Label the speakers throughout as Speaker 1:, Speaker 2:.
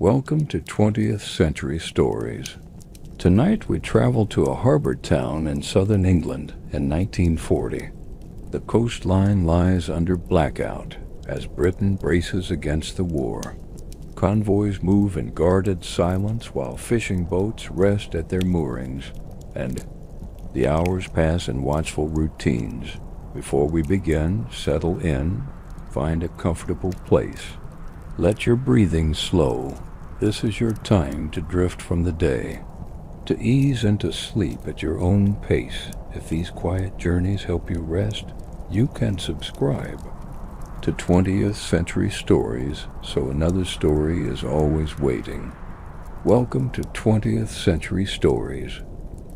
Speaker 1: Welcome to 20th Century Stories. Tonight we travel to a harbor town in southern England in 1940. The coastline lies under blackout as Britain braces against the war. Convoys move in guarded silence while fishing boats rest at their moorings, and the hours pass in watchful routines. Before we begin, settle in, find a comfortable place. Let your breathing slow. This is your time to drift from the day, to ease into sleep at your own pace. If these quiet journeys help you rest, you can subscribe to 20th Century Stories, so another story is always waiting. Welcome to 20th Century Stories.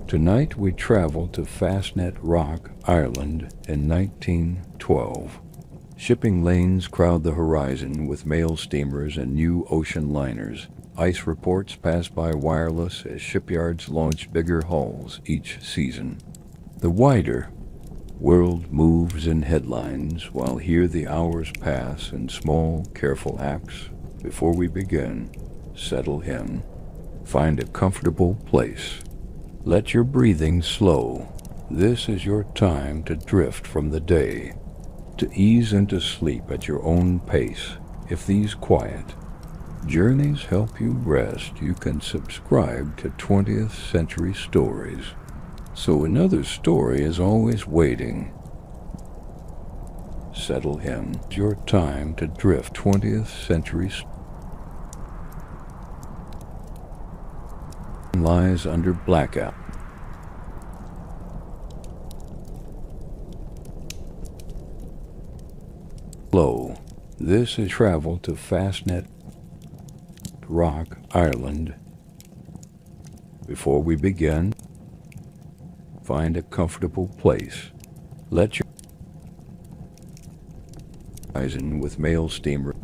Speaker 1: Tonight we travel to Fastnet Rock, Ireland in 1912. Shipping lanes crowd the horizon with mail steamers and new ocean liners. Ice reports pass by wireless as shipyards launch bigger hulls each season. The wider world moves in headlines, while here the hours pass in small, careful acts. Before we begin, settle in. Find a comfortable place. Let your breathing slow. This is your time to drift from the day, to ease into sleep at your own pace. If these quiet journeys help you rest, you can subscribe to 20th Century Stories, so another story is always waiting. Settle in. It's your time to drift. 20th Century lies under blackout. Hello, this is travel to Fastnet Rock, Ireland. Before we begin, find a comfortable place. Let your horizon with mail steamer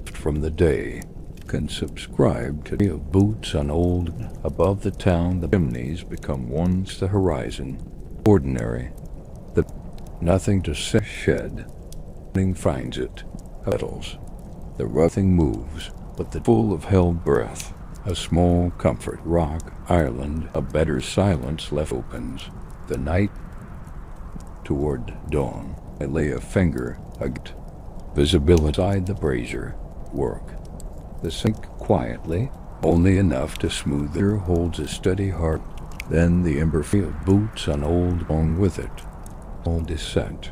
Speaker 1: from the day. Can subscribe to the boots on old above the town. The chimneys become once the horizon. Ordinary. The nothing to shed. Finds it. Petals. The roughing moves, but the full of held breath. A small comfort. Rock, Ireland. A better silence left opens. The night toward dawn. I lay a finger. Visibility inside the brazier. Work. The sink quietly, only enough to smooth it. Holds a steady heart. Then the ember of boots on old along with it. All descent.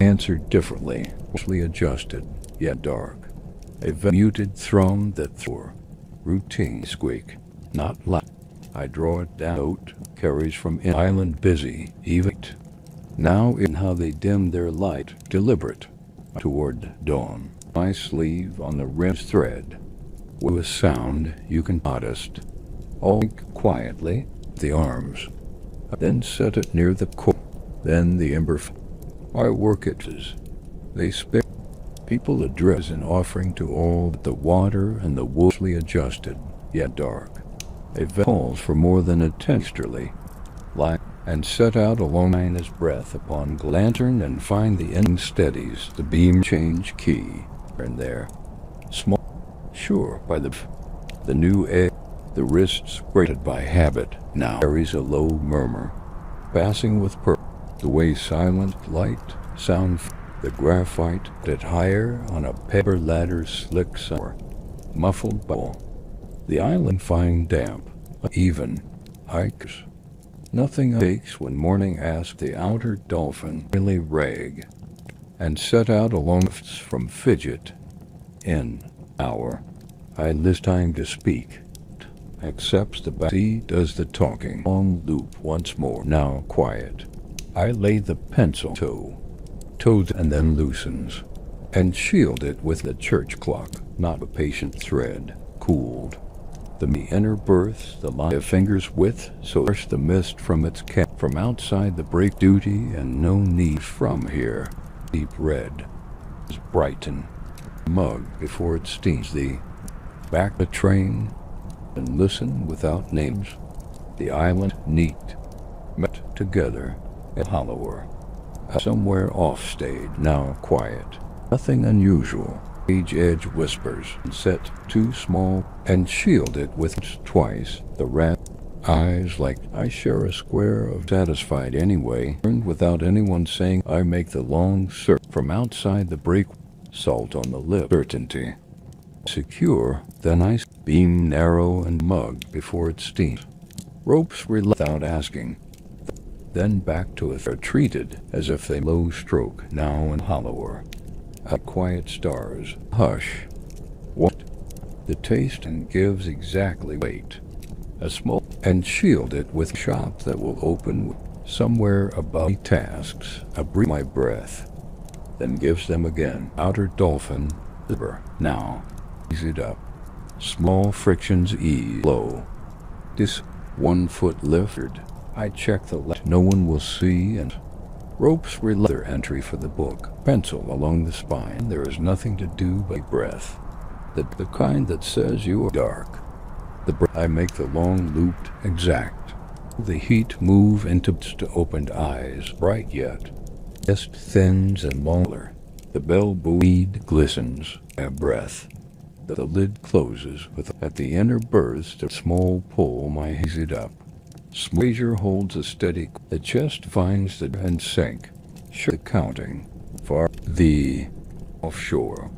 Speaker 1: Answered differently, mostly adjusted, yet dark. A muted thrum that through routine squeak, not loud. I draw it down. Note carries from in island busy, even now in how they dim their light, deliberate, toward dawn. My sleeve on the rim's thread. With a sound you can modest. All quietly, the arms. Then set it near the core. Then the ember. I work it as they spare. People address an offering to all but the water and the woolly adjusted, yet dark. A calls for more than a texturally light, and set out along his breath upon lantern and find the end steadies. The beam change key, and there. Small, sure, by the new egg, the wrists grated by habit, now carries a low murmur, passing with the way silent light sound. The graphite at higher on a paper ladder slick summer, muffled ball. The island fine damp, even hikers. Nothing aches when morning asks the outer dolphin really rag, and set out along from fidget in hour. I this time to speak. Accepts the sea does the talking. Long loop once more. Now quiet. I lay the pencil toes and then loosens, and shield it with the church clock. Not a patient thread. Cooled. The inner berths the line of fingers width, so brush the mist from its cap. From outside the break duty and no need from here. Deep red is brighten. Mug before it steams the back the train and listen without names. The island neat met together at hollower. Somewhere off-stage, now quiet. Nothing unusual. edge whispers, set too small, and shield it with twice the rat eyes like I share a square of satisfied anyway, without anyone saying. I make the long search from outside the break, salt on the lip, certainty. Secure, then I beam narrow and mug before it steams. Ropes without asking. Then back to it are treated as if they low stroke now and hollower. At quiet stars, hush. What? The taste and gives exactly weight. A small and shield it with shop that will open somewhere above tasks. I breathe my breath, then gives them again. Outer dolphin, now, ease it up. Small frictions ease low. This 1 foot lifted. I check the left. No one will see and ropes leather entry for the book. Pencil along the spine. There is nothing to do but breath. The kind that says you are dark. I make the long looped exact. The heat move into opened eyes, bright yet. Chest thins and longer. The bell bead glistens. A breath. The lid closes with at the inner burst a small pull. My ease it up. Swazier holds a steady. The chest finds the and sink. Sure counting. Far the offshore.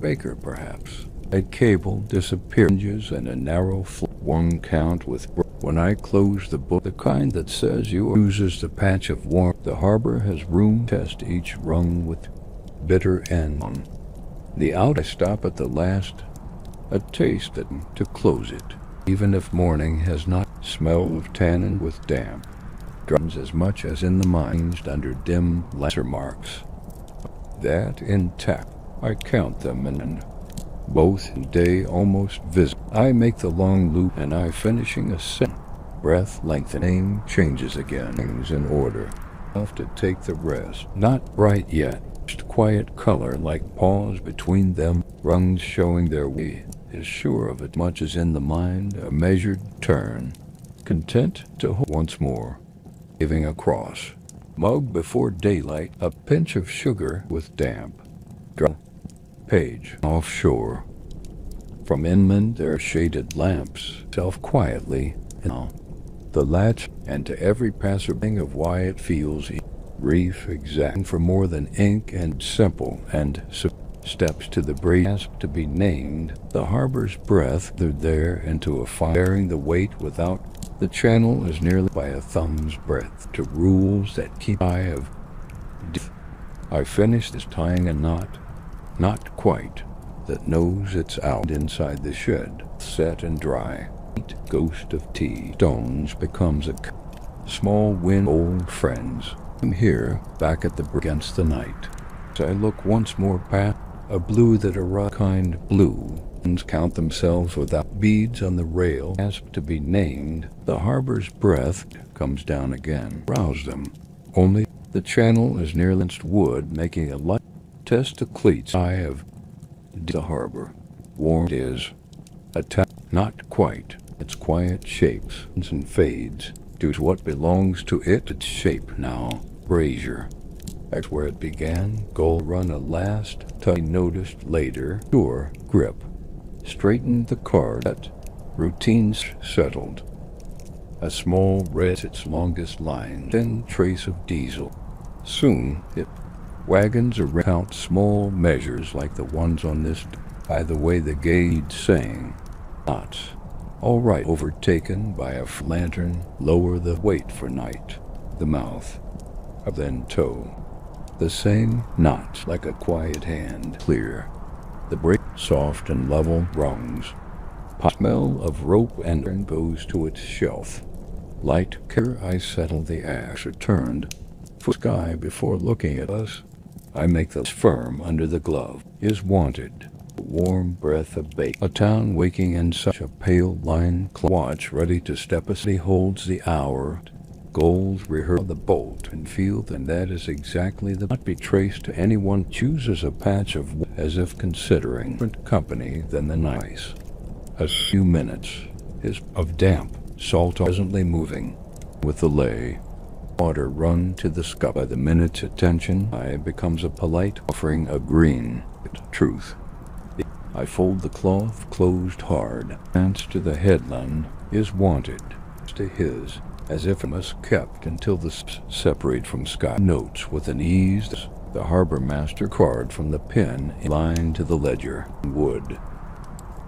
Speaker 1: Baker perhaps. A cable disappears and a narrow one count with when I close the book, the kind that says you uses the patch of warmth. The harbor has room test each rung with bitter end on. The out I stop at the last, a taste that to close it, even if morning has not smell of tannin with damp. Drums as much as in the mines under dim lesser marks. That intact, I count them and both in day almost visible. I make the long loop and I finishing a sentence. Breath lengthening changes again. Things in order. Enough to take the rest. Not bright yet. Just quiet color like pause between them. Rungs showing their way. Is sure of it much as in the mind. A measured turn. Content to hold once more. Giving across. Mug before daylight. A pinch of sugar with damp. Draw. Page offshore. From inland there are shaded lamps, self-quietly, the latch, and to every passer-by of why it feels reef exact for more than ink and simple and steps to the brass to be named. The harbor's breath there into a fire bearing the weight without the channel is nearly by a thumb's breadth to rules that keep eye of. I finish this tying a knot. Not quite, that knows it's out inside the shed, set and dry. Ghost of tea stones becomes a small wind. Old friends. I'm here, back at the against the night. As I look once more past a blue that a kind blue, and count themselves without beads on the rail, asked to be named. The harbor's breath comes down again. Rouse them. Only the channel is nearly wood, making a light. Test the cleats. I have the harbor. Warm it is. Not quite. Its quiet shapes and fades due to what belongs to it. Its shape now. Brazier. That's where it began. Gold run a last. I noticed later. Sure grip. Straightened the card. Routines settled. A small red its longest line. Thin trace of diesel. Soon it. Wagons are count small measures like the ones on this. By the way, the gauge saying, knots. All right, overtaken by a lantern. Lower the weight for night. The mouth. Then toe. The same knots like a quiet hand. Clear. The break soft and level rungs. Smell of rope and goes to its shelf. Light care. I settle the ash. Turned. For sky before looking at us. I make the firm under the glove. Is wanted. A warm breath of bake. A town waking in such a pale line. Watch ready to step as he holds the hour. Gold rehearse the bolt and field, and that is exactly the not be traced to anyone. Chooses a patch of as if considering different company than the nice. A few minutes is of damp salt presently moving with the lay. Water run to the scup. By the minute's attention, I becomes a polite offering a green truth. I fold the cloth closed hard. Answer to the headland is wanted to his, as if it must kept until the separate from sky. Notes with an ease the harbor master card from the pen line to the ledger. Wood.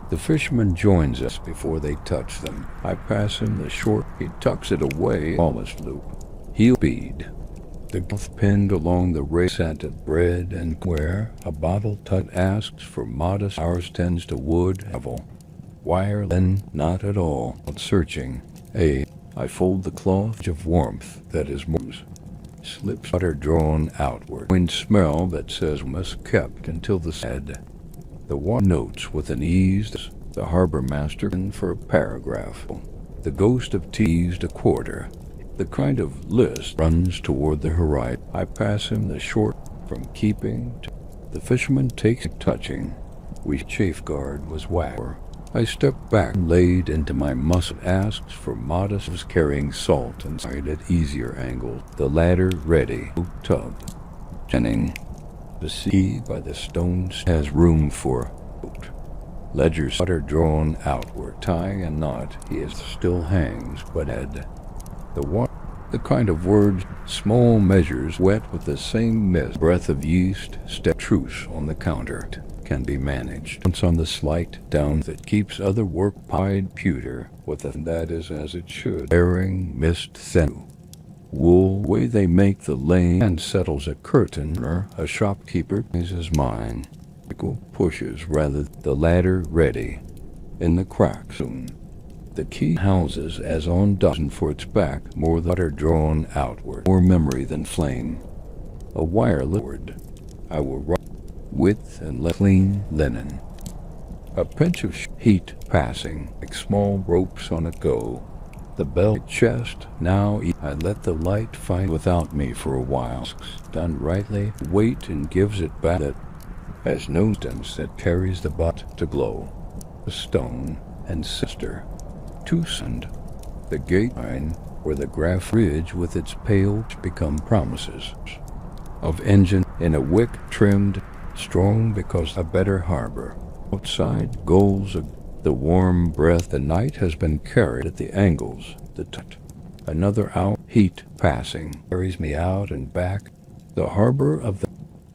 Speaker 1: The fisherman joins us before they touch them. I pass him the short. He tucks it away. Almost loop. He'll bead. The cloth pinned along the rail scented bread and where a bottle tut asks for modest. Ours tends to wood. Wire then not at all. Searching. I fold the cloth of warmth that is warms. Slips butter drawn outward. Wind smell that says must kept until the said. The one notes with an ease the harbor master for a paragraph. The ghost of teased a quarter. The kind of list runs toward the horizon. I pass him the short from keeping to the fisherman takes touching. We safeguard was whacker. I step back, laid into my muscle, asks for modest, was carrying salt and side at easier angle. The ladder ready. Tub. Jennings. The sea by the stones has room for boat. Ledger's butter drawn outward. Tie and knot. He still hangs, but head. The kind of words, small measures, wet with the same mist. Breath of yeast, step truce on the counter. Can be managed. Once on the slight down that keeps other work pied pewter with that is as it should. Bearing mist thin. Wool way they make the lane and settles a curtain or a shopkeeper is mine. Pushes rather the ladder ready. In the crack soon. The key houses as on dozen for its back more the butter drawn outward. More memory than flame. A wire word. I will write width and clean linen. A pinch of heat passing, like small ropes on a go. The bell chest, now I let the light find without me for a while. Done rightly, wait and gives it back that has no instance that carries the butt to glow. A stone and sister. Two sand. The gate line where the graph ridge with its pale become promises. Of engine in a wick trimmed strong because a better harbor. Outside goals of the warm breath. The night has been carried at the angles. Another hour. Heat passing carries me out and back. The harbor of the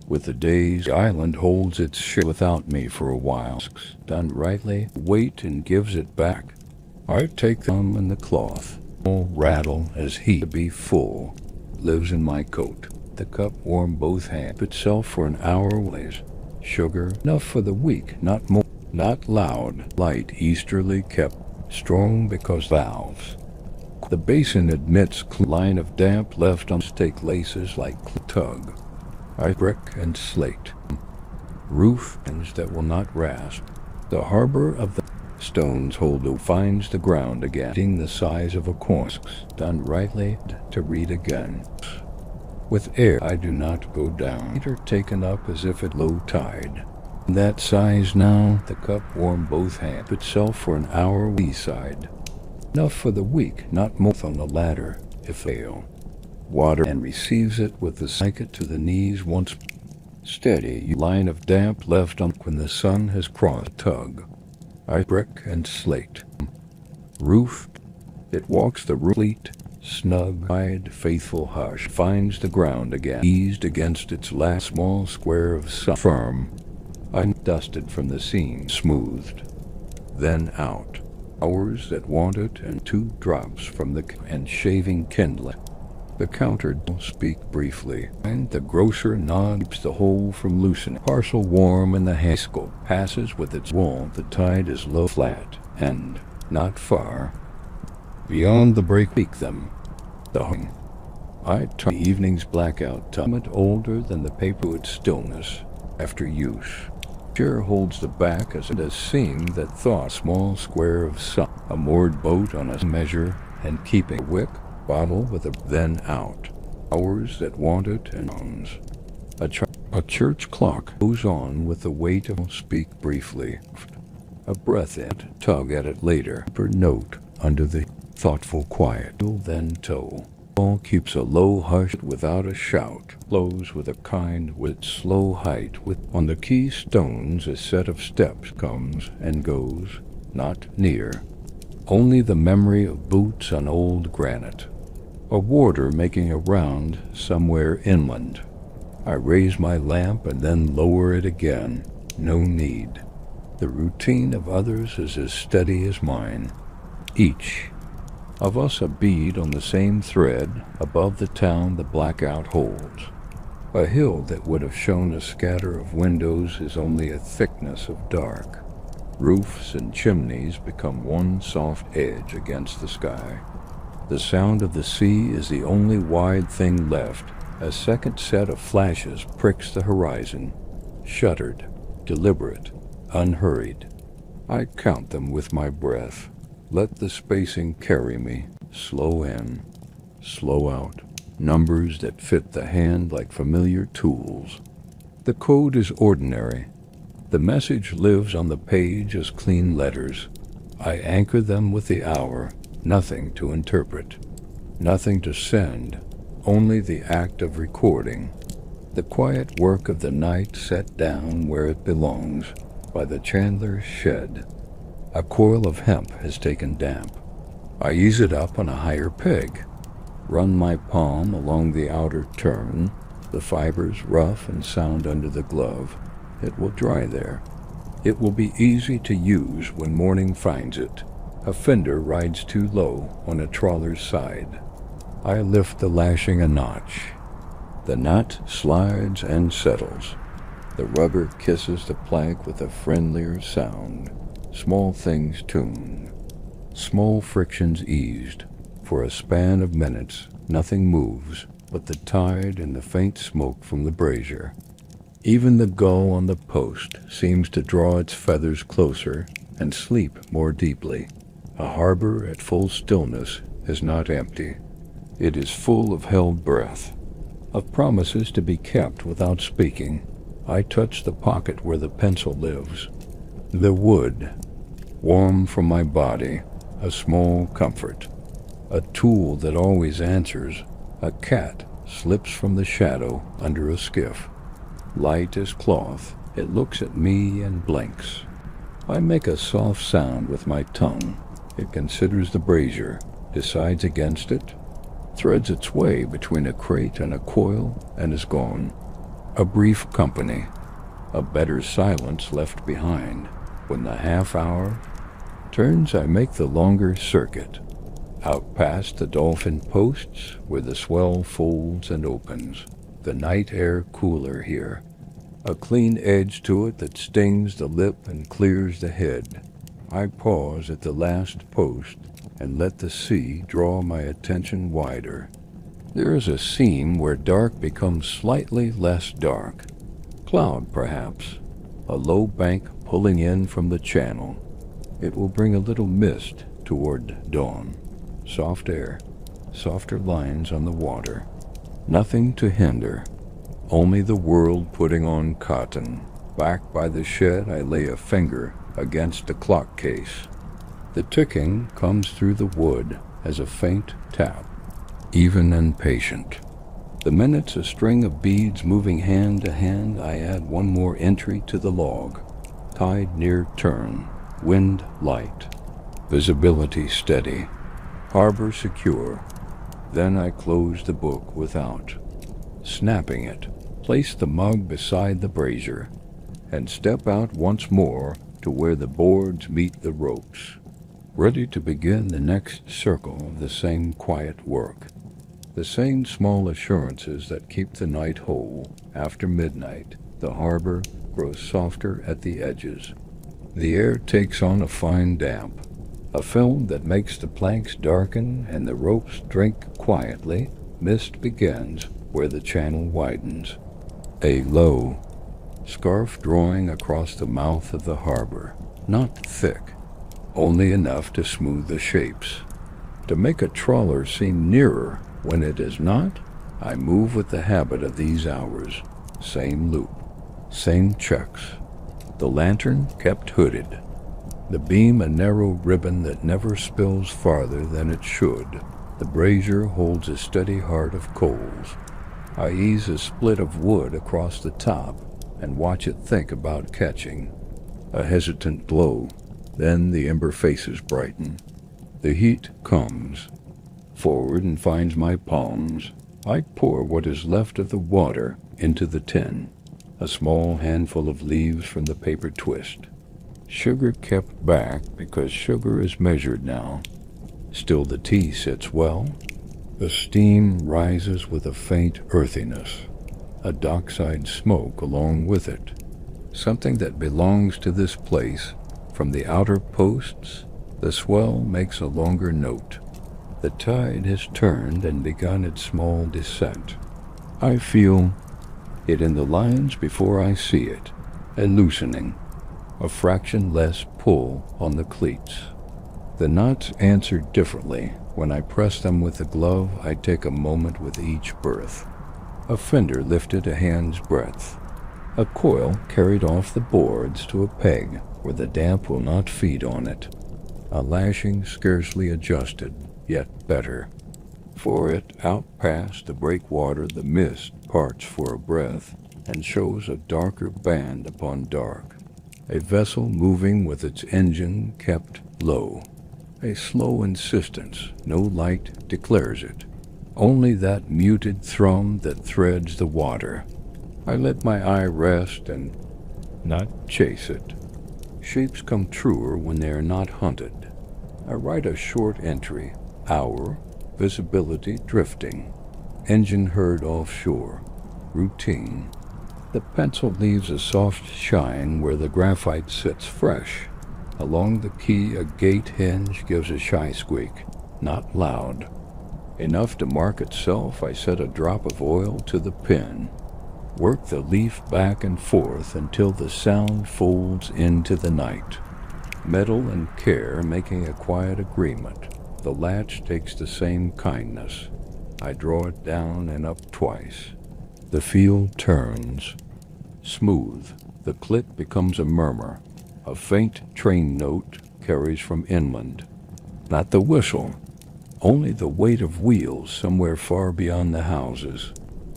Speaker 1: with the days. The island holds its share without me for a while. Done rightly, wait and gives it back. I take them in the cloth. All rattle as he to be full. Lives in my coat. The cup warm both hands itself for an hour ways. Sugar enough for the week, not more, not loud. Light easterly kept strong because valves. The basin admits line of damp left on stake laces like tug. I brick and slate. Roof ends that will not rasp. The harbor of the stones hold finds the ground again. The size of a corks. Done rightly to read again. With air I do not go down. Meter taken up as if at low tide. That size now, the cup warm both hands itself for an hour lee side. Enough for the week, not more on the ladder, if fail. Water and receives it with the psychic to the knees once steady. Line of damp left on when the sun has crossed. Tug. I brick and slate. Roof. It walks the fleet. Snug-eyed, faithful hush finds the ground again, eased against its last small square of sun. Firm, undusted from the scene, smoothed, then out. Hours that want it, and 2 drops from the and shaving kindling. The counter speak briefly, and the grocer nods the whole from loosening. Parcel warm in the haskell passes with its wall. The tide is low, flat, and not far. Beyond the break, peak them. I turn the evening's blackout tumult older than the paper with stillness after use. Chair holds the back as it has seen that thought small square of sun, a moored boat on a measure and keeping a wick bottle with a then out. Hours that want it and owns. A church clock goes on with the weight of speak briefly. A breath in, tug at it later. Per note under the thoughtful quiet. Will then tow. All keeps a low hush without a shout, flows with a kind with slow height. On the key stones a set of steps comes and goes, not near. Only the memory of boots on old granite. A warder making a round somewhere inland. I raise my lamp and then lower it again. No need. The routine of others is as steady as mine. Each of us a bead on the same thread above the town the blackout holds. A hill that would have shown a scatter of windows is only a thickness of dark. Roofs and chimneys become one soft edge against the sky. The sound of the sea is the only wide thing left. A second set of flashes pricks the horizon, shuttered, deliberate, unhurried. I count them with my breath. Let the spacing carry me, slow in, slow out, numbers that fit the hand like familiar tools. The code is ordinary. The message lives on the page as clean letters. I anchor them with the hour, nothing to interpret, nothing to send, only the act of recording. The quiet work of the night set down where it belongs, by the chandler's shed. A coil of hemp has taken damp. I ease it up on a higher peg, run my palm along the outer turn, the fibers rough and sound under the glove. It will dry there. It will be easy to use when morning finds it. A fender rides too low on a trawler's side. I lift the lashing a notch. The knot slides and settles. The rubber kisses the plank with a friendlier sound. Small things tuned, small frictions eased. For a span of minutes, nothing moves but the tide and the faint smoke from the brazier. Even the gull on the post seems to draw its feathers closer and sleep more deeply. A harbor at full stillness is not empty. It is full of held breath, of promises to be kept without speaking. I touch the pocket where the pencil lives. The wood, warm from my body, a small comfort, a tool that always answers. A cat slips from the shadow under a skiff. Light as cloth, it looks at me and blinks. I make a soft sound with my tongue. It considers the brazier, decides against it, threads its way between a crate and a coil, and is gone. A brief company, a better silence left behind. When the half hour turns, I make the longer circuit, out past the dolphin posts where the swell folds and opens. The night air cooler here, a clean edge to it that stings the lip and clears the head. I pause at the last post and let the sea draw my attention wider. There is a seam where dark becomes slightly less dark. Cloud, perhaps, a low bank pulling in from the channel. It will bring a little mist toward dawn. Soft air, softer lines on the water. Nothing to hinder, only the world putting on cotton. Back by the shed, I lay a finger against the clock case. The ticking comes through the wood as a faint tap, even and patient. The minutes a string of beads moving hand to hand. I add one more entry to the log. Tide near turn, wind light, visibility steady, harbor secure. Then I close the book without, snapping it, place the mug beside the brazier, and step out once more to where the boards meet the ropes, ready to begin the next circle of the same quiet work. The same small assurances that keep the night whole. After midnight, the harbor grows softer at the edges. The air takes on a fine damp, a film that makes the planks darken and the ropes drink quietly. Mist begins where the channel widens. A low scarf drawing across the mouth of the harbor, not thick, only enough to smooth the shapes, to make a trawler seem nearer when it is not. I move with the habit of these hours. Same loop, same checks. The lantern kept hooded, the beam a narrow ribbon that never spills farther than it should. The brazier holds a steady heart of coals. I ease a split of wood across the top and watch it think about catching. A hesitant glow, then the ember faces brighten. The heat comes forward and finds my palms. I pour what is left of the water into the tin, a small handful of leaves from the paper twist. Sugar kept back because sugar is measured now. Still the tea sits well. The steam rises with a faint earthiness, a dockside smoke along with it, something that belongs to this place. From the outer posts, the swell makes a longer note. The tide has turned and begun its small descent. I feel it in the lines before I see it, a loosening, a fraction less pull on the cleats. The knots answer differently. When I press them with the glove, I take a moment with each berth. A fender lifted a hand's breadth. A coil carried off the boards to a peg where the damp will not feed on it. A lashing scarcely adjusted, yet better. For it, out past the breakwater, the mist parts for a breath and shows a darker band upon dark. A vessel moving with its engine kept low. A slow insistence, no light declares it. Only that muted thrum that threads the water. I let my eye rest and not chase it. Shapes come truer when they are not hunted. I write a short entry, hour, visibility drifting, engine heard offshore, routine. The pencil leaves a soft shine where the graphite sits fresh. Along the quay, a gate hinge gives a shy squeak, not loud. Enough to mark itself, I set a drop of oil to the pen. Work the leaf back and forth until the sound folds into the night. Metal and care making a quiet agreement. The latch takes the same kindness. I draw it down and up twice. The feel turns. Smooth. The click becomes a murmur. A faint train note carries from inland. Not the whistle, only the weight of wheels somewhere far beyond the houses.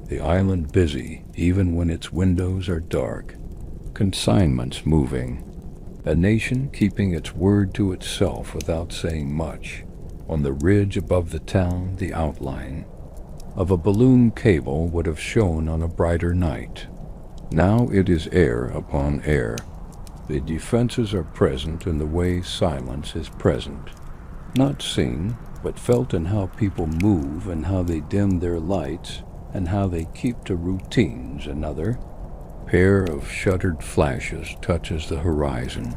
Speaker 1: The island busy, even when its windows are dark. Consignments moving. A nation keeping its word to itself without saying much. On the ridge above the town, the outline of a balloon cable would have shone on a brighter night. Now it is air upon air. The defenses are present in the way silence is present. Not seen, but felt in how people move and how they dim their lights and how they keep to routines. Another pair of shuttered flashes touches the horizon.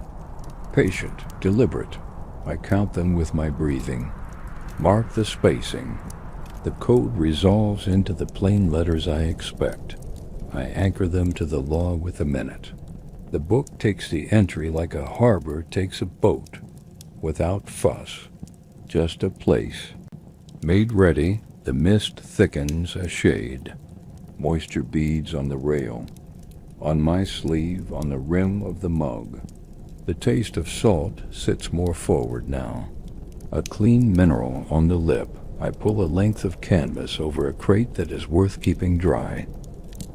Speaker 1: Patient, deliberate. I count them with my breathing. Mark the spacing. The code resolves into the plain letters I expect. I anchor them to the law with a minute. The book takes the entry like a harbor takes a boat, without fuss, just a place. Made ready, the mist thickens a shade. Moisture beads on the rail, on my sleeve, on the rim of the mug. The taste of salt sits more forward now. A clean mineral on the lip. I pull a length of canvas over a crate that is worth keeping dry.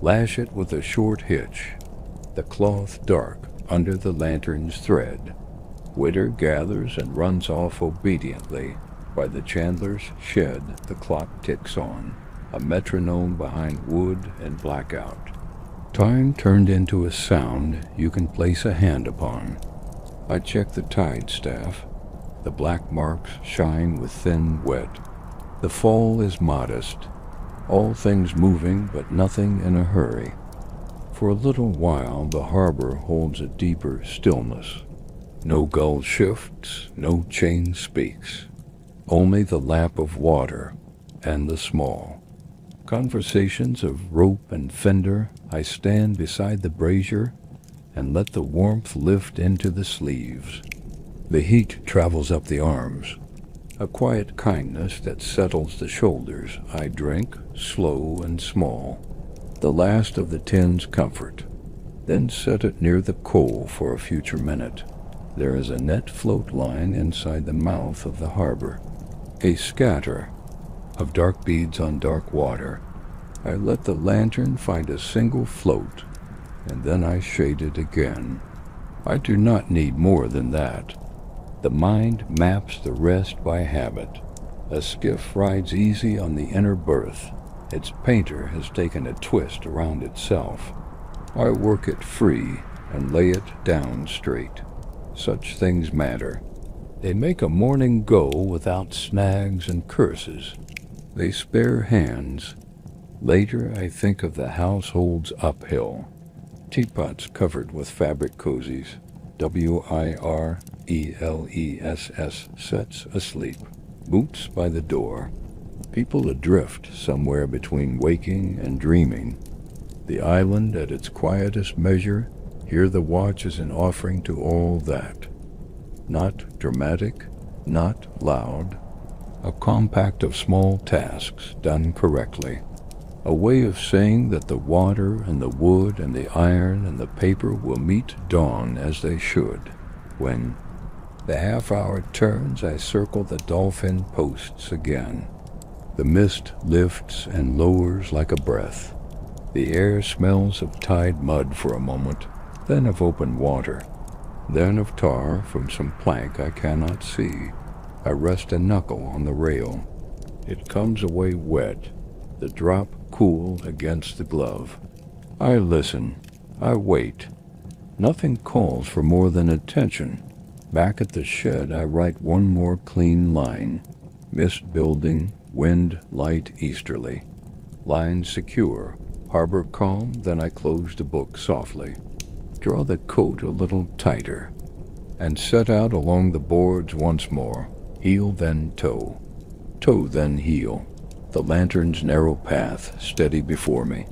Speaker 1: Lash it with a short hitch. The cloth dark under the lantern's thread. Winter gathers and runs off obediently. By the chandler's shed, the clock ticks on, a metronome behind wood and blackout. Time turned into a sound you can place a hand upon. I check the tide staff. The black marks shine with thin wet. The fall is modest. All things moving, but nothing in a hurry. For a little while, the harbor holds a deeper stillness. No gull shifts, no chain speaks. Only the lap of water and the small. Conversations of rope and fender. I stand beside the brazier and let the warmth lift into the sleeves. The heat travels up the arms. A quiet kindness that settles the shoulders. I drink, slow and small. The last of the tin's comfort, then set it near the coal for a future minute. There is a net float line inside the mouth of the harbor. A scatter, of dark beads on dark water. I let the lantern find a single float, and then I shade it again. I do not need more than that. The mind maps the rest by habit. A skiff rides easy on the inner berth. Its painter has taken a twist around itself. I work it free and lay it down straight. Such things matter. They make a morning go without snags and curses. They spare hands. Later I think of the household's uphill. Teapots covered with fabric cozies. WIRELESS sets asleep. Boots by the door. People adrift somewhere between waking and dreaming. The island at its quietest measure, here the watch is an offering to all that. Not dramatic, not loud. A compact of small tasks done correctly. A way of saying that the water and the wood and the iron and the paper will meet dawn as they should. When the half-hour turns, I circle the dolphin posts again. The mist lifts and lowers like a breath. The air smells of tide mud for a moment, then of open water, then of tar from some plank I cannot see. I rest a knuckle on the rail. It comes away wet, the drop cool against the glove. I listen. I wait. Nothing calls for more than attention. Back at the shed, I write one more clean line. Mist building, wind light easterly. Line secure, harbor calm, then I close the book softly. Draw the coat a little tighter, and set out along the boards once more. Heel then toe. Toe then heel. The lantern's narrow path steady before me.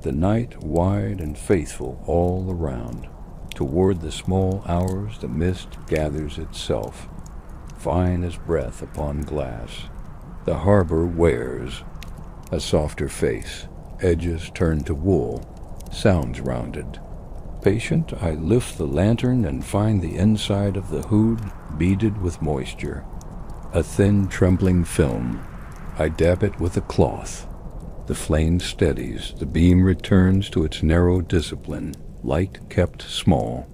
Speaker 1: The night wide and faithful all around. Toward the small hours the mist gathers itself, fine as breath upon glass. The harbor wears a softer face, edges turned to wool, sounds rounded. Patient, I lift the lantern and find the inside of the hood beaded with moisture. A thin trembling film. I dab it with a cloth. The flame steadies, the beam returns to its narrow discipline. Light kept small,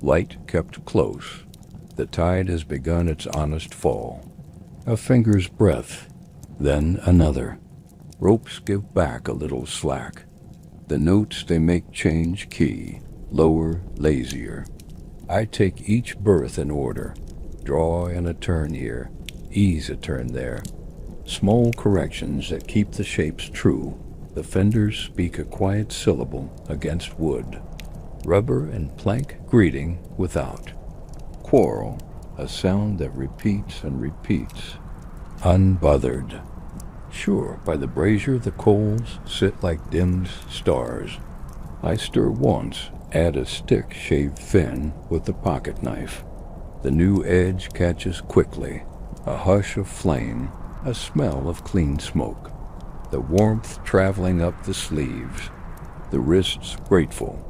Speaker 1: light kept close. The tide has begun its honest fall. A finger's breadth, then another. Ropes give back a little slack. The notes they make change key, lower, lazier. I take each berth in order. Draw in a turn here, ease a turn there. Small corrections that keep the shapes true. The fenders speak a quiet syllable against wood. Rubber and plank greeting without. Quarrel, a sound that repeats and repeats. Unbothered. Sure, by the brazier the coals sit like dimmed stars. I stir once, add a stick shaved thin with the pocket knife. The new edge catches quickly. A hush of flame. A smell of clean smoke. The warmth traveling up the sleeves. The wrists grateful.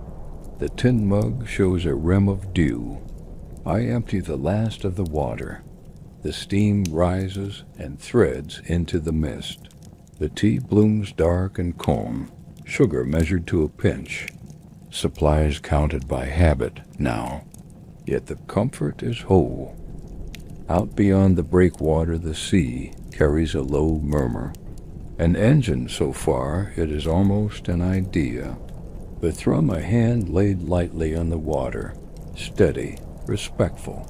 Speaker 1: The tin mug shows a rim of dew. I empty the last of the water. The steam rises and threads into the mist. The tea blooms dark and calm. Sugar measured to a pinch. Supplies counted by habit now. Yet the comfort is whole. Out beyond the breakwater the sea carries a low murmur. An engine so far it is almost an idea. The thrum a hand laid lightly on the water, steady, respectful.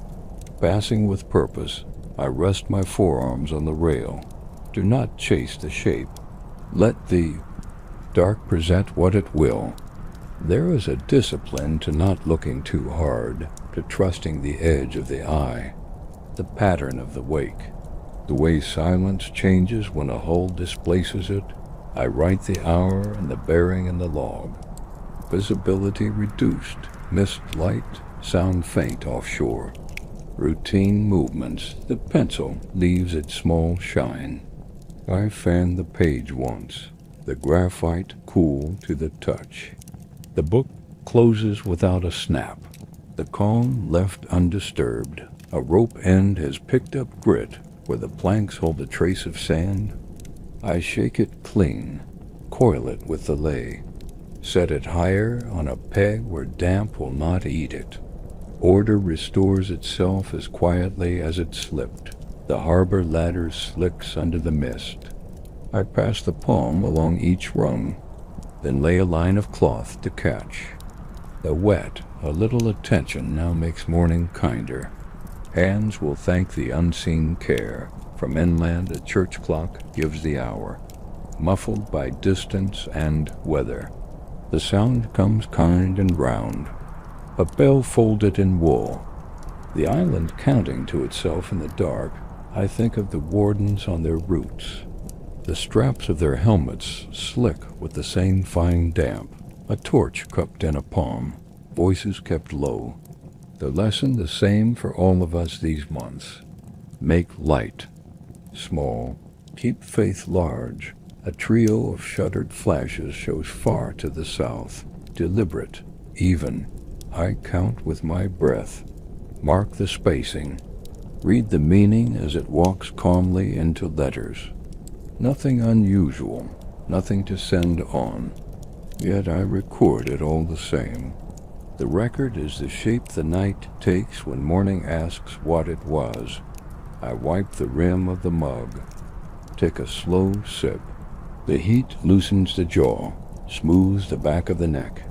Speaker 1: Passing with purpose, I rest my forearms on the rail. Do not chase the shape. Let the dark present what it will. There is a discipline to not looking too hard, to trusting the edge of the eye. The pattern of the wake. The way silence changes when a hull displaces it. I write the hour and the bearing in the log. Visibility reduced, mist light, sound faint offshore. Routine movements, the pencil leaves its small shine. I fanned the page once, the graphite cool to the touch. The book closes without a snap. The calm left undisturbed. A rope end has picked up grit where the planks hold a trace of sand. I shake it clean, coil it with the lay, set it higher on a peg where damp will not eat it. Order restores itself as quietly as it slipped. The harbor ladder slicks under the mist. I pass the palm along each rung, then lay a line of cloth to catch. The wet, a little attention now makes morning kinder. Hands will thank the unseen care. From inland a church clock gives the hour, muffled by distance and weather. The sound comes kind and round, a bell folded in wool. The island counting to itself in the dark, I think of the wardens on their routes. The straps of their helmets slick with the same fine damp, a torch cupped in a palm, voices kept low. The lesson the same for all of us these months. Make light small, keep faith large. A trio of shuttered flashes shows far to the south, deliberate, even. I count with my breath, mark the spacing, read the meaning as it walks calmly into letters. Nothing unusual, nothing to send on, yet I record it all the same. The record is the shape the night takes when morning asks what it was. I wipe the rim of the mug, take a slow sip. The heat loosens the jaw, smooths the back of the neck.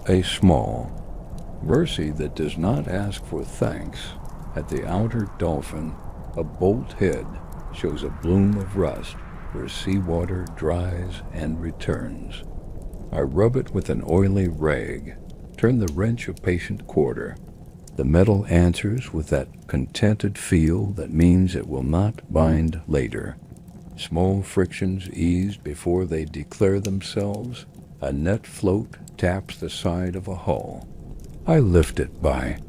Speaker 1: A small mercy that does not ask for thanks. At the outer dolphin, a bolt head shows a bloom of rust where seawater dries and returns. I rub it with an oily rag, turn the wrench a patient quarter. The metal answers with that contented feel that means it will not bind later. Small frictions eased before they declare themselves. A net float taps the side of a hull. I lift it by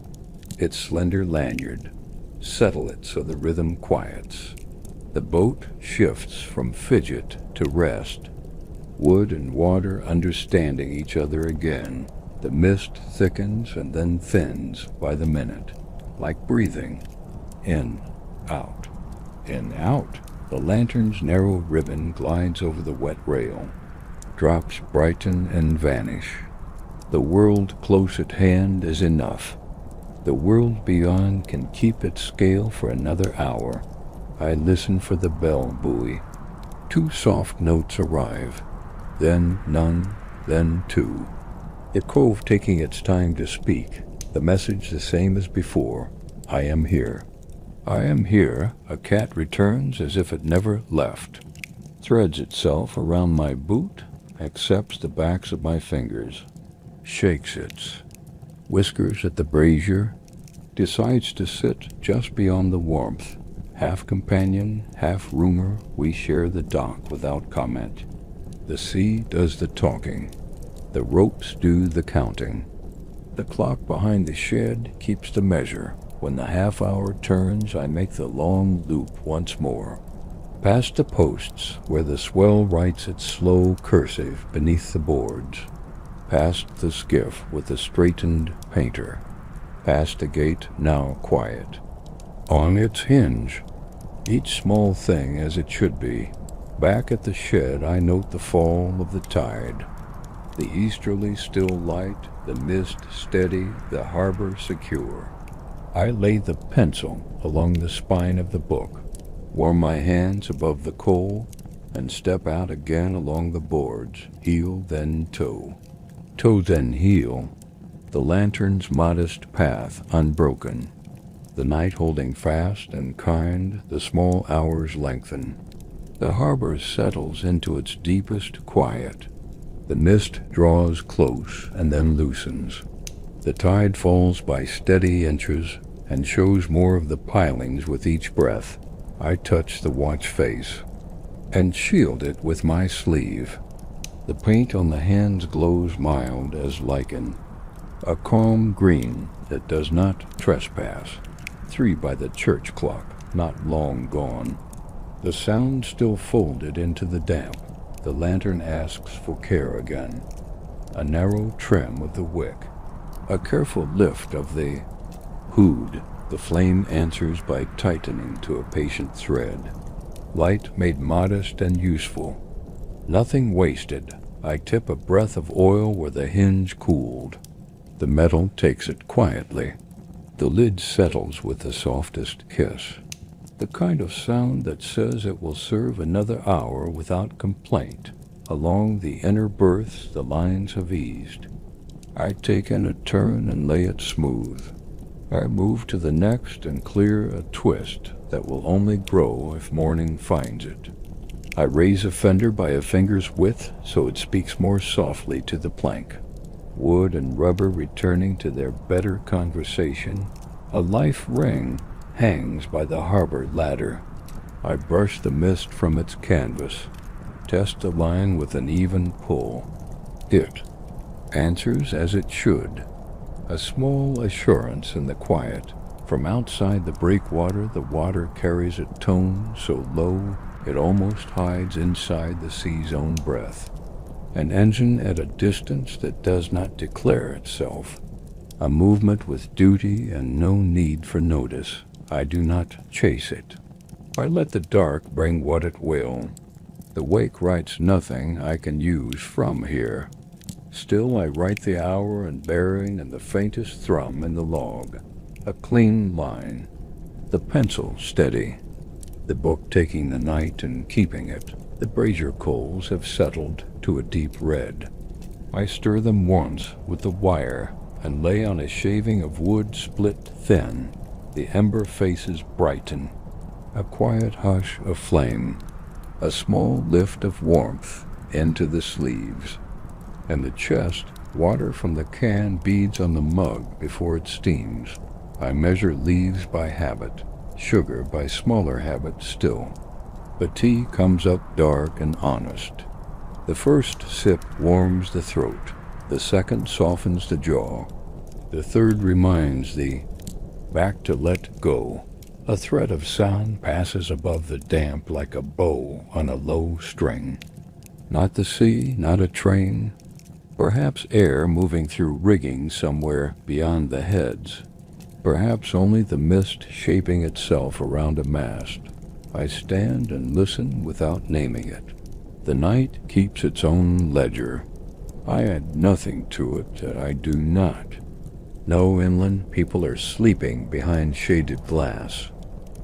Speaker 1: its slender lanyard, settle it so the rhythm quiets. The boat shifts from fidget to rest, wood and water understanding each other again. The mist thickens and then thins by the minute, like breathing. In, out, in, out. The lantern's narrow ribbon glides over the wet rail. Drops brighten and vanish. The world close at hand is enough. The world beyond can keep its scale for another hour. I listen for the bell buoy. 2 soft notes arrive, then none, then 2. The cove taking its time to speak, the message the same as before. I am here. I am here. A cat returns as if it never left. Threads itself around my boot, accepts the backs of my fingers, shakes its whiskers at the brazier, decides to sit just beyond the warmth. Half companion, half rumor, we share the dock without comment. The sea does the talking. The ropes do the counting. The clock behind the shed keeps the measure. When the half-hour turns, I make the long loop once more. Past the posts, where the swell writes its slow cursive beneath the boards. Past the skiff with the straightened painter. Past the gate, now quiet. On its hinge, each small thing as it should be. Back at the shed, I note the fall of the tide. The easterly still light, the mist steady, the harbor secure. I lay the pencil along the spine of the book, warm my hands above the coal, and step out again along the boards, heel then toe. Toe then heel, the lantern's modest path unbroken. The night holding fast and kind, the small hours lengthen. The harbor settles into its deepest quiet. The mist draws close and then loosens. The tide falls by steady inches and shows more of the pilings with each breath. I touch the watch face and shield it with my sleeve. The paint on the hands glows mild as lichen, a calm green that does not trespass. 3 by the church clock, not long gone. The sound still folded into the damp. The lantern asks for care again. A narrow trim of the wick, a careful lift of the hood. The flame answers by tightening to a patient thread. light made modest and useful. Nothing wasted. I tip a breath of oil where the hinge cooled. The metal takes it quietly. The lid settles with the softest kiss. The kind of sound that says it will serve another hour without complaint. Along the inner berths the lines have eased. I take in a turn and lay it smooth. I move to the next and clear a twist that will only grow if morning finds it. I raise a fender by a finger's width so it speaks more softly to the plank. Wood and rubber returning to their better conversation. A life ring hangs by the harbor ladder. I brush the mist from its canvas, test the line with an even pull. It answers as it should. A small assurance in the quiet. From outside the breakwater, the water carries a tone so low it almost hides inside the sea's own breath. An engine at a distance that does not declare itself. A movement with duty and no need for notice. I do not chase it. I let the dark bring what it will. The wake writes nothing I can use from here. Still I write the hour and bearing and the faintest thrum in the log. A clean line. The pencil steady. The book taking the night and keeping it. The brazier coals have settled to a deep red. I stir them once with the wire and lay on a shaving of wood split thin. The ember faces brighten. A quiet hush of flame. A small lift of warmth into the sleeves. And the chest, water from the can beads on the mug before it steams. I measure leaves by habit, sugar by smaller habit still. The tea comes up dark and honest. The first sip warms the throat. The second softens the jaw. The third reminds thee, back to let go. A thread of sound passes above the damp like a bow on a low string. Not the sea, not a train. Perhaps air moving through rigging somewhere beyond the heads. Perhaps only the mist shaping itself around a mast. I stand and listen without naming it. The night keeps its own ledger. I add nothing to it that I do not. No inland people are sleeping behind shaded glass.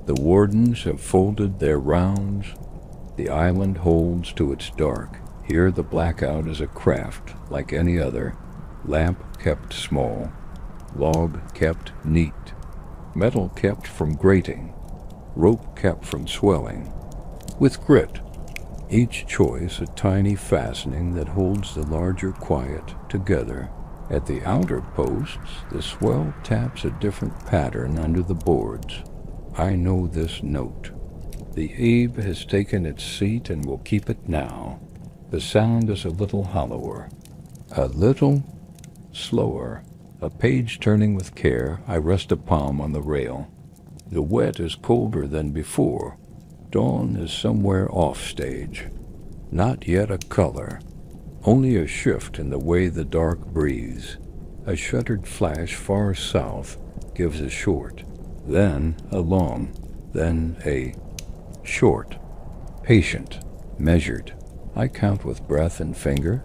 Speaker 1: The wardens have folded their rounds. The island holds to its dark. Here the blackout is a craft like any other. Lamp kept small. Log kept neat. Metal kept from grating. Rope kept from swelling. With grit. Each choice a tiny fastening that holds the larger quiet together. At the outer posts, the swell taps a different pattern under the boards. I know this note. The Abe has taken its seat and will keep it now. The sound is a little hollower, a little slower. A page turning with care, I rest a palm on the rail. The wet is colder than before. Dawn is somewhere off stage. Not yet a color. Only a shift in the way the dark breathes. A shuttered flash far south gives a short, then a long, then a short. Patient, measured. I count with breath and finger.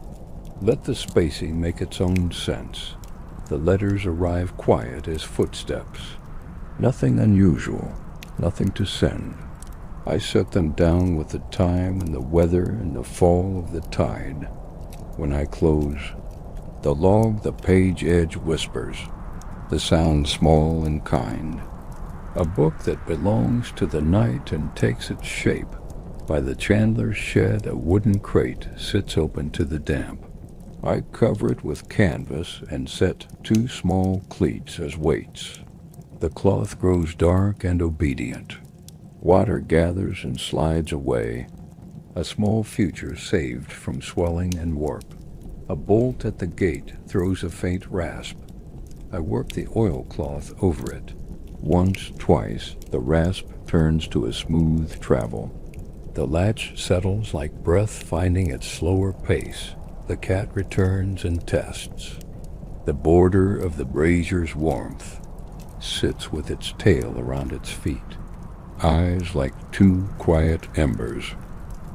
Speaker 1: Let the spacing make its own sense. The letters arrive quiet as footsteps. Nothing unusual, nothing to send. I set them down with the time and the weather and the fall of the tide. When I close, the log the page edge whispers, the sound small and kind. A book that belongs to the night and takes its shape. By the chandler's shed a wooden crate sits open to the damp. I cover it with canvas and set 2 small cleats as weights. The cloth grows dark and obedient. Water gathers and slides away. A small future saved from swelling and warp. A bolt at the gate throws a faint rasp. I work the oilcloth over it. Once, twice, the rasp turns to a smooth travel. The latch settles like breath finding its slower pace. The cat returns and tests. The border of the brazier's warmth sits with its tail around its feet. eyes like two quiet embers,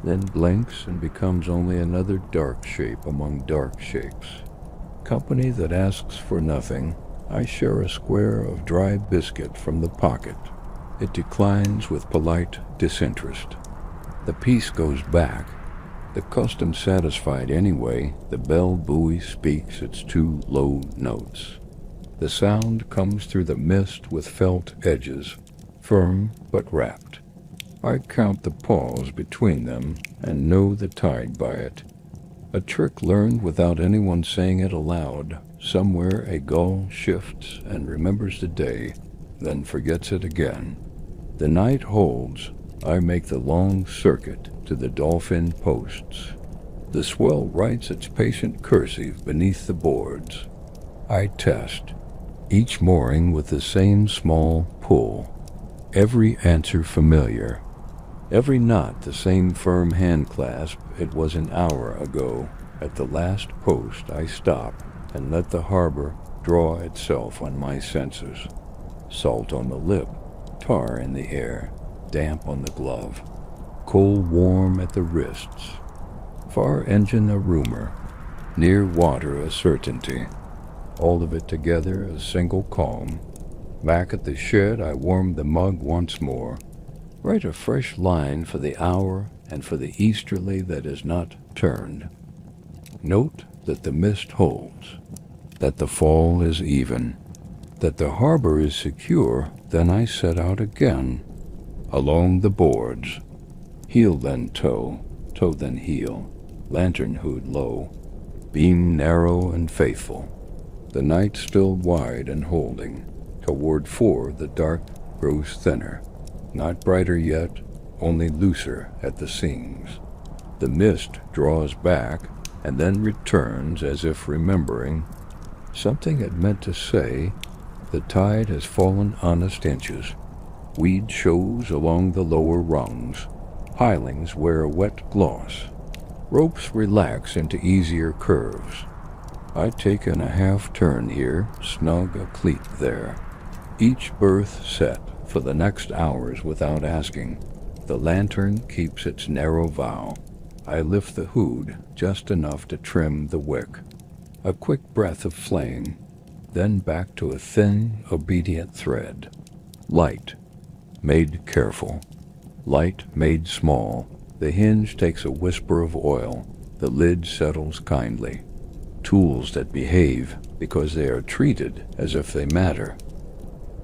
Speaker 1: then blinks and becomes only another dark shape among dark shapes. Company that asks for nothing, I share a square of dry biscuit from the pocket. It declines with polite disinterest. The piece goes back. The custom satisfied anyway, the bell buoy speaks its two low notes. The sound comes through the mist with felt edges, firm but wrapped. I count the pause between them and know the tide by it. A trick learned without anyone saying it aloud. Somewhere a gull shifts and remembers the day, then forgets it again. The night holds. I make the long circuit to the dolphin posts. The swell writes its patient cursive beneath the boards. I test, each mooring with the same small pull. Every answer familiar. Every knot the same firm handclasp it was an hour ago. At the last post I stop and let the harbor draw itself on my senses. Salt on the lip, tar in the air, damp on the glove, cold warm at the wrists. Far engine a rumor, near water a certainty. All of it together a single calm. Back at the shed I warm the mug once more. Write a fresh line for the hour and for the easterly that is not turned. Note that the mist holds, that the fall is even, that the harbor is secure. Then I set out again, along the boards. Heel then toe, toe then heel, lantern hood low, beam narrow and faithful. The night still wide and holding. Toward 4 the dark grows thinner, not brighter yet, only looser at the seams. The mist draws back and then returns as if remembering something it meant to say. The tide has fallen honest inches. Weed shows along the lower rungs. Pilings wear a wet gloss. Ropes relax into easier curves. I take in a half turn here, snug a cleat there. Each berth set for the next hours without asking. The lantern keeps its narrow vow. I lift the hood just enough to trim the wick. A quick breath of flame, then back to a thin, obedient thread. Light, made careful. Light made small. The hinge takes a whisper of oil. The lid settles kindly. Tools that behave because they are treated as if they matter.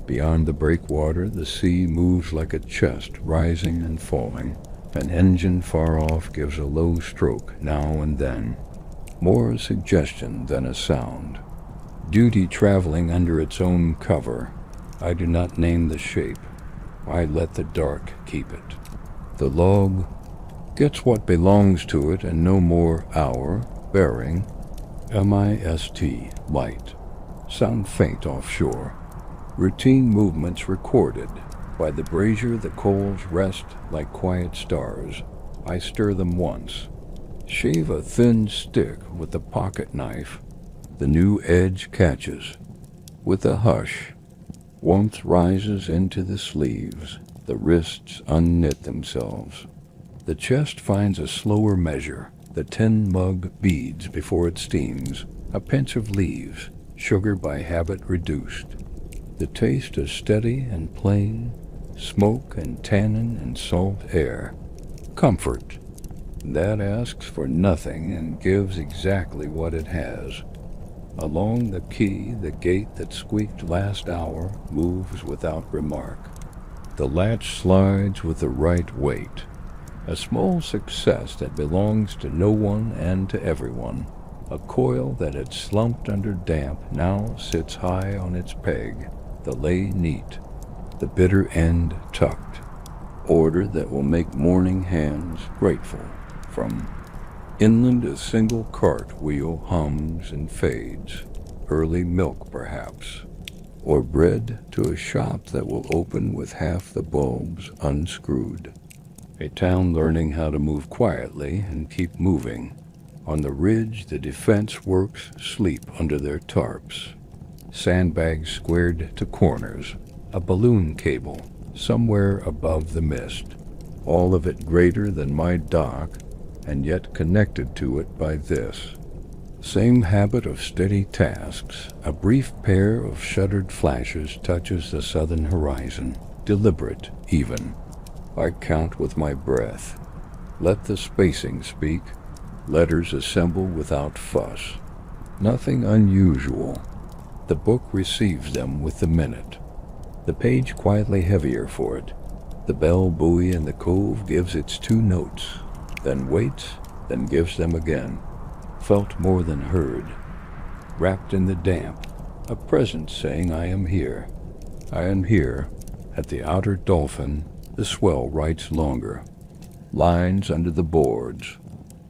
Speaker 1: Beyond the breakwater, the sea moves like a chest, rising and falling. An engine far off gives a low stroke now and then. More a suggestion than a sound. Duty traveling under its own cover. I do not name the shape. I let the dark keep it. The log gets what belongs to it and no more. Hour, bearing, MIST, light. Sound faint offshore. Routine movements recorded. By the brazier the coals rest like quiet stars. I stir them once. Shave a thin stick with the pocket knife. The new edge catches. With a hush, warmth rises into the sleeves. The wrists unknit themselves. The chest finds a slower measure. The tin mug beads before it steams. A pinch of leaves, sugar by habit reduced. The taste is steady and plain, smoke and tannin and salt air. Comfort. That asks for nothing and gives exactly what it has. Along the quay, the gate that squeaked last hour moves without remark. The latch slides with the right weight. A small success that belongs to no one and to everyone. A coil that had slumped under damp now sits high on its peg, the lay neat, the bitter end tucked. Order that will make morning hands grateful. From inland a single cart wheel hums and fades, early milk perhaps, or bread to a shop that will open with half the bulbs unscrewed. A town learning how to move quietly and keep moving. On the ridge the defense works sleep under their tarps. Sandbags squared to corners. A balloon cable, somewhere above the mist, all of it greater than my dock, and yet connected to it by this same habit of steady tasks. A brief pair of shuttered flashes touches the southern horizon, deliberate even. I count with my breath. Let the spacing speak. Letters assemble without fuss. Nothing unusual. The book receives them with the minute. The page quietly heavier for it. The bell buoy in the cove gives its 2 notes, then waits, then gives them again. Felt more than heard. Wrapped in the damp, a presence saying I am here. I am here. At the outer dolphin, the swell writes longer. Lines under the boards.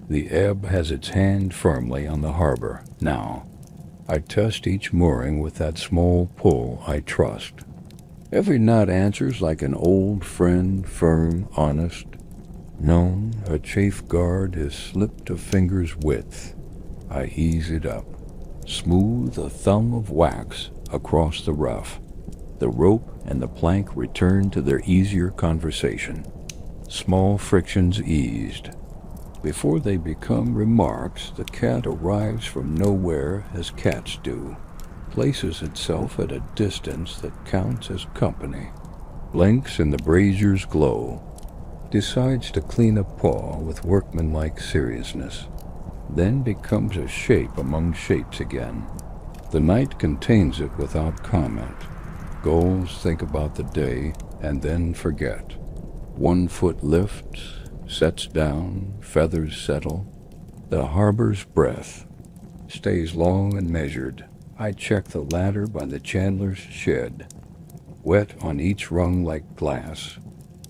Speaker 1: The ebb has its hand firmly on the harbor. Now, I test each mooring with that small pull I trust. Every knot answers like an old friend, firm, honest. Known, a chafe guard is slipped a finger's width. I ease it up. Smooth a thumb of wax across the rough. The rope and the plank return to their easier conversation. Small frictions eased. Before they become remarks, the cat arrives from nowhere as cats do, places itself at a distance that counts as company, blinks in the brazier's glow, decides to clean a paw with workmanlike seriousness, then becomes a shape among shapes again. The night contains it without comment. Gulls think about the day and then forget. 1 foot lifts, sets down, feathers settle. The harbor's breath stays long and measured. I check the ladder by the chandler's shed, wet on each rung like glass.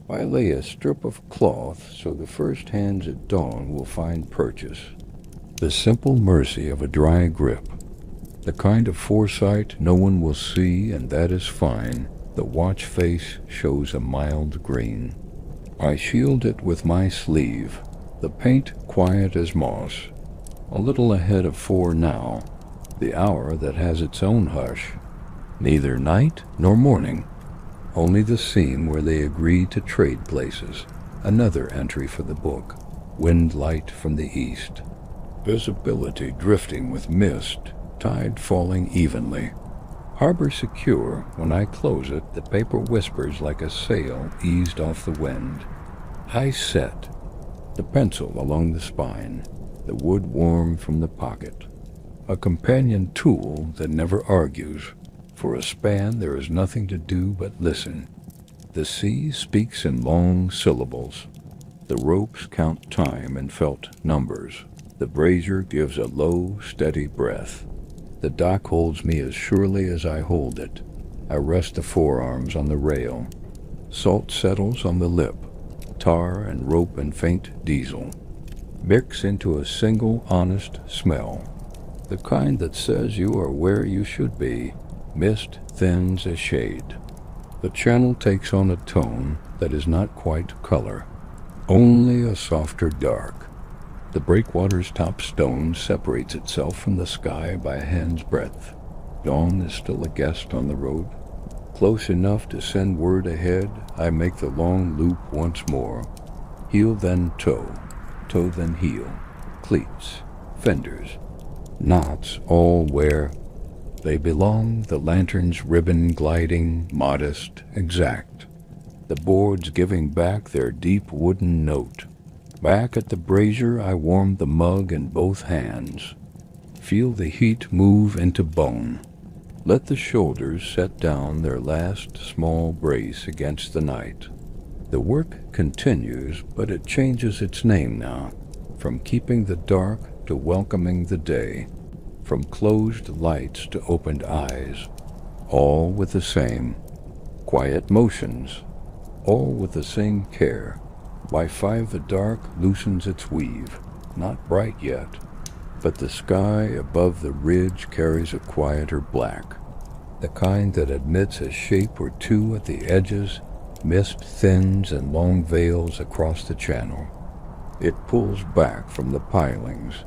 Speaker 1: I lay a strip of cloth so the first hands at dawn will find purchase. The simple mercy of a dry grip, the kind of foresight no one will see, and that is fine. The watch face shows a mild green. I shield it with my sleeve, the paint quiet as moss. A little ahead of 4 now, the hour that has its own hush. Neither night nor morning, only the scene where they agree to trade places. Another entry for the book. Wind light from the east. Visibility drifting with mist, tide falling evenly. Harbor secure. When I close it, the paper whispers like a sail eased off the wind. I set, the pencil along the spine, the wood warm from the pocket. A companion tool that never argues. For a span there is nothing to do but listen. The sea speaks in long syllables. The ropes count time in felt numbers. The brazier gives a low, steady breath. The dock holds me as surely as I hold it. I rest the forearms on the rail. Salt settles on the lip. Tar and rope and faint diesel mix into a single honest smell. The kind that says you are where you should be. Mist thins a shade. The channel takes on a tone that is not quite color, only a softer dark. The breakwater's top stone separates itself from the sky by a hand's breadth. Dawn is still a guest on the road. Close enough to send word ahead, I make the long loop once more. Heel then toe, toe then heel. Cleats, fenders, knots all where they belong, the lantern's ribbon gliding, modest, exact. The boards giving back their deep wooden note. Back at the brazier I warm the mug in both hands. Feel the heat move into bone. Let the shoulders set down their last small brace against the night. The work continues, but it changes its name now. From keeping the dark to welcoming the day. From closed lights to opened eyes. All with the same quiet motions. All with the same care. By 5 the dark loosens its weave, not bright yet, but the sky above the ridge carries a quieter black, the kind that admits a shape or two at the edges. Mist thins and long veils across the channel. It pulls back from the pilings.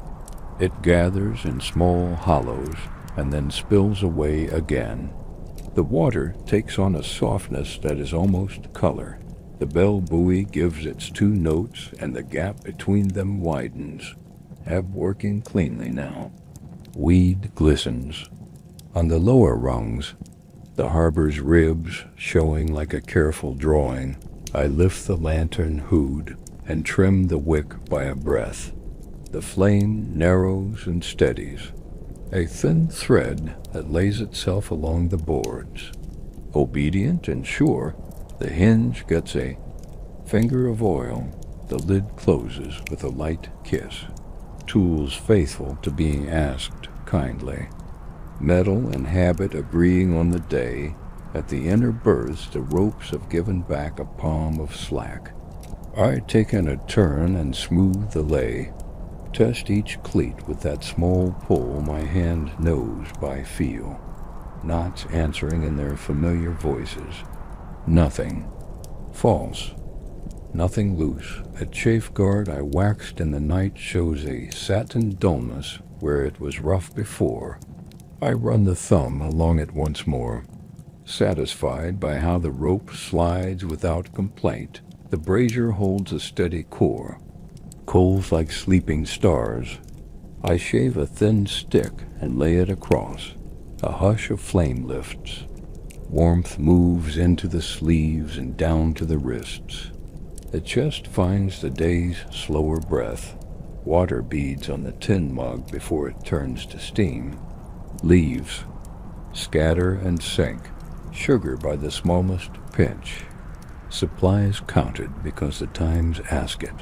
Speaker 1: It gathers in small hollows and then spills away again. The water takes on a softness that is almost color. The bell buoy gives its two notes, and the gap between them widens. Ebb working cleanly now. Weed glistens. On the lower rungs, the harbor's ribs showing like a careful drawing, I lift the lantern hood and trim the wick by a breath. The flame narrows and steadies, a thin thread that lays itself along the boards. Obedient and sure, the hinge gets a finger of oil. The lid closes with a light kiss. Tools faithful to being asked kindly. Metal and habit agreeing on the day. At the inner berths the ropes have given back a palm of slack. I take in a turn and smooth the lay. Test each cleat with that small pull my hand knows by feel. Knots answering in their familiar voices. Nothing. False. Nothing loose. A chafe guard I waxed in the night shows a satin dullness where it was rough before. I run the thumb along it once more. Satisfied by how the rope slides without complaint, the brazier holds a steady core. Coals like sleeping stars. I shave a thin stick and lay it across. A hush of flame lifts. Warmth moves into the sleeves and down to the wrists. The chest finds the day's slower breath. Water beads on the tin mug before it turns to steam. Leaves. Scatter and sink. Sugar by the smallest pinch. Supplies counted because the times ask it.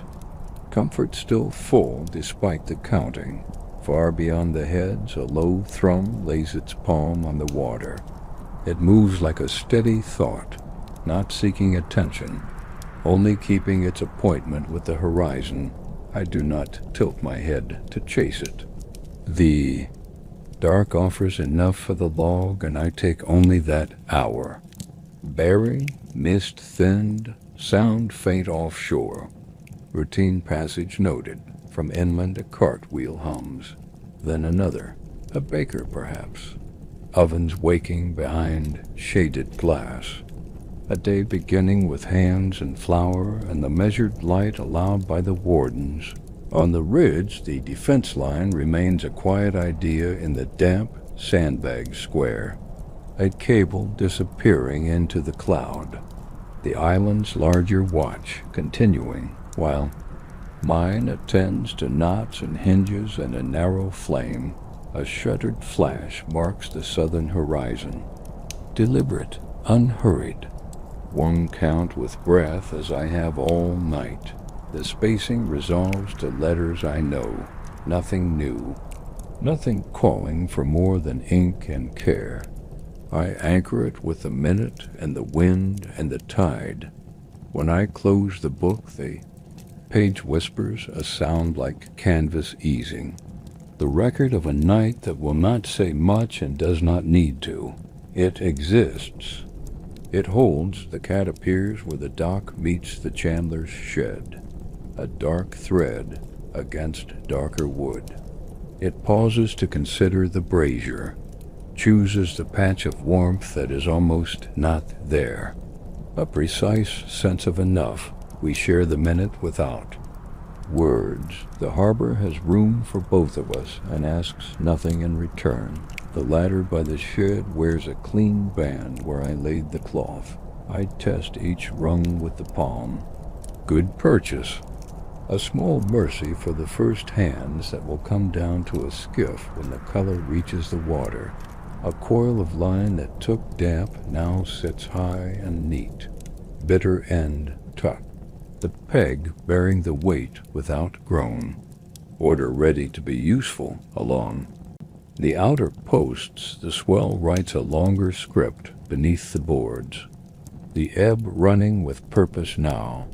Speaker 1: Comfort still full despite the counting. Far beyond the heads, a low thrum lays its palm on the water. It moves like a steady thought, not seeking attention, only keeping its appointment with the horizon. I do not tilt my head to chase it. The dark offers enough for the log, and I take only that hour. Bearing, mist thinned, sound faint offshore. Routine passage noted. From inland a cartwheel hums. Then another, a baker perhaps. Ovens waking behind shaded glass. A day beginning with hands and flour and the measured light allowed by the wardens. On the ridge, the defense line remains a quiet idea in the damp sandbag square. A cable disappearing into the cloud. The island's larger watch continuing, while mine attends to knots and hinges and a narrow flame. A shuttered flash marks the southern horizon. Deliberate, unhurried. One count with breath as I have all night. The spacing resolves to letters I know. Nothing new. Nothing calling for more than ink and care. I anchor it with the minute and the wind and the tide. When I close the book, the page whispers a sound like canvas easing. The record of a night that will not say much and does not need to. It exists. It holds. The cat appears where the dock meets the chandler's shed. A dark thread against darker wood. It pauses to consider the brazier. Chooses the patch of warmth that is almost not there. A precise sense of enough. We share the minute without words. The harbor has room for both of us and asks nothing in return. The ladder by the shed wears a clean band where I laid the cloth. I test each rung with the palm. Good purchase. A small mercy for the first hands that will come down to a skiff when the color reaches the water. A coil of line that took damp now sits high and neat. Bitter end tucked. The peg bearing the weight without groan. Order ready to be useful along. The outer posts, the swell writes a longer script beneath the boards. The ebb running with purpose now.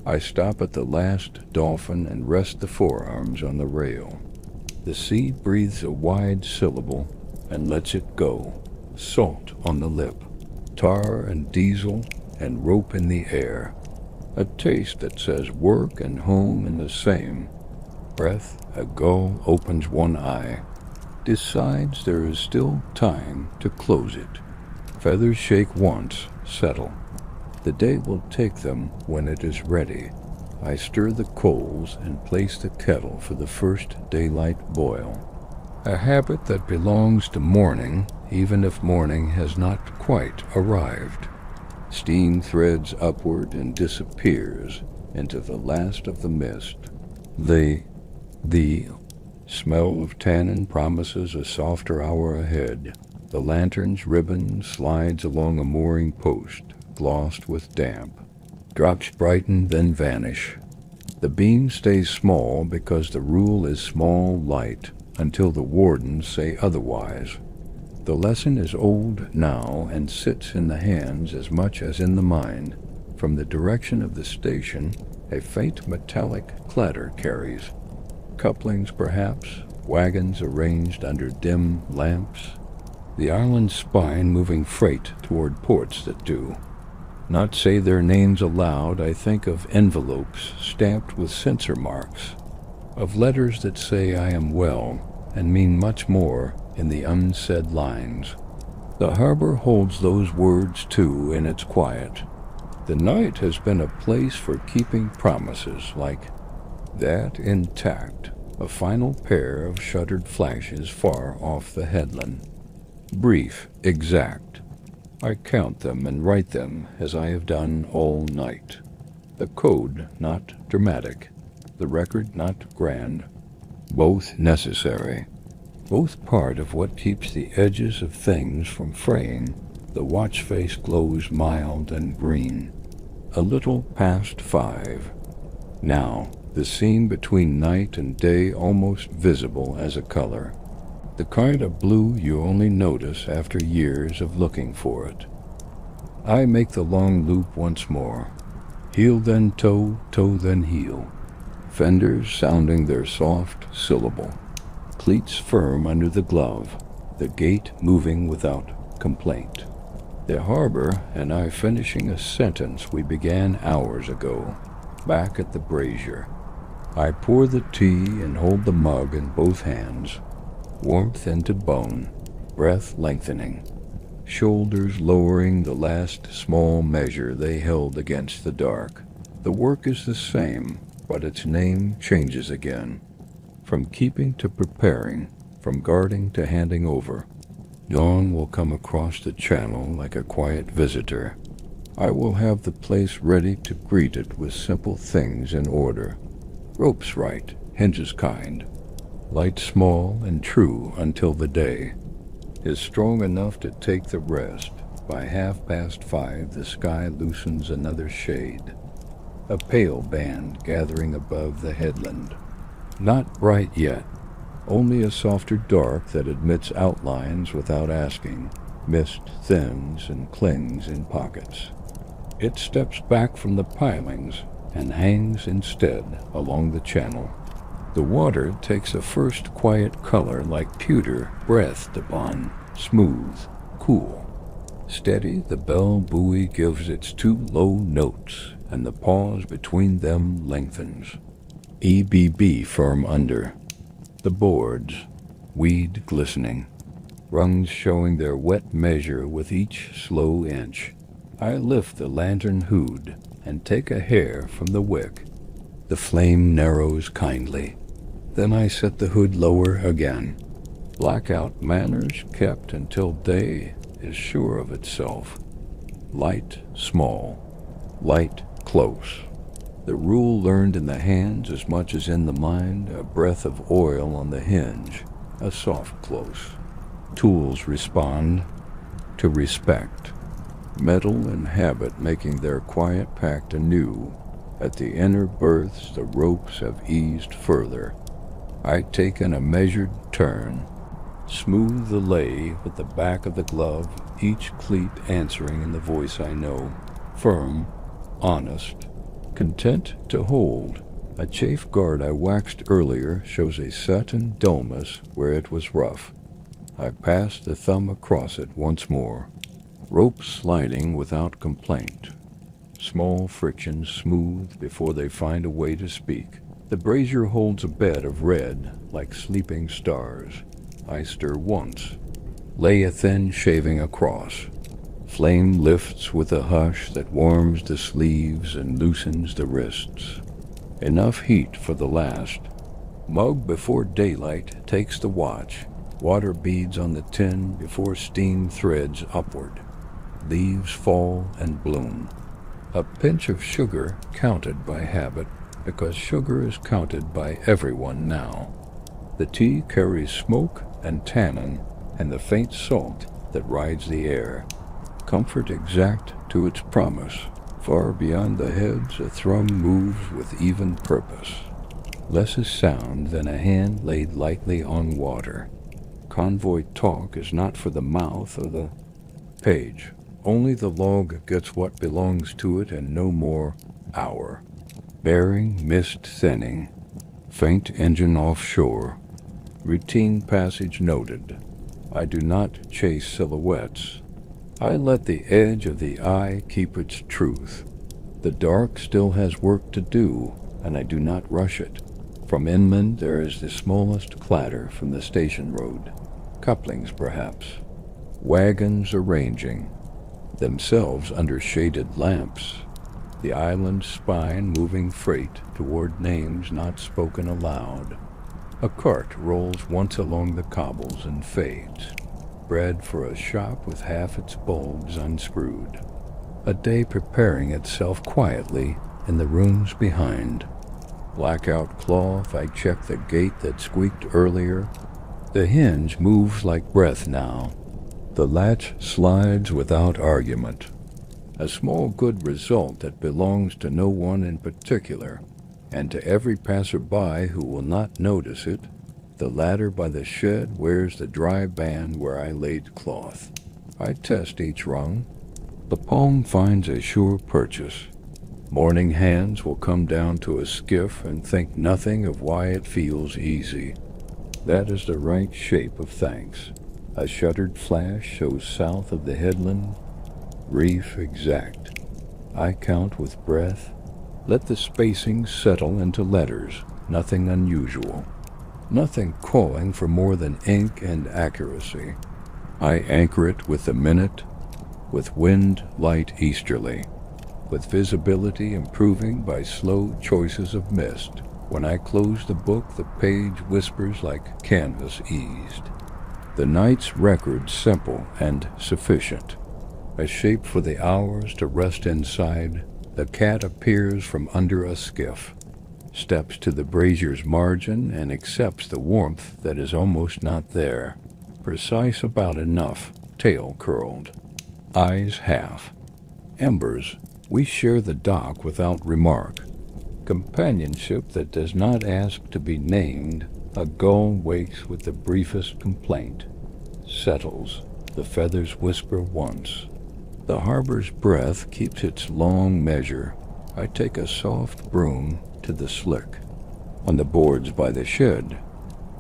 Speaker 1: I stop at the last dolphin and rest the forearms on the rail. The sea breathes a wide syllable and lets it go. Salt on the lip. Tar and diesel and rope in the air. A taste that says work and home in the same. Breath, a gull opens one eye. Decides there is still time to close it. Feathers shake once, settle. The day will take them when it is ready. I stir the coals and place the kettle for the first daylight boil. A habit that belongs to morning, even if morning has not quite arrived. Steam threads upward and disappears into the last of the mist. The smell of tannin promises a softer hour ahead. The lantern's ribbon slides along a mooring post, glossed with damp. Drops brighten, then vanish. The beam stays small because the rule is small light until the wardens say otherwise. The lesson is old now and sits in the hands as much as in the mind. From the direction of the station, a faint metallic clatter carries. Couplings, perhaps, wagons arranged under dim lamps. The island's spine moving freight toward ports that do. Not say their names aloud, I think of envelopes stamped with censor marks, of letters that say I am well and mean much more in the unsaid lines. The harbor holds those words too in its quiet. The night has been a place for keeping promises like that intact, a final pair of shuttered flashes far off the headland. Brief, exact. I count them and write them as I have done all night. The code not dramatic, the record not grand, both necessary, both part of what keeps the edges of things from fraying. The watch face glows mild and green. A little past 5. Now, the scene between night and day almost visible as a color. The kind of blue you only notice after years of looking for it. I make the long loop once more. Heel then toe, toe then heel. Fenders sounding their soft syllable. Cleats firm under the glove. The gate moving without complaint. The harbor and I finishing a sentence we began hours ago. Back at the brazier. I pour the tea and hold the mug in both hands. Warmth into bone, breath lengthening, shoulders lowering the last small measure they held against the dark. The work is the same, but its name changes again. From keeping to preparing, from guarding to handing over. Dawn will come across the channel like a quiet visitor. I will have the place ready to greet it with simple things in order. Ropes right, hinges kind. Light small and true until the day is strong enough to take the rest. By 5:30 the sky loosens another shade. A pale band gathering above the headland. Not bright yet, only a softer dark that admits outlines without asking. Mist thins and clings in pockets. It steps back from the pilings and hangs instead along the channel. The water takes a first quiet color like pewter breathed upon, smooth, cool. Steady, the bell buoy gives its 2 low notes, and the pause between them lengthens. EBB firm under. The boards, weed glistening, rungs showing their wet measure with each slow inch. I lift the lantern hood and take a hair from the wick. The flame narrows kindly. Then I set the hood lower again. Blackout manners kept until day is sure of itself. Light small, light close. The rule learned in the hands as much as in the mind, a breath of oil on the hinge, a soft close. Tools respond to respect. Metal and habit making their quiet pact anew. At the inner berths the ropes have eased further. I take in a measured turn, smooth the lay with the back of the glove, each cleat answering in the voice I know, firm, honest, content to hold. A chafe guard I waxed earlier shows a satin dullness where it was rough. I pass the thumb across it once more. Ropes sliding without complaint. Small frictions smooth before they find a way to speak. The brazier holds a bed of red like sleeping stars. I stir once. Lay a thin shaving across. Flame lifts with a hush that warms the sleeves and loosens the wrists. Enough heat for the last. Mug before daylight takes the watch. Water beads on the tin before steam threads upward. Leaves fall and bloom. A pinch of sugar counted by habit, because sugar is counted by everyone now. The tea carries smoke and tannin and the faint salt that rides the air. Comfort exact to its promise. Far beyond the heads a thrum moves with even purpose. Less is sound than a hand laid lightly on water. Convoy talk is not for the mouth or the page. Only the log gets what belongs to it and no more hour. Bearing mist thinning. Faint engine offshore. Routine passage noted. I do not chase silhouettes. I let the edge of the eye keep its truth. The dark still has work to do, and I do not rush it. From inland there is the smallest clatter from the station road. Couplings, perhaps. Wagons arranging themselves under shaded lamps. The island's spine moving freight toward names not spoken aloud. A cart rolls once along the cobbles and fades. Bread for a shop with half its bulbs unscrewed. A day preparing itself quietly in the rooms behind. Blackout cloth, I check the gate that squeaked earlier. The hinge moves like breath now. The latch slides without argument. A small good result that belongs to no one in particular, and to every passer-by who will not notice it. The ladder by the shed wears the dry band where I laid cloth. I test each rung. The palm finds a sure purchase. Morning hands will come down to a skiff and think nothing of why it feels easy. That is the right shape of thanks. A shuttered flash shows south of the headland. Reef exact. I count with breath. Let the spacing settle into letters. Nothing unusual. Nothing calling for more than ink and accuracy. I anchor it with the minute, with wind light easterly, with visibility improving by slow choices of mist. When I close the book, the page whispers like canvas eased. The night's record simple and sufficient. A shape for the hours to rest inside. The cat appears from under a skiff. Steps to the brazier's margin and accepts the warmth that is almost not there. Precise about enough, tail curled. Eyes half. Embers, we share the dock without remark. Companionship that does not ask to be named. A gull wakes with the briefest complaint. Settles, the feathers whisper once. The harbor's breath keeps its long measure. I take a soft broom to the slick. On the boards by the shed,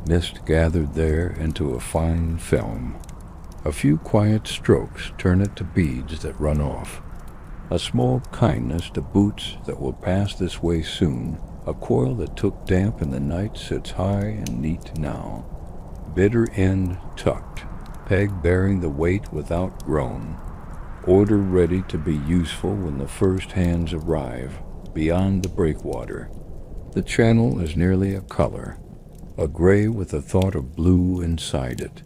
Speaker 1: mist gathered there into a fine film. A few quiet strokes turn it to beads that run off. A small kindness to boots that will pass this way soon. A coil that took damp in the night sits high and neat now. Bitter end tucked, peg bearing the weight without groan. Order ready to be useful when the first hands arrive, beyond the breakwater. The channel is nearly a color, a gray with a thought of blue inside it.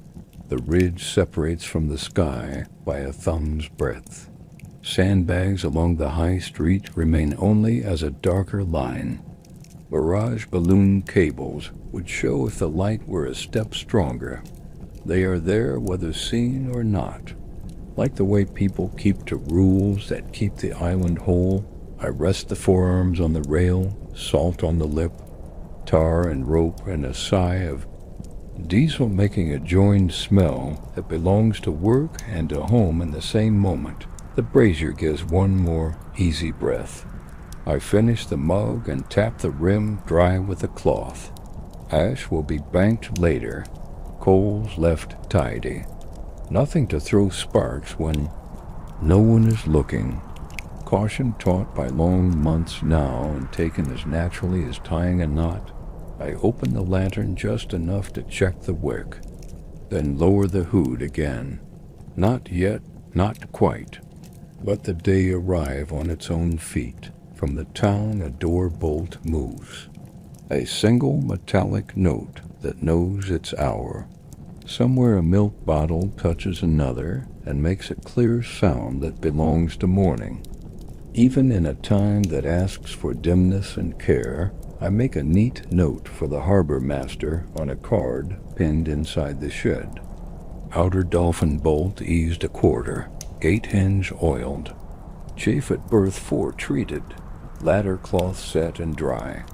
Speaker 1: The ridge separates from the sky by a thumb's breadth. Sandbags along the high street remain only as a darker line. Barrage balloon cables would show if the light were a step stronger. They are there whether seen or not. Like the way people keep to rules that keep the island whole, I rest the forearms on the rail, salt on the lip, tar and rope, and a sigh of diesel making a joined smell that belongs to work and to home in the same moment. The brazier gives one more easy breath. I finish the mug and tap the rim dry with a cloth. Ash will be banked later, coals left tidy. Nothing to throw sparks when no one is looking. Caution taught by long months now and taken as naturally as tying a knot, I open the lantern just enough to check the wick, then lower the hood again. Not yet Not quite. Let the day arrive on its own feet. From the town a door bolt moves. A single metallic note that knows its hour. Somewhere a milk bottle touches another and makes a clear sound that belongs to morning. Even in a time that asks for dimness and care, I make a neat note for the harbor master on a card pinned inside the shed. Outer dolphin bolt eased a quarter, gate hinge oiled. Chafe at berth 4 treated, ladder cloth set and dry.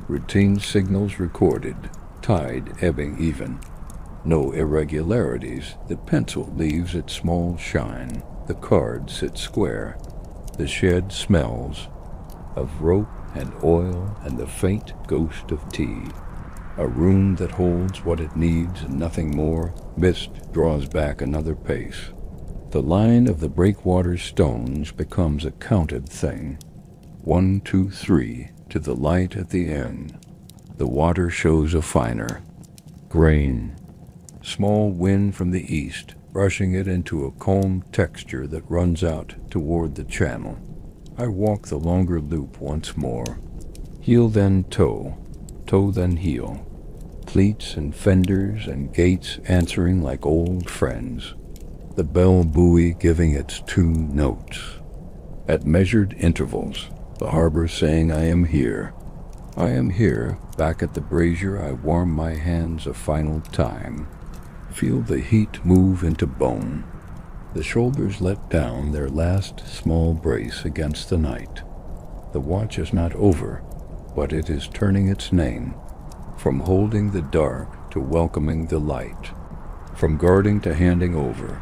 Speaker 1: Routine signals recorded, tide ebbing even. No irregularities, the pencil leaves its small shine, the card sits square. The shed smells of rope and oil and the faint ghost of tea. A room that holds what it needs and nothing more. Mist draws back another pace. The line of the breakwater stones becomes a counted thing. 1, 2, 3 to the light at the end. The water shows a finer grain. Small wind from the east, brushing it into a calm texture that runs out toward the channel. I walk the longer loop once more. Heel then toe, toe then heel. Pleats and fenders and gates answering like old friends. The bell buoy giving its 2 notes. At measured intervals, the harbor saying I am here. I am here, back at the brazier I warm my hands a final time. Feel the heat move into bone. The shoulders let down their last small brace against the night. The watch is not over, but it is turning its name. From holding the dark to welcoming the light. From guarding to handing over.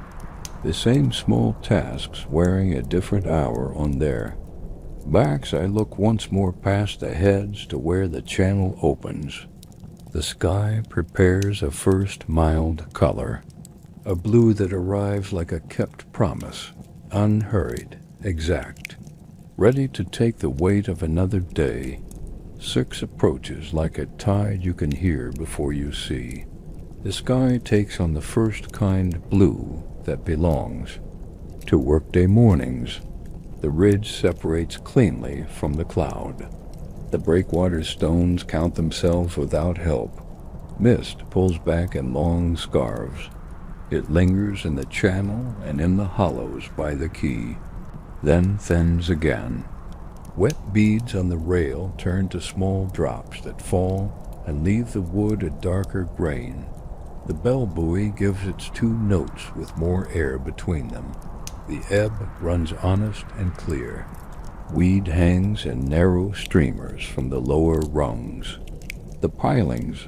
Speaker 1: The same small tasks wearing a different hour on their backs. I look once more past the heads to where the channel opens. The sky prepares a first mild color. A blue that arrives like a kept promise, unhurried, exact, ready to take the weight of another day. 6 approaches like a tide you can hear before you see. The sky takes on the first kind blue that belongs to workday mornings. The ridge separates cleanly from the cloud. The breakwater stones count themselves without help. Mist pulls back in long scarves. It lingers in the channel and in the hollows by the quay, then thins again. Wet beads on the rail turn to small drops that fall and leave the wood a darker grain. The bell buoy gives its 2 notes with more air between them. The ebb runs honest and clear. Weed hangs in narrow streamers from the lower rungs. The pilings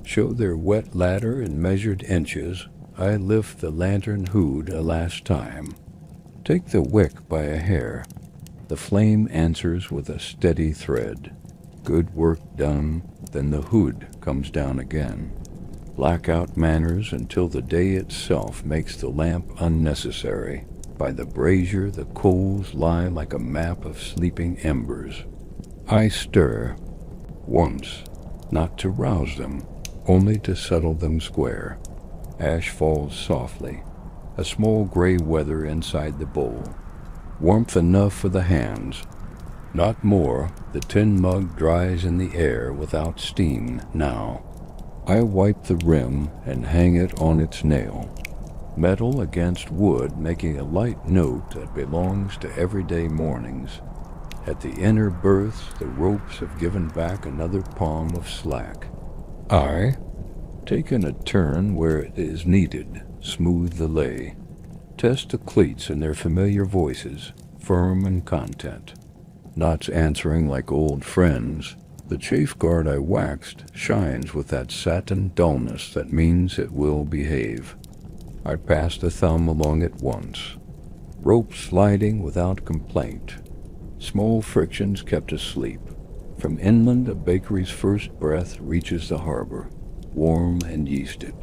Speaker 1: show their wet ladder in measured inches. I lift the lantern hood a last time. Take the wick by a hair. The flame answers with a steady thread. Good work done, then the hood comes down again. Blackout manners until the day itself makes the lamp unnecessary. By the brazier the coals lie like a map of sleeping embers. I stir, once, not to rouse them, only to settle them square. Ash falls softly, a small gray weather inside the bowl. Warmth enough for the hands. Not more, the tin mug dries in the air without steam now. I wipe the rim and hang it on its nail. Metal against wood making a light note that belongs to everyday mornings. At the inner berths, the ropes have given back another palm of slack. I, taken a turn where it is needed, smooth the lay. Test the cleats in their familiar voices, firm and content. Knots answering like old friends. The chafe guard I waxed shines with that satin dullness that means it will behave. I passed a thumb along it once. Rope sliding without complaint. Small frictions kept asleep. From inland a bakery's first breath reaches the harbor, warm and yeasted.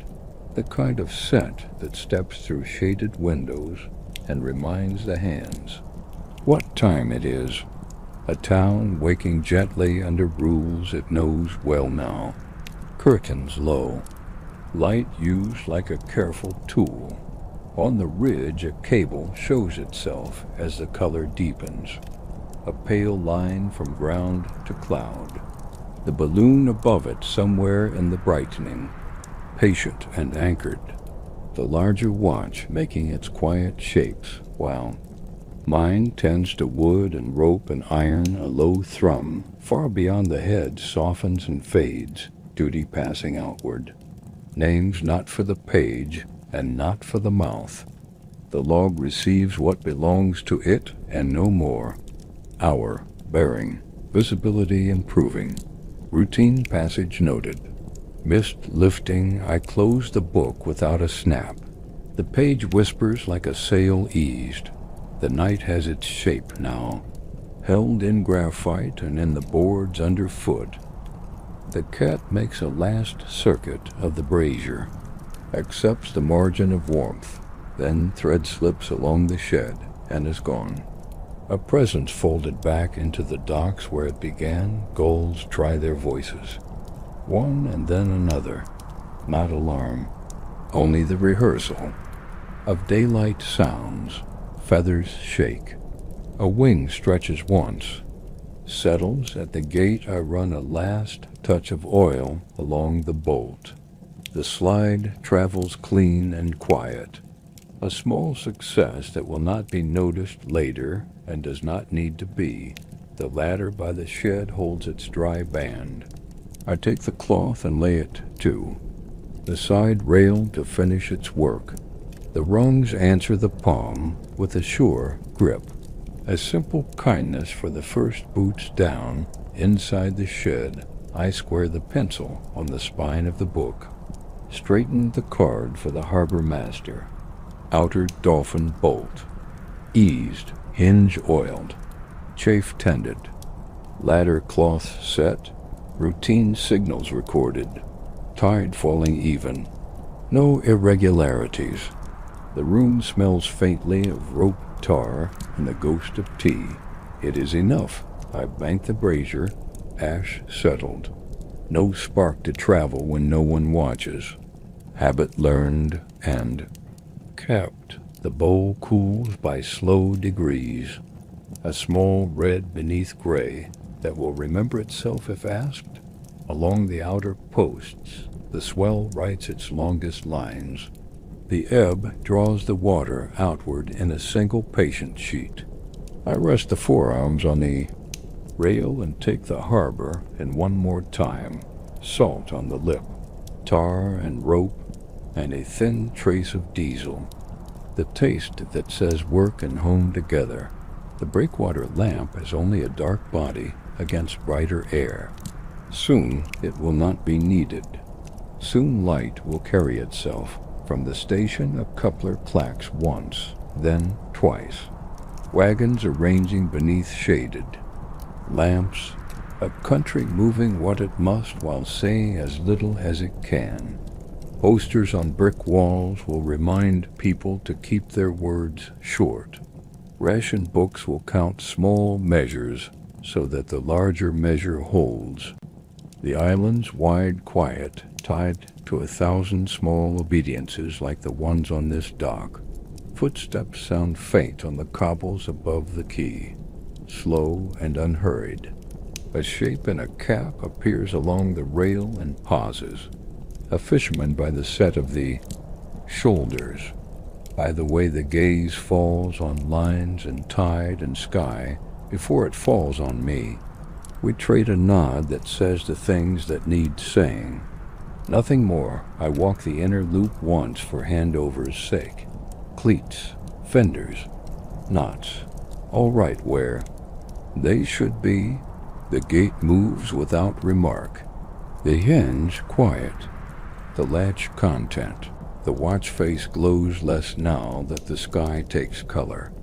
Speaker 1: The kind of scent that steps through shaded windows and reminds the hands what time it is. A town waking gently under rules it knows well now. Curtains low. Light used like a careful tool. On the ridge, a cable shows itself as the color deepens, a pale line from ground to cloud. The balloon above it somewhere in the brightening, patient and anchored, the larger watch making its quiet shapes, while mine tends to wood and rope and iron, a low thrum, far beyond the head, softens and fades, duty passing outward. Names not for the page and not for the mouth. The log receives what belongs to it and no more. Hour, bearing, visibility improving. Routine passage noted. Mist lifting, I close the book without a snap. The page whispers like a sail eased. The night has its shape now, held in graphite and in the boards underfoot. The cat makes a last circuit of the brazier, accepts the margin of warmth, then thread slips along the shed and is gone. A presence folded back into the docks where it began. Gulls try their voices. One and then another. Not alarm, only the rehearsal of daylight sounds. Feathers shake. A wing stretches once, settles at the gate. I run a last touch of oil along the bolt. The slide travels clean and quiet. A small success that will not be noticed later and does not need to be. The ladder by the shed holds its dry band. I take the cloth and lay it to the side rail to finish its work. The rungs answer the palm with a sure grip. A simple kindness for the first boots down. Inside the shed, I square the pencil on the spine of the book. Straighten the card for the harbor master. Outer dolphin bolt. Eased, hinge oiled. Chafe tended. Ladder cloth set. Routine signals recorded. Tide falling even. No irregularities. The room smells faintly of rope tar and the ghost of tea. It is enough. I bank the brazier, ash settled. No spark to travel when no one watches. Habit learned and kept. The bowl cools by slow degrees. A small red beneath gray that will remember itself if asked. Along the outer posts, the swell writes its longest lines. The ebb draws the water outward in a single patient sheet. I rest the forearms on the rail and take the harbor in one more time. Salt on the lip, tar and rope, and a thin trace of diesel. The taste that says work and home together. The breakwater lamp is only a dark body against brighter air. Soon it will not be needed. Soon light will carry itself. From the station, a coupler clacks once, then twice. Wagons arranging beneath shaded. Lamps, a country moving what it must while saying as little as it can. Posters on brick walls will remind people to keep their words short. Ration books will count small measures so that the larger measure holds. The island's wide quiet, tied to 1,000 small obediences like the ones on this dock. Footsteps sound faint on the cobbles above the quay, slow and unhurried. A shape in a cap appears along the rail and pauses. A fisherman by the set of the shoulders, by the way the gaze falls on lines and tide and sky before it falls on me. We trade a nod that says the things that need saying. Nothing more. I walk the inner loop once for handover's sake. Cleats, fenders, knots, all right where they should be. The gate moves without remark. The hinge quiet. The latch content. The watch face glows less now that the sky takes color.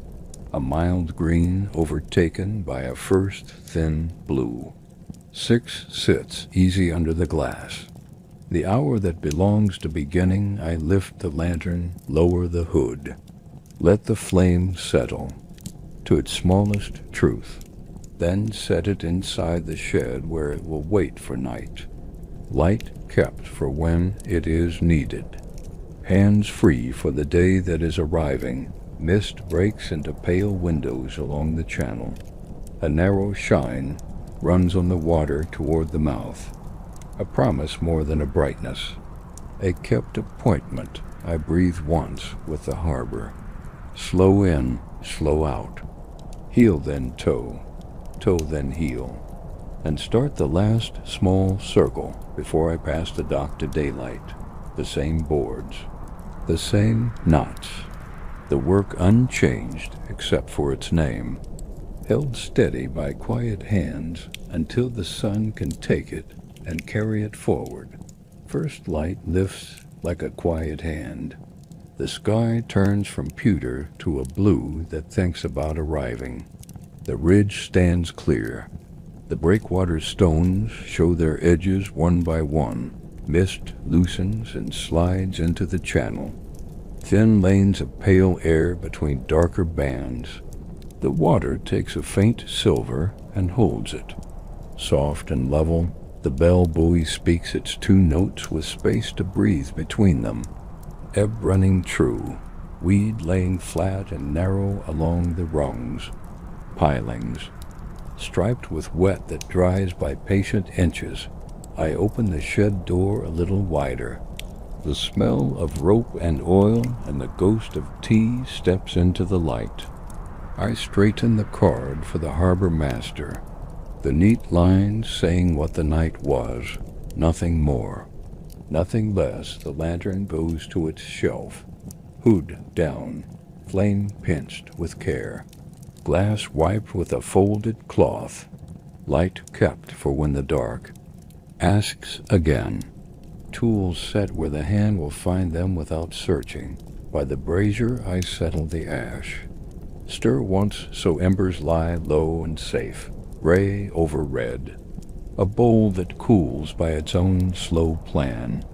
Speaker 1: A mild green overtaken by a first thin blue. 6 sits easy under the glass. The hour that belongs to beginning, I lift the lantern, lower the hood. Let the flame settle to its smallest truth. Then set it inside the shed where it will wait for night. Light kept for when it is needed. hands free for the day that is arriving. Mist breaks into pale windows along the channel. A narrow shine runs on the water toward the mouth. A promise more than a brightness. A kept appointment. I breathe once with the harbor. Slow in, slow out. Heel then toe, toe then heel. And start the last small circle before I pass the dock to daylight. The same boards, the same knots. The work unchanged except for its name. Held steady by quiet hands until the sun can take it and carry it forward. First light lifts like a quiet hand. The sky turns from pewter to a blue that thinks about arriving. The ridge stands clear. The breakwater stones show their edges one by one. Mist loosens and slides into the channel. Thin lanes of pale air between darker bands. The water takes a faint silver and holds it. Soft and level, the bell buoy speaks its two notes with space to breathe between them. Ebb running true, weed laying flat and narrow along the rungs. Pilings, striped with wet that dries by patient inches. I open the shed door a little wider. The smell of rope and oil and the ghost of tea steps into the light. I straighten the card for the harbor master. The neat lines saying what the night was, nothing more. Nothing less. The lantern goes to its shelf. Hood down, flame pinched with care. Glass wiped with a folded cloth. Light kept for when the dark asks again. Tools set where the hand will find them without searching. By the brazier I settle the ash. Stir once so embers lie low and safe. Gray over red. A bowl that cools by its own slow plan.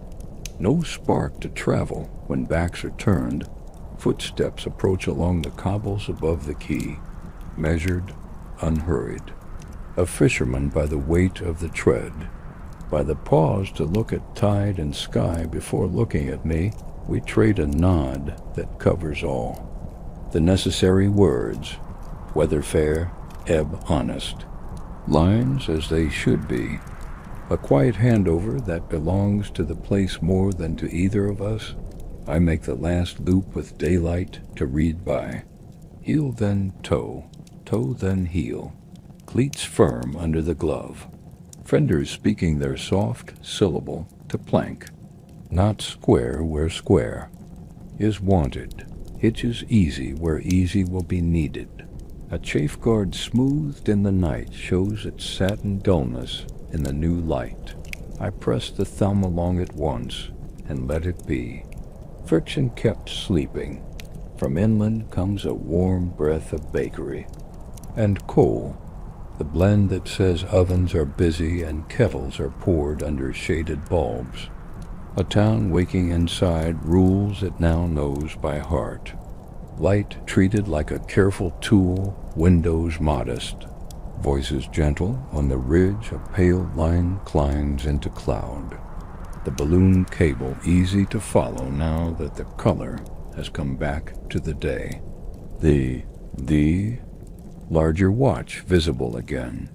Speaker 1: No spark to travel when backs are turned. Footsteps approach along the cobbles above the quay. Measured, unhurried. A fisherman by the weight of the tread. By the pause to look at tide and sky before looking at me, we trade a nod that covers all. The necessary words, weather fair, ebb honest. Lines as they should be. A quiet handover that belongs to the place more than to either of us. I make the last loop with daylight to read by. Heel then toe, toe then heel. Cleats firm under the glove. Fenders speaking their soft syllable to plank. Not square where square is wanted. Hitches easy where easy will be needed. A chafeguard smoothed in the night shows its satin dullness in the new light. I press the thumb along it once and let it be. Friction kept sleeping. From inland comes a warm breath of bakery. And coal, the blend that says ovens are busy and kettles are poured under shaded bulbs. A town waking inside rules it now knows by heart. Light treated like a careful tool, windows modest. Voices gentle, on the ridge a pale line climbs into cloud. The balloon cable easy to follow now that the color has come back to the day. The larger watch visible again.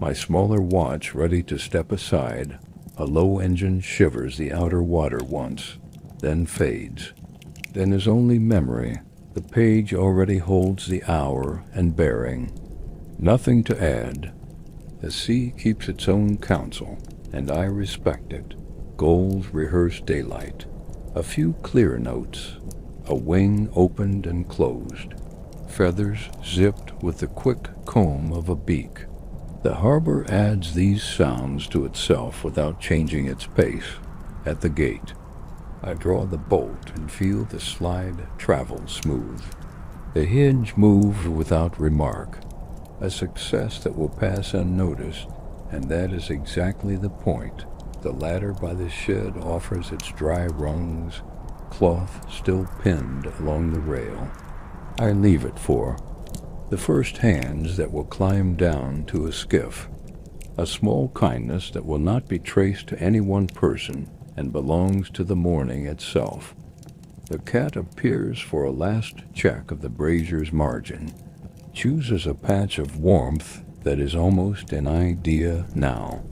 Speaker 1: My smaller watch ready to step aside. A low engine shivers the outer water once, then fades. Then is only memory. The page already holds the hour and bearing. Nothing to add. The sea keeps its own counsel, and I respect it. Goals rehearse daylight. A few clear notes. A wing opened and closed. Feathers zipped with the quick comb of a beak. The harbor adds these sounds to itself without changing its pace. At the gate, I draw the bolt and feel the slide travel smooth. The hinge moves without remark. A success that will pass unnoticed, and that is exactly the point. The ladder by the shed offers its dry rungs, cloth still pinned along the rail. I leave it for the first hands that will climb down to a skiff. A small kindness that will not be traced to any one person and belongs to the morning itself. The cat appears for a last check of the brazier's margin, chooses a patch of warmth that is almost an idea now,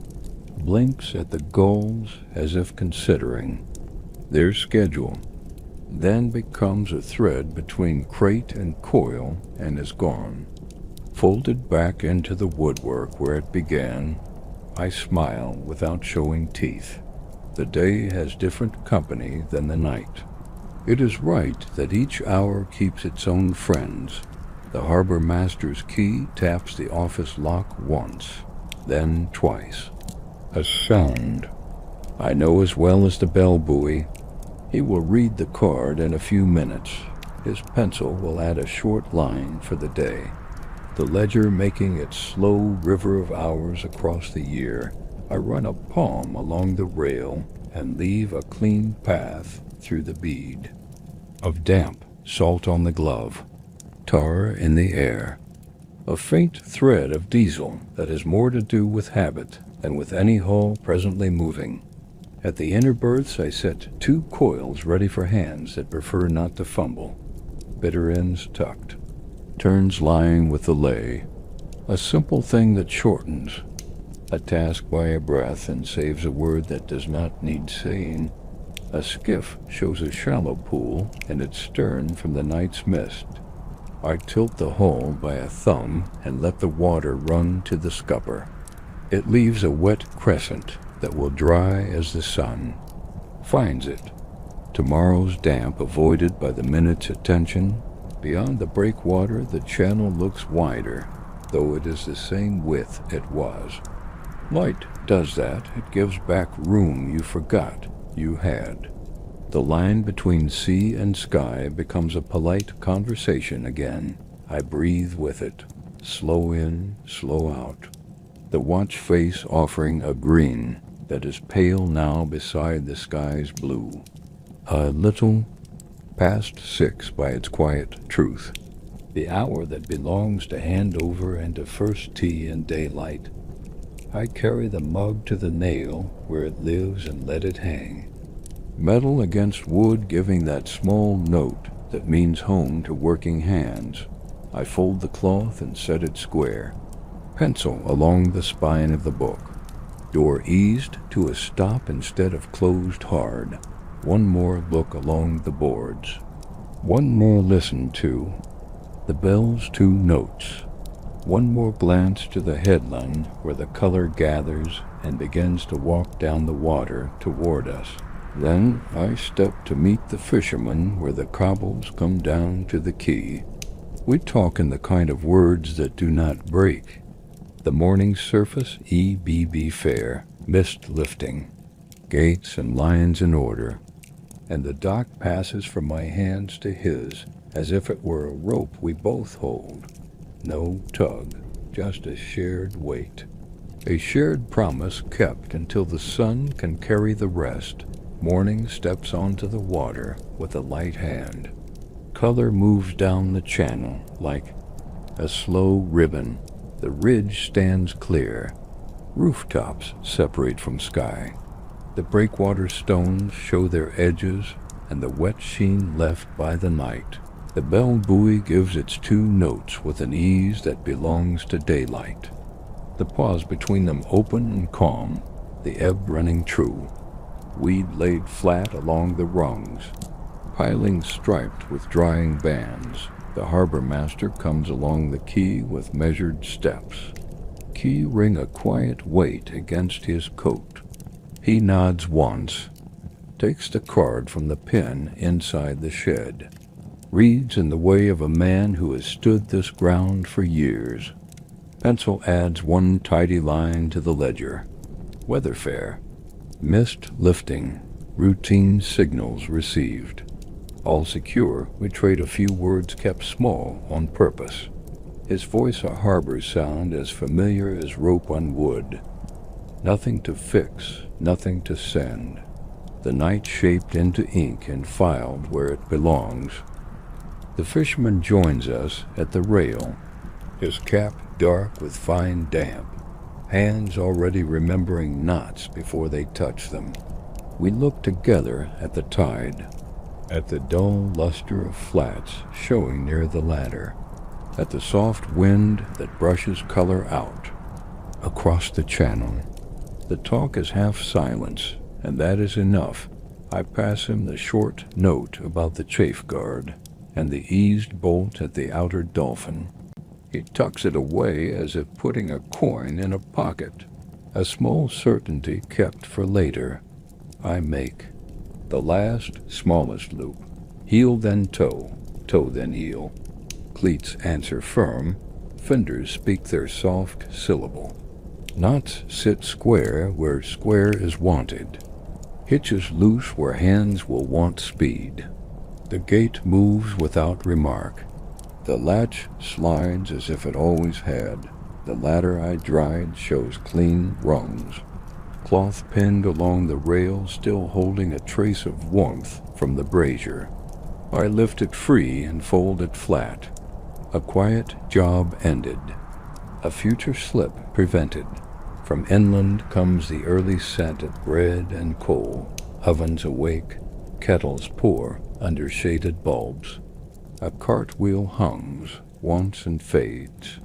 Speaker 1: blinks at the gulls as if considering their schedule, then becomes a thread between crate and coil and is gone. Folded back into the woodwork where it began, I smile without showing teeth. The day has different company than the night. It is right that each hour keeps its own friends. The harbor master's key taps the office lock once, then twice. A sound I know as well as the bell buoy. He will read the card in a few minutes. His pencil will add a short line for the day. The ledger making its slow river of hours across the year, I run a palm along the rail and leave a clean path through the bead. Of damp, salt on the glove, tar in the air, a faint thread of diesel that has more to do with habit than with any hull presently moving. At the inner berths I set 2 coils ready for hands that prefer not to fumble, bitter ends tucked. Turns lying with the lay, a simple thing that shortens, a task by a breath and saves a word that does not need saying. A skiff shows a shallow pool in its stern from the night's mist. I tilt the hull by a thumb and let the water run to the scupper. It leaves a wet crescent that will dry as the sun finds it. Tomorrow's damp avoided by the minute's attention. Beyond the breakwater, the channel looks wider, though it is the same width it was. Light does that. It gives back room you forgot you had. The line between sea and sky becomes a polite conversation again. I breathe with it, slow in, slow out. The watch face offering a green that is pale now beside the sky's blue. A little past 6 by its quiet truth, the hour that belongs to handover and to first tea and daylight. I carry the mug to the nail where it lives and let it hang. Metal against wood giving that small note that means home to working hands. I fold the cloth and set it square. Pencil along the spine of the book. Door eased to a stop instead of closed hard. One more look along the boards. One more listen to the bell's 2 notes. One more glance to the headland where the color gathers and begins to walk down the water toward us. Then I step to meet the fishermen where the cobbles come down to the quay. We talk in the kind of words that do not break. The morning surface EBB fair, mist lifting, gates and lines in order, and the dock passes from my hands to his as if it were a rope we both hold. No tug, just a shared weight. A shared promise kept until the sun can carry the rest. Morning steps onto the water with a light hand. Color moves down the channel like a slow ribbon. The ridge stands clear. Rooftops separate from sky. The breakwater stones show their edges and the wet sheen left by the night. The bell buoy gives its 2 notes with an ease that belongs to daylight. The pause between them open and calm, the ebb running true. Weed laid flat along the rungs, piling striped with drying bands. The harbor master comes along the quay with measured steps. Key ring a quiet weight against his coat. He nods once, takes the card from the pin inside the shed, reads in the way of a man who has stood this ground for years. Pencil adds 1 tidy line to the ledger. Weather fair. Mist lifting. Routine signals received. All secure, we trade a few words kept small on purpose. His voice a harbor sound as familiar as rope on wood. Nothing to fix, nothing to send. The night shaped into ink and filed where it belongs. The fisherman joins us at the rail, his cap dark with fine damp, hands already remembering knots before they touch them. We look together at the tide. at the dull luster of flats showing near the ladder, at the soft wind that brushes color out. Across the channel, the talk is half silence, and that is enough. I pass him the short note about the chafe guard and the eased bolt at the outer dolphin. He tucks it away as if putting a coin in a pocket, a small certainty kept for later. I make the last, smallest loop. Heel then toe, toe then heel. Cleats answer firm, fenders speak their soft syllable. Knots sit square where square is wanted. Hitches loose where hands will want speed. The gate moves without remark. The latch slides as if it always had. The ladder I dried shows clean rungs. Cloth pinned along the rail still holding a trace of warmth from the brazier. I lift it free and fold it flat. A quiet job ended. A future slip prevented. From inland comes the early scent of bread and coal. Ovens awake, kettles pour under shaded bulbs. A cartwheel hums, wants and fades.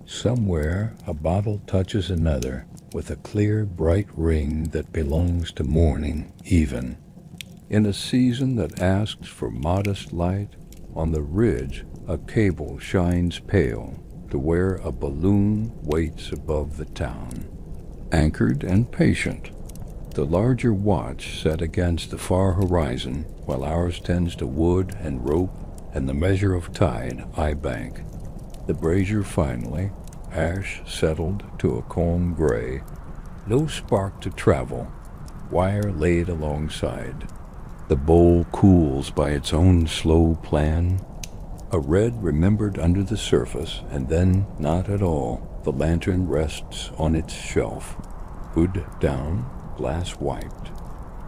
Speaker 1: Somewhere a bottle touches another with a clear, bright ring that belongs to morning even. In a season that asks for modest light, on the ridge a cable shines pale to where a balloon waits above the town. Anchored and patient, the larger watch set against the far horizon, while ours tends to wood and rope and the measure of tide I bank. The brazier finally, ash settled to a calm gray. No spark to travel, wire laid alongside. The bowl cools by its own slow plan. A red remembered under the surface, and then not at all. The lantern rests on its shelf. Hood down, glass wiped.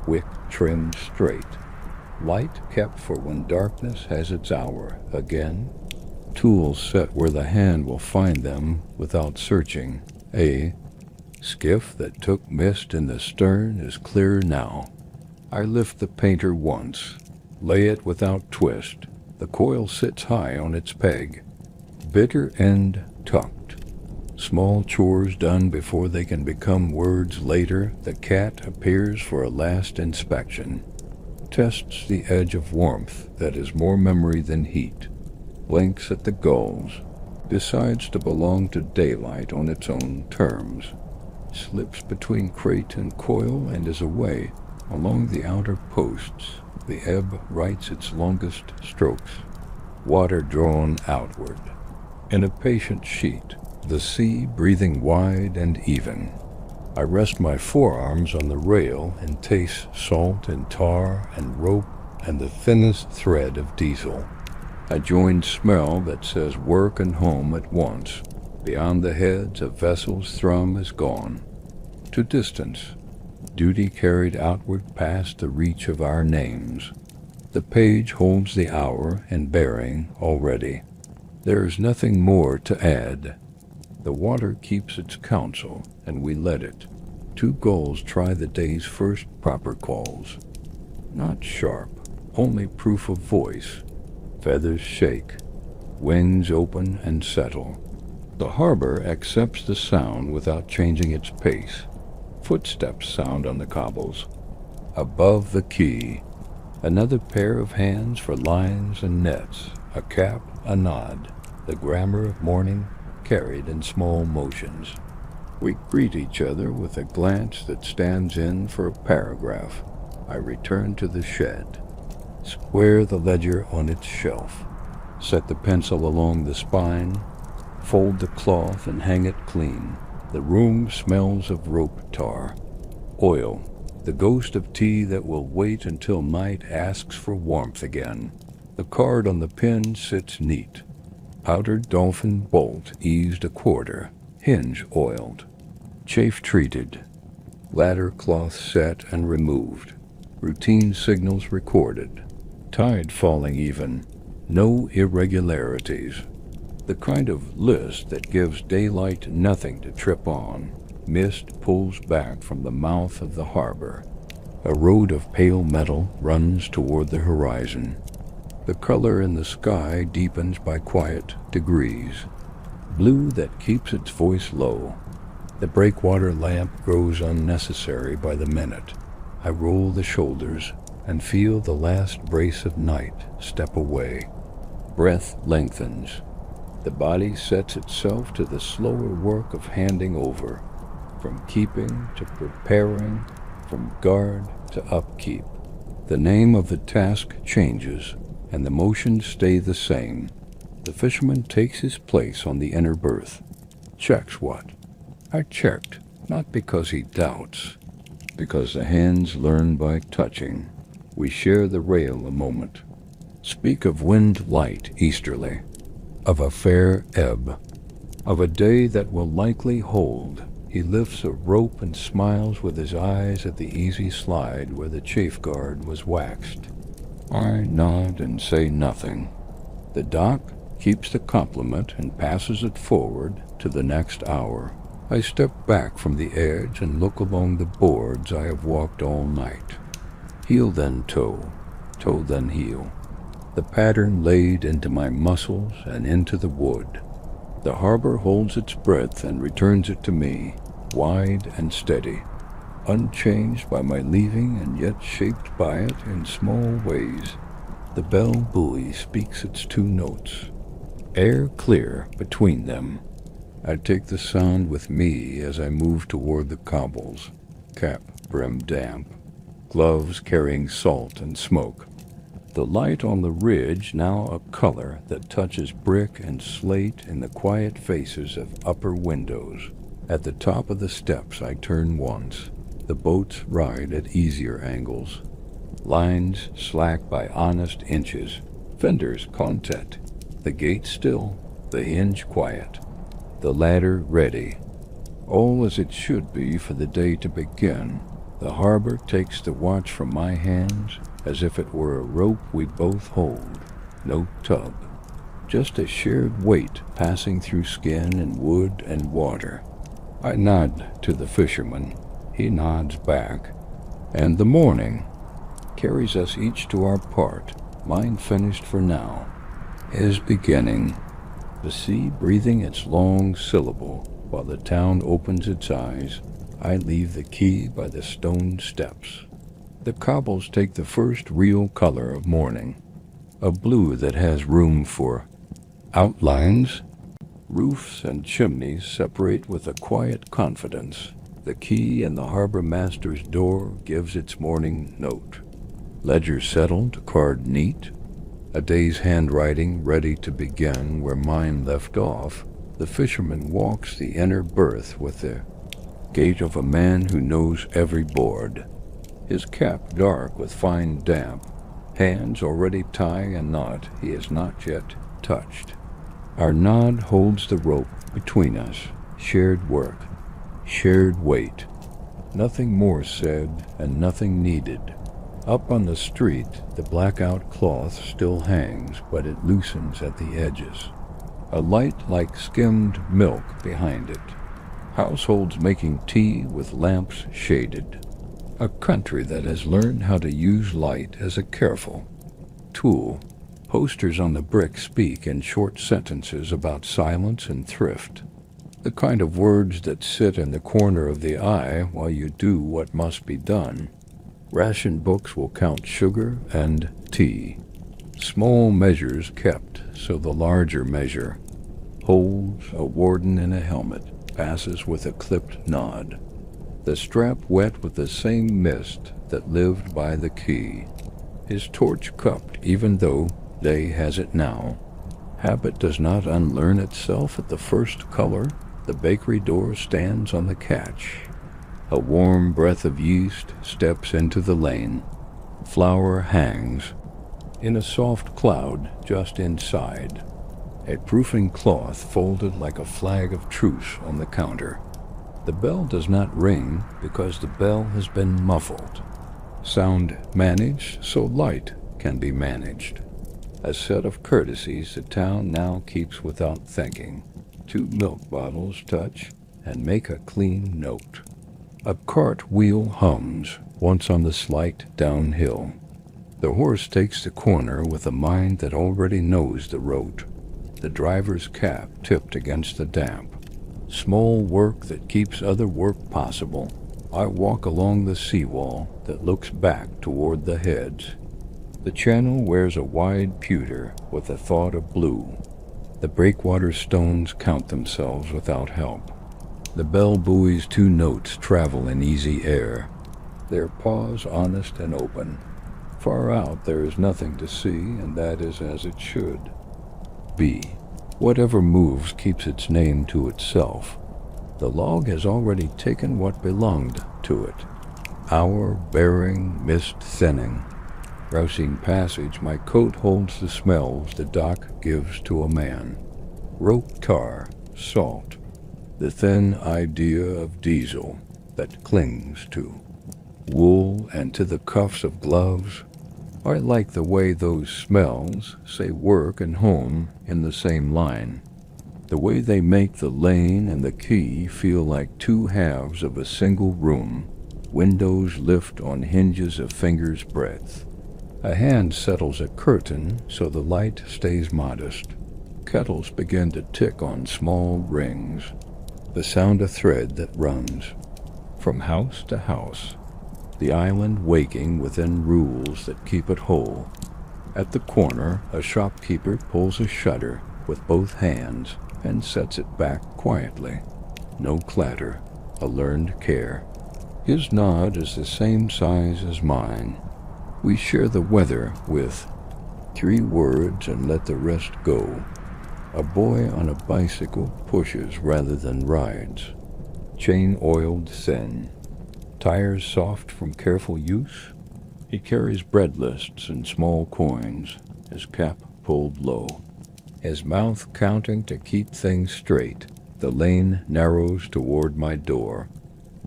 Speaker 1: Wick trimmed straight. Light kept for when darkness has its hour again. Tools set where the hand will find them without searching. A skiff that took mist in the stern is clear now. I lift the painter once, lay it without twist. The coil sits high on its peg, bitter end tucked. Small chores done before they can become words later. The cat appears for a last inspection. Tests the edge of warmth that is more memory than heat. Blinks at the gulls. Decides to belong to daylight on its own terms. Slips between crate and coil and is away. Along the outer posts, the ebb writes its longest strokes. Water drawn outward. In a patient sheet, the sea breathing wide and even. I rest my forearms on the rail and taste salt and tar and rope and the thinnest thread of diesel. A joined smell that says work and home at once. Beyond the heads a vessel's thrum is gone. To distance, duty carried outward past the reach of our names. The page holds the hour and bearing already. There is nothing more to add. The water keeps its counsel, and we let it. Two gulls try the day's first proper calls. Not sharp, only proof of voice. Feathers shake, wings open and settle. The harbor accepts the sound without changing its pace. Footsteps sound on the cobbles. Above the quay, another pair of hands for lines and nets, a cap, a nod, the grammar of morning carried in small motions. We greet each other with a glance that stands in for a paragraph. I return to the shed. Square the ledger on its shelf. Set the pencil along the spine. Fold the cloth and hang it clean. The room smells of rope tar. Oil, the ghost of tea that will wait until night asks for warmth again. The card on the pin sits neat. Powdered dolphin bolt eased a quarter. Hinge oiled. Chafe treated. Ladder cloth set and removed. Routine signals recorded. Tide falling even. No irregularities. The kind of list that gives daylight nothing to trip on. Mist pulls back from the mouth of the harbor. A road of pale metal runs toward the horizon. The color in the sky deepens by quiet degrees, blue that keeps its voice low. The breakwater lamp grows unnecessary by the minute. I roll the shoulders and feel the last brace of night step away. Breath lengthens. The body sets itself to the slower work of handing over, from keeping to preparing, from guard to upkeep. The name of the task changes, and the motions stay the same. The fisherman takes his place on the inner berth. Checks what? I checked, not because he doubts, because the hands learn by touching. We share the rail a moment. Speak of wind light easterly, of a fair ebb, of a day that will likely hold. He lifts a rope and smiles with his eyes at the easy slide where the chafe guard was waxed. I nod and say nothing. The dock keeps the compliment and passes it forward to the next hour. I step back from the edge and look along the boards I have walked all night. Heel then toe, toe then heel. The pattern laid into my muscles and into the wood. The harbor holds its breath and returns it to me, wide and steady, unchanged by my leaving and yet shaped by it in small ways. The bell buoy speaks its two notes, air clear between them. I take the sound with me as I move toward the cobbles, cap brim damp, gloves carrying salt and smoke. The light on the ridge now a color that touches brick and slate in the quiet faces of upper windows. At the top of the steps I turn once. The boats ride at easier angles. Lines slack by honest inches. Fenders content. The gate still, the hinge quiet. The ladder ready. All as it should be for the day to begin. The harbor takes the watch from my hands as if it were a rope we both hold. No tug. Just a shared weight passing through skin and wood and water. I nod to the fisherman. He nods back. And the morning carries us each to our part, mine finished for now, his beginning. The sea breathing its long syllable while the town opens its eyes. I leave the quay by the stone steps. The cobbles take the first real color of morning, a blue that has room for outlines. Roofs and chimneys separate with a quiet confidence. The key in the harbor master's door gives its morning note. Ledger settled, card neat. A day's handwriting ready to begin where mine left off. The fisherman walks the inner berth with the gait of a man who knows every board. His cap dark with fine damp. Hands already tie a knot he has not yet touched. Our nod holds the rope between us. Shared work, shared weight. Nothing more said and nothing needed. Up on the street, the blackout cloth still hangs, but it loosens at the edges. A light like skimmed milk behind it. Households making tea with lamps shaded. A country that has learned how to use light as a careful tool. Posters on the brick speak in short sentences about silence and thrift, the kind of words that sit in the corner of the eye while you do what must be done. Ration books will count sugar and tea. Small measures kept so the larger measure holds. A warden in a helmet passes with a clipped nod, the strap wet with the same mist that lived by the quay. His torch cupped even though day has it now. Habit does not unlearn itself at the first color. The bakery door stands on the catch. A warm breath of yeast steps into the lane. Flour hangs in a soft cloud just inside. A proofing cloth folded like a flag of truce on the counter. The bell does not ring because the bell has been muffled. Sound managed so light can be managed. A set of courtesies the town now keeps without thinking. 2 milk bottles touch and make a clean note. A cart wheel hums, once on the slight downhill. The horse takes the corner with a mind that already knows the road. The driver's cap tipped against the damp. Small work that keeps other work possible. I walk along the seawall that looks back toward the heads. The channel wears a wide pewter with a thought of blue. The breakwater stones count themselves without help. The bell buoy's 2 notes travel in easy air, their paws honest and open. Far out there is nothing to see, and that is as it should be. Whatever moves keeps its name to itself. The log has already taken what belonged to it. Hour, bearing, mist thinning. Rousing passage, my coat holds the smells the dock gives to a man. Rope tar, salt, the thin idea of diesel that clings to wool and to the cuffs of gloves. I like the way those smells say work and home in the same line. The way they make the lane and the quay feel like 2 halves of a single room. Windows lift on hinges a finger's breadth. A hand settles a curtain so the light stays modest. Kettles begin to tick on small rings. The sound a thread that runs from house to house. The island waking within rules that keep it whole. At the corner, a shopkeeper pulls a shutter with both hands and sets it back quietly. No clatter, a learned care. His nod is the same size as mine. We share the weather with 3 words and let the rest go. A boy on a bicycle pushes rather than rides. Chain oiled thin. Tires soft from careful use. He carries bread lists and small coins, his cap pulled low. His mouth counting to keep things straight. The lane narrows toward my door.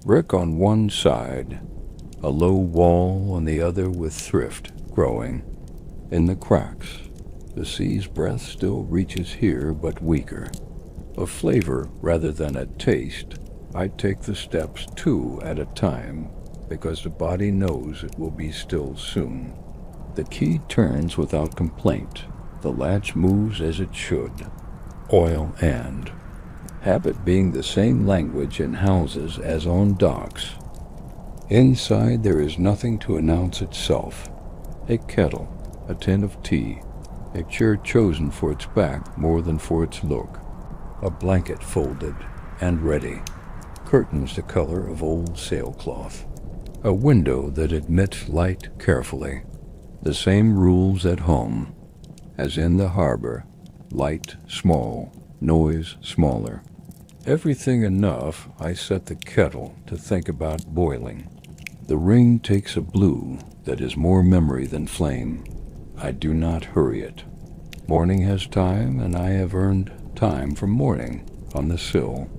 Speaker 1: Brick on one side, a low wall on the other with thrift growing. In the cracks, the sea's breath still reaches here but weaker. A flavor rather than a taste. I take the steps 2 at a time because the body knows it will be still soon. The key turns without complaint. The latch moves as it should. Oil and habit being the same language in houses as on docks. Inside there is nothing to announce itself. A kettle, a tin of tea, a chair chosen for its back more than for its look, a blanket folded and ready, curtains the color of old sailcloth, a window that admits light carefully, the same rules at home as in the harbor, light small, noise smaller. Everything enough, I set the kettle to think about boiling. The ring takes a blue that is more memory than flame. I do not hurry it. Morning has time, and I have earned time for morning on the sill.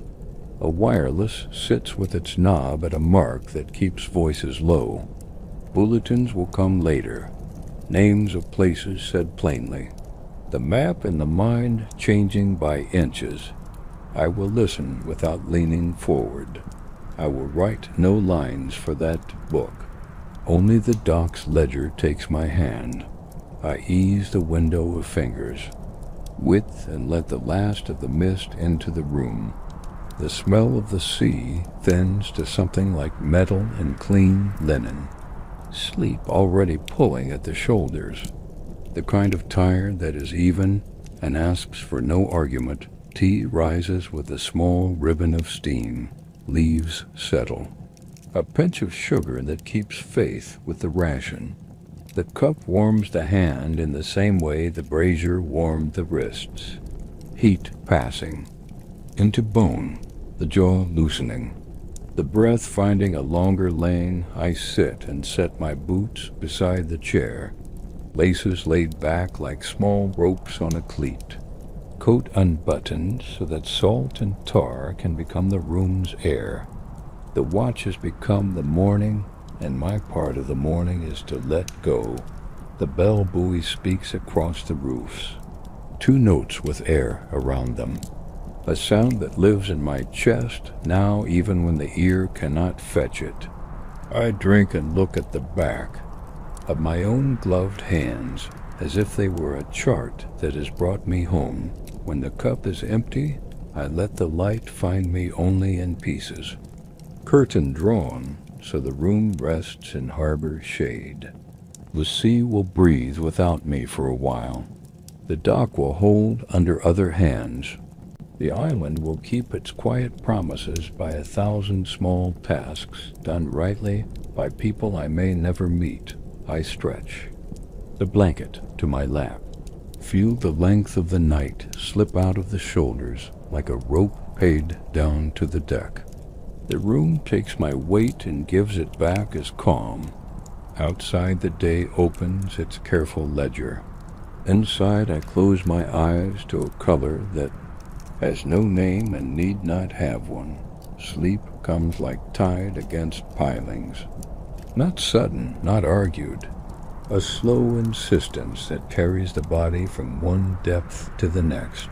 Speaker 1: A wireless sits with its knob at a mark that keeps voices low. Bulletins will come later, names of places said plainly. The map in the mind changing by inches. I will listen without leaning forward. I will write no lines for that book. Only the dock's ledger takes my hand. I ease the window of fingers, width, and let the last of the mist into the room. The smell of the sea thins to something like metal and clean linen. Sleep already pulling at the shoulders. The kind of tired that is even and asks for no argument. Tea rises with a small ribbon of steam. Leaves settle. A pinch of sugar that keeps faith with the ration. The cup warms the hand in the same way the brazier warmed the wrists. Heat passing into bone, the jaw loosening. The breath finding a longer lane, I sit and set my boots beside the chair. Laces laid back like small ropes on a cleat. Coat unbuttoned so that salt and tar can become the room's air. The watch has become the morning, and my part of the morning is to let go. The bell buoy speaks across the roofs. 2 notes with air around them. a sound that lives in my chest now even when the ear cannot fetch it. I drink and look at the back of my own gloved hands as if they were a chart that has brought me home. When the cup is empty, I let the light find me only in pieces. Curtain drawn, so the room rests in harbor shade. The sea will breathe without me for a while. The dock will hold under other hands. The island will keep its quiet promises by 1,000 small tasks done rightly by people I may never meet. I stretch the blanket to my lap. Feel the length of the night slip out of the shoulders like a rope paid down to the deck. The room takes my weight and gives it back as calm. Outside, the day opens its careful ledger. Inside, I close my eyes to a color that has no name and need not have one. Sleep comes like tide against pilings. Not sudden, not argued. A slow insistence that carries the body from one depth to the next.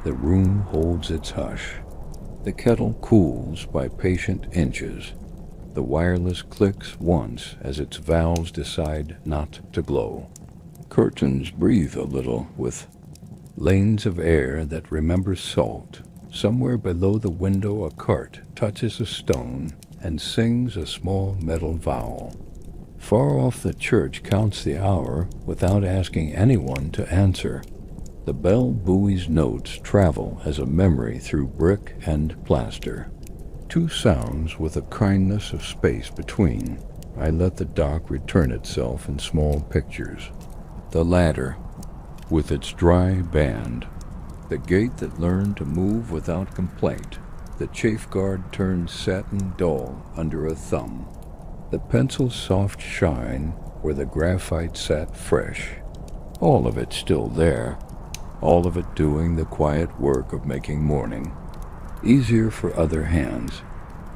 Speaker 1: The room holds its hush. The kettle cools by patient inches. The wireless clicks once as its valves decide not to glow. Curtains breathe a little with lanes of air that remember salt. Somewhere below the window a cart touches a stone and sings a small metal vowel. Far off the church counts the hour without asking anyone to answer. The bell buoy's notes travel as a memory through brick and plaster. Two sounds with a kindness of space between. I let the dock return itself in small pictures. The ladder, with its dry band. The gate that learned to move without complaint. The chafe guard turned satin dull under a thumb. The pencil's soft shine where the graphite sat fresh. All of it still there. All of it doing the quiet work of making morning. Easier for other hands.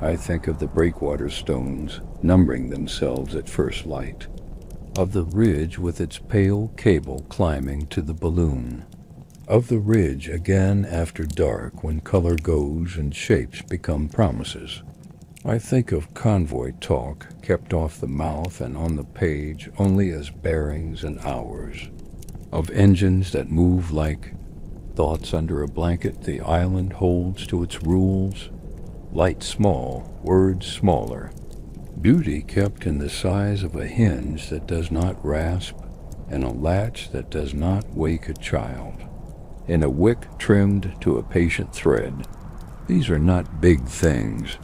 Speaker 1: I think of the breakwater stones numbering themselves at first light. Of the ridge with its pale cable climbing to the balloon. Of the ridge again after dark when color goes and shapes become promises. I think of convoy talk kept off the mouth and on the page only as bearings and hours. Of engines that move like thoughts under a blanket the island holds to its rules. Light small, words smaller. Beauty kept in the size of a hinge that does not rasp, and a latch that does not wake a child. In a wick trimmed to a patient thread. These are not big things.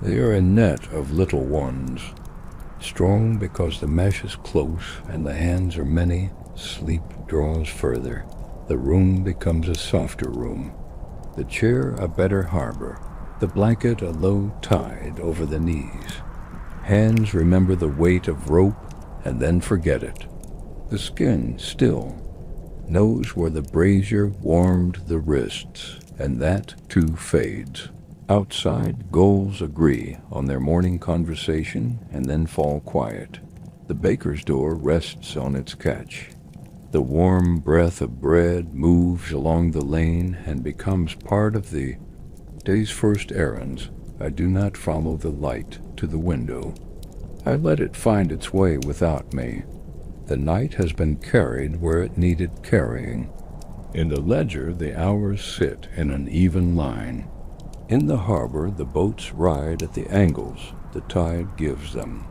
Speaker 1: They are a net of little ones. Strong because the mesh is close and the hands are many, sleep draws further. The room becomes a softer room. The chair a better harbor. The blanket a low tide over the knees. Hands remember the weight of rope and then forget it. The skin still knows where the brazier warmed the wrists, and that too fades. Outside, gulls agree on their morning conversation and then fall quiet. The baker's door rests on its catch. The warm breath of bread moves along the lane and becomes part of the day's first errands. I do not follow the light to the window. I let it find its way without me. The night has been carried where it needed carrying. In the ledger, the hours sit in an even line. In the harbor, the boats ride at the angles the tide gives them.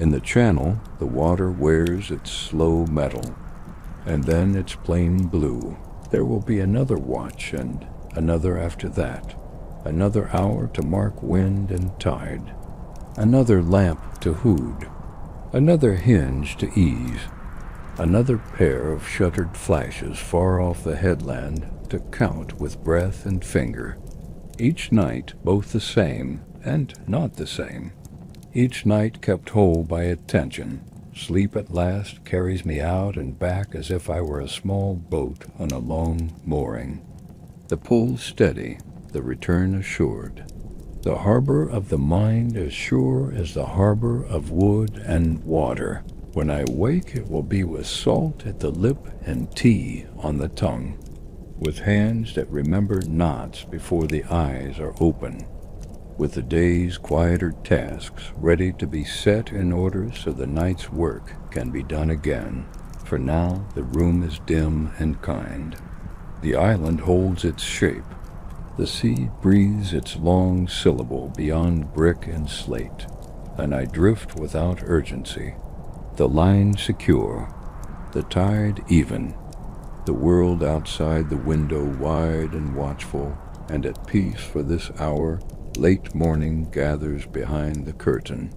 Speaker 1: In the channel, the water wears its slow metal, and then its plain blue. There will be another watch and another after that. Another hour to mark wind and tide. Another lamp to hood. Another hinge to ease. Another pair of shuttered flashes far off the headland to count with breath and finger. Each night both the same and not the same. Each night kept whole by attention. Sleep at last carries me out and back as if I were a small boat on a long mooring. The pull steady, the return assured. The harbor of the mind as sure as the harbor of wood and water. When I wake, it will be with salt at the lip and tea on the tongue. with hands that remember knots before the eyes are open, with the day's quieter tasks ready to be set in order so the night's work can be done again. For now, the room is dim and kind. The island holds its shape. The sea breathes its long syllable beyond brick and slate, and I drift without urgency, the line secure, the tide even, the world outside the window wide and watchful and at peace. For this hour, late morning gathers behind the curtain,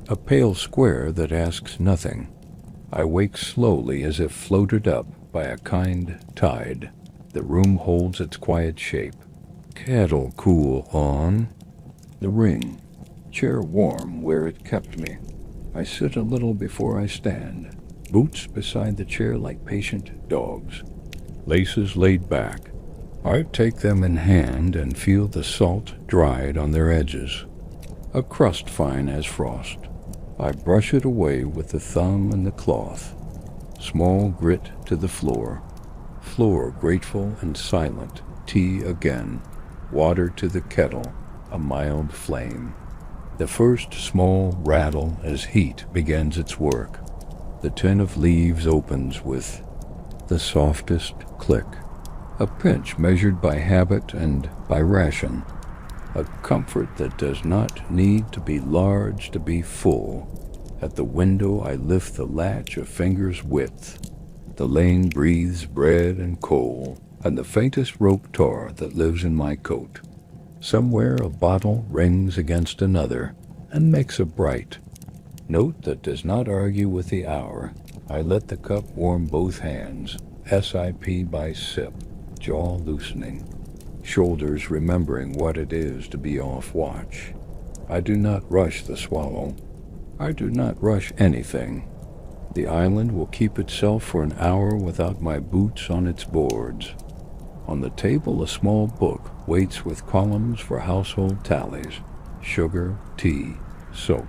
Speaker 1: a pale square that asks nothing. I wake slowly as if floated up by a kind tide. The room holds its quiet shape. Kettle cool on. The ring. Chair warm where it kept me. I sit a little before I stand. Boots beside the chair like patient dogs. Laces laid back. I take them in hand and feel the salt dried on their edges. A crust fine as frost. I brush it away with the thumb and the cloth. Small grit to the floor. Floor grateful and silent. Tea again. Water to the kettle. A mild flame. The first small rattle as heat begins its work. The tin of leaves opens with the softest click. A pinch measured by habit and by ration. A comfort that does not need to be large to be full. At the window I lift the latch a finger's width. The lane breathes bread and coal, and the faintest rope tar that lives in my coat. Somewhere a bottle rings against another and makes a bright note that does not argue with the hour. I let the cup warm both hands, sip by sip, jaw loosening, shoulders remembering what it is to be off watch. I do not rush the swallow. I do not rush anything. The island will keep itself for an hour without my boots on its boards. On the table a small book waits with columns for household tallies, sugar, tea, soap.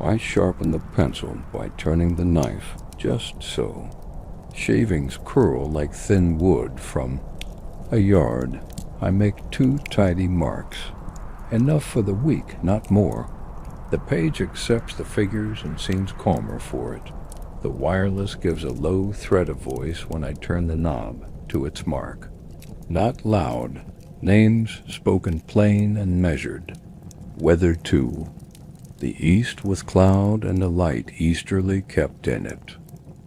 Speaker 1: I sharpen the pencil by turning the knife, just so. Shavings curl like thin wood from a yard. I make 2 tidy marks. Enough for the week, not more. The page accepts the figures and seems calmer for it. The wireless gives a low thread of voice when I turn the knob to its mark. Not loud, names spoken plain and measured. Weather too. The east with cloud and a light easterly kept in it.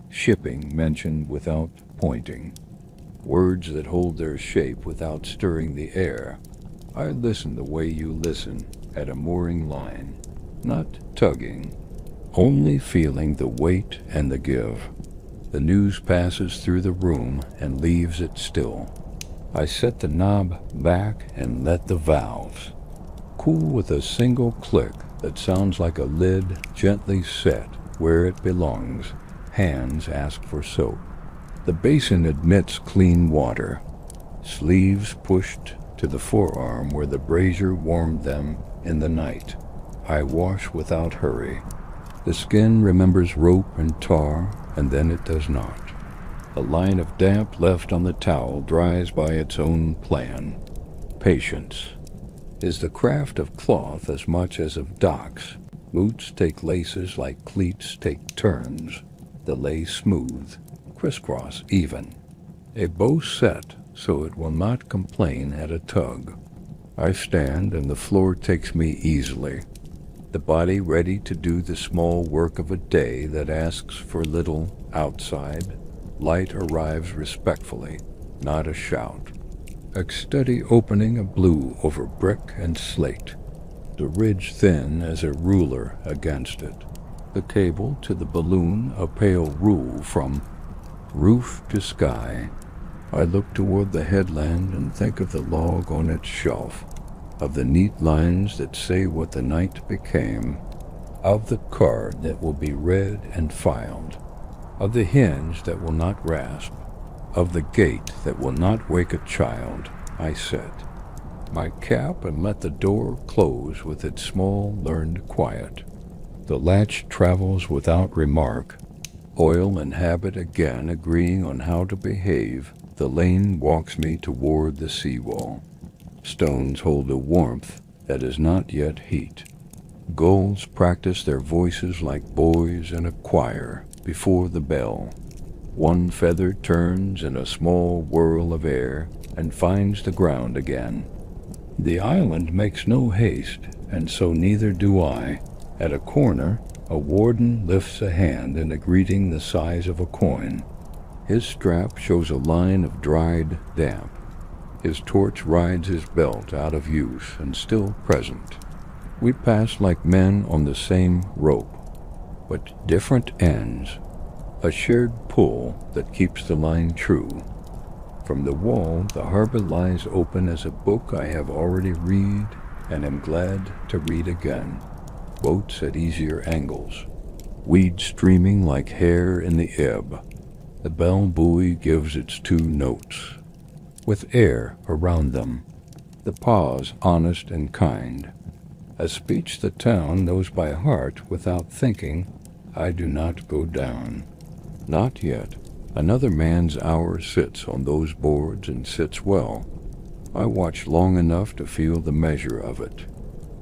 Speaker 1: Shipping mentioned without pointing. Words that hold their shape without stirring the air. I listen the way you listen at a mooring line, not tugging, only feeling the weight and the give. The news passes through the room and leaves it still. I set the knob back and let the valves cool with a single click that sounds like a lid gently set where it belongs. Hands ask for soap. The basin admits clean water. Sleeves pushed to the forearm where the brazier warmed them in the night. I wash without hurry. The skin remembers rope and tar, and then it does not. A line of damp left on the towel dries by its own plan. Patience is the craft of cloth as much as of docks. Boots take laces like cleats take turns. The lay smooth, crisscross even. A bow set so it will not complain at a tug. I stand and the floor takes me easily. The body ready to do the small work of a day that asks for little outside. Light arrives respectfully, not a shout. A steady opening of blue over brick and slate. The ridge thin as a ruler against it. The cable to the balloon a pale rule from roof to sky. I look toward the headland and think of the log on its shelf, of the neat lines that say what the night became, of the card that will be read and filed, of the hinge that will not rasp, of the gate that will not wake a child. I set my cap and let the door close with its small learned quiet. The latch travels without remark, oil and habit again agreeing on how to behave. The lane walks me toward the seawall. Stones hold a warmth that is not yet heat. Gulls practice their voices like boys in a choir before the bell. One feather turns in a small whirl of air and finds the ground again. The island makes no haste, and so neither do I. At a corner, a warden lifts a hand in a greeting the size of a coin. His strap shows a line of dried damp. His torch rides his belt out of use and still present. We pass like men on the same rope, but different ends. A shared pull that keeps the line true. From the wall, the harbor lies open as a book I have already read and am glad to read again. Boats at easier angles. Weeds streaming like hair in the ebb. The bell buoy gives its 2 notes, with air around them. The pause honest and kind. A speech the town knows by heart without thinking. I do not go down. Not yet. Another man's hour sits on those boards and sits well. I watch long enough to feel the measure of it.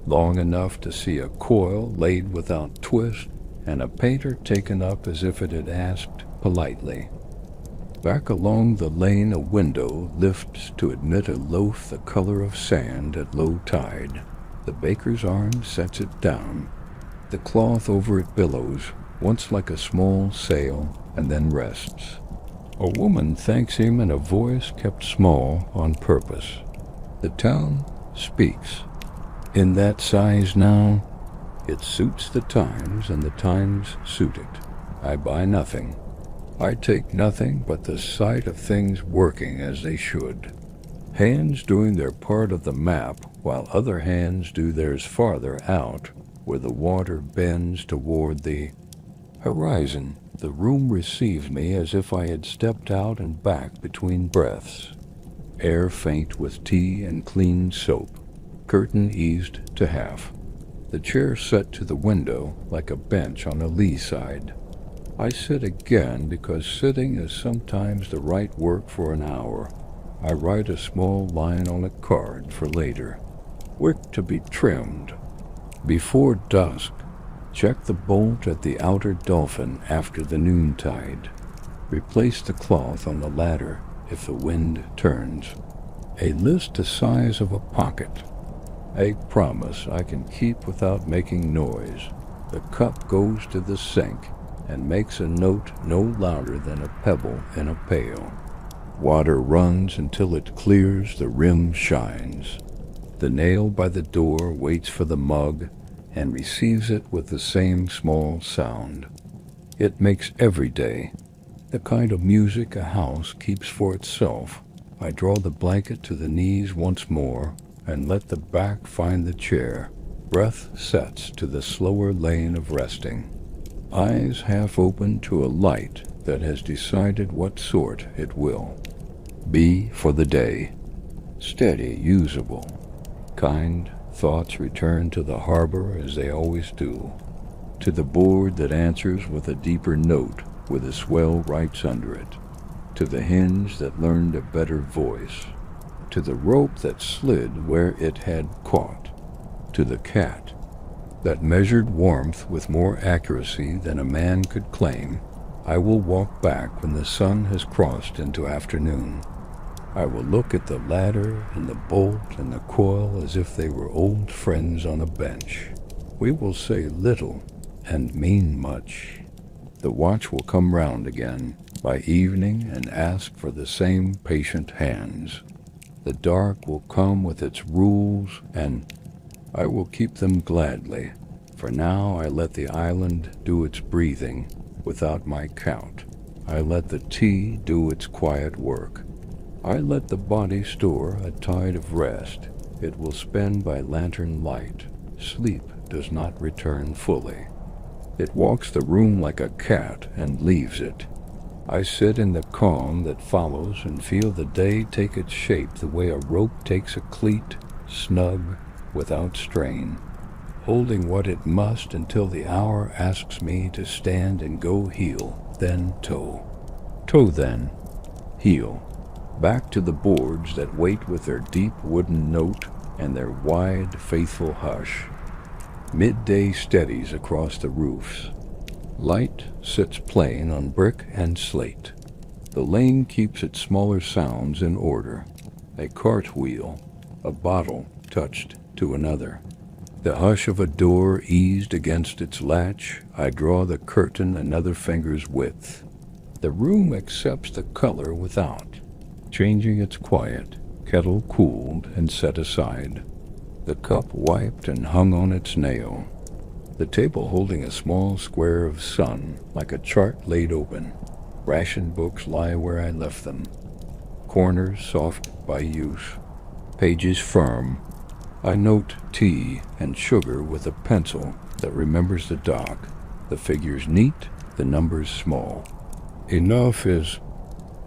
Speaker 1: Long enough to see a coil laid without twist and a painter taken up as if it had asked politely. Back along the lane a window lifts to admit a loaf the color of sand at low tide. The baker's arm sets it down. The cloth over it billows, once like a small sail, and then rests. A woman thanks him in a voice kept small on purpose. The town speaks. In that size now, it suits the times and the times suit it. I buy nothing. I take nothing but the sight of things working as they should. Hands doing their part of the map while other hands do theirs farther out where the water bends toward the horizon. The room receives me as if I had stepped out and back between breaths. Air faint with tea and clean soap. Curtain eased to half. The chair set to the window like a bench on a lee side. I sit again because sitting is sometimes the right work for an hour. I write a small line on a card for later. Wick to be trimmed. Before dusk, check the bolt at the outer dolphin after the noontide. Replace the cloth on the ladder if the wind turns. A list the size of a pocket. A promise I can keep without making noise. The cup goes to the sink and makes a note no louder than a pebble in a pail. Water runs until it clears, the rim shines. The nail by the door waits for the mug and receives it with the same small sound. It makes every day the kind of music a house keeps for itself. I draw the blanket to the knees once more and let the back find the chair. Breath sets to the slower lane of resting. Eyes half open to a light that has decided what sort it will be for the day. Steady, usable. Kind thoughts return to the harbor as they always do. To the board that answers with a deeper note with a swell writes under it. To the hinge that learned a better voice. To the rope that slid where it had caught. To the cat that measured warmth with more accuracy than a man could claim. I will walk back when the sun has crossed into afternoon. I will look at the ladder and the bolt and the coil as if they were old friends on a bench. We will say little and mean much. The watch will come round again by evening and ask for the same patient hands. The dark will come with its rules, and I will keep them gladly, for now I let the island do its breathing without my count. I let the tea do its quiet work. I let the body store a tide of rest it will spend by lantern light. Sleep does not return fully. It walks the room like a cat and leaves it. I sit in the calm that follows and feel the day take its shape the way a rope takes a cleat, snug, without strain, holding what it must until the hour asks me to stand and go heel, then toe. Toe then, heel. Back to the boards that wait with their deep wooden note and their wide, faithful hush. Midday steadies across the roofs. Light sits plain on brick and slate. The lane keeps its smaller sounds in order. A cartwheel, a bottle touched to another. The hush of a door eased against its latch. I draw the curtain another finger's width. The room accepts the color without, changing its quiet, kettle cooled and set aside. The cup wiped and hung on its nail. The table holding a small square of sun, like a chart laid open. Ration books lie where I left them. Corners soft by use. Pages firm. I note tea and sugar with a pencil that remembers the dock. The figures neat, the numbers small. Enough is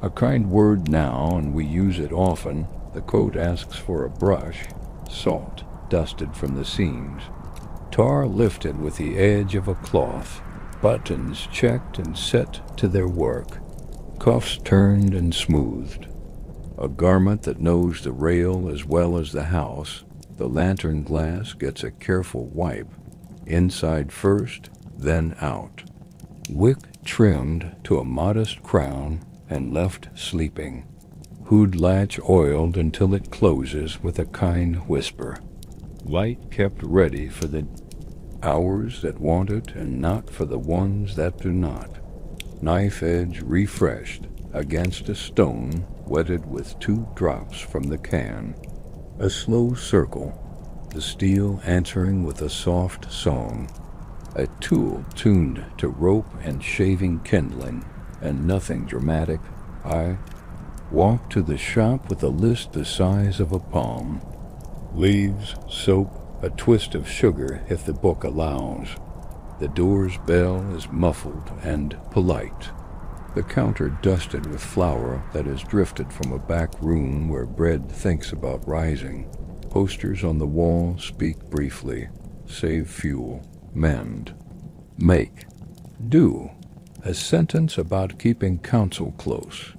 Speaker 1: a kind word now, and we use it often. The coat asks for a brush. Salt dusted from the seams. Tar lifted with the edge of a cloth. Buttons checked and set to their work. Cuffs turned and smoothed. A garment that knows the rail as well as the house. The lantern glass gets a careful wipe. Inside first, then out. Wick trimmed to a modest crown and left sleeping. Hood latch oiled until it closes with a kind whisper. Light kept ready for the hours that want it and not for the ones that do not. Knife edge refreshed against a stone wetted with 2 drops from the can. A slow circle, the steel answering with a soft song. A tool tuned to rope and shaving kindling, and nothing dramatic. I walked to the shop with a list the size of a palm. Leaves, soap, a twist of sugar if the book allows. The door's bell is muffled and polite. The counter dusted with flour that has drifted from a back room where bread thinks about rising. Posters on the wall speak briefly. Save fuel. Mend. Make. Do. A sentence about keeping counsel close.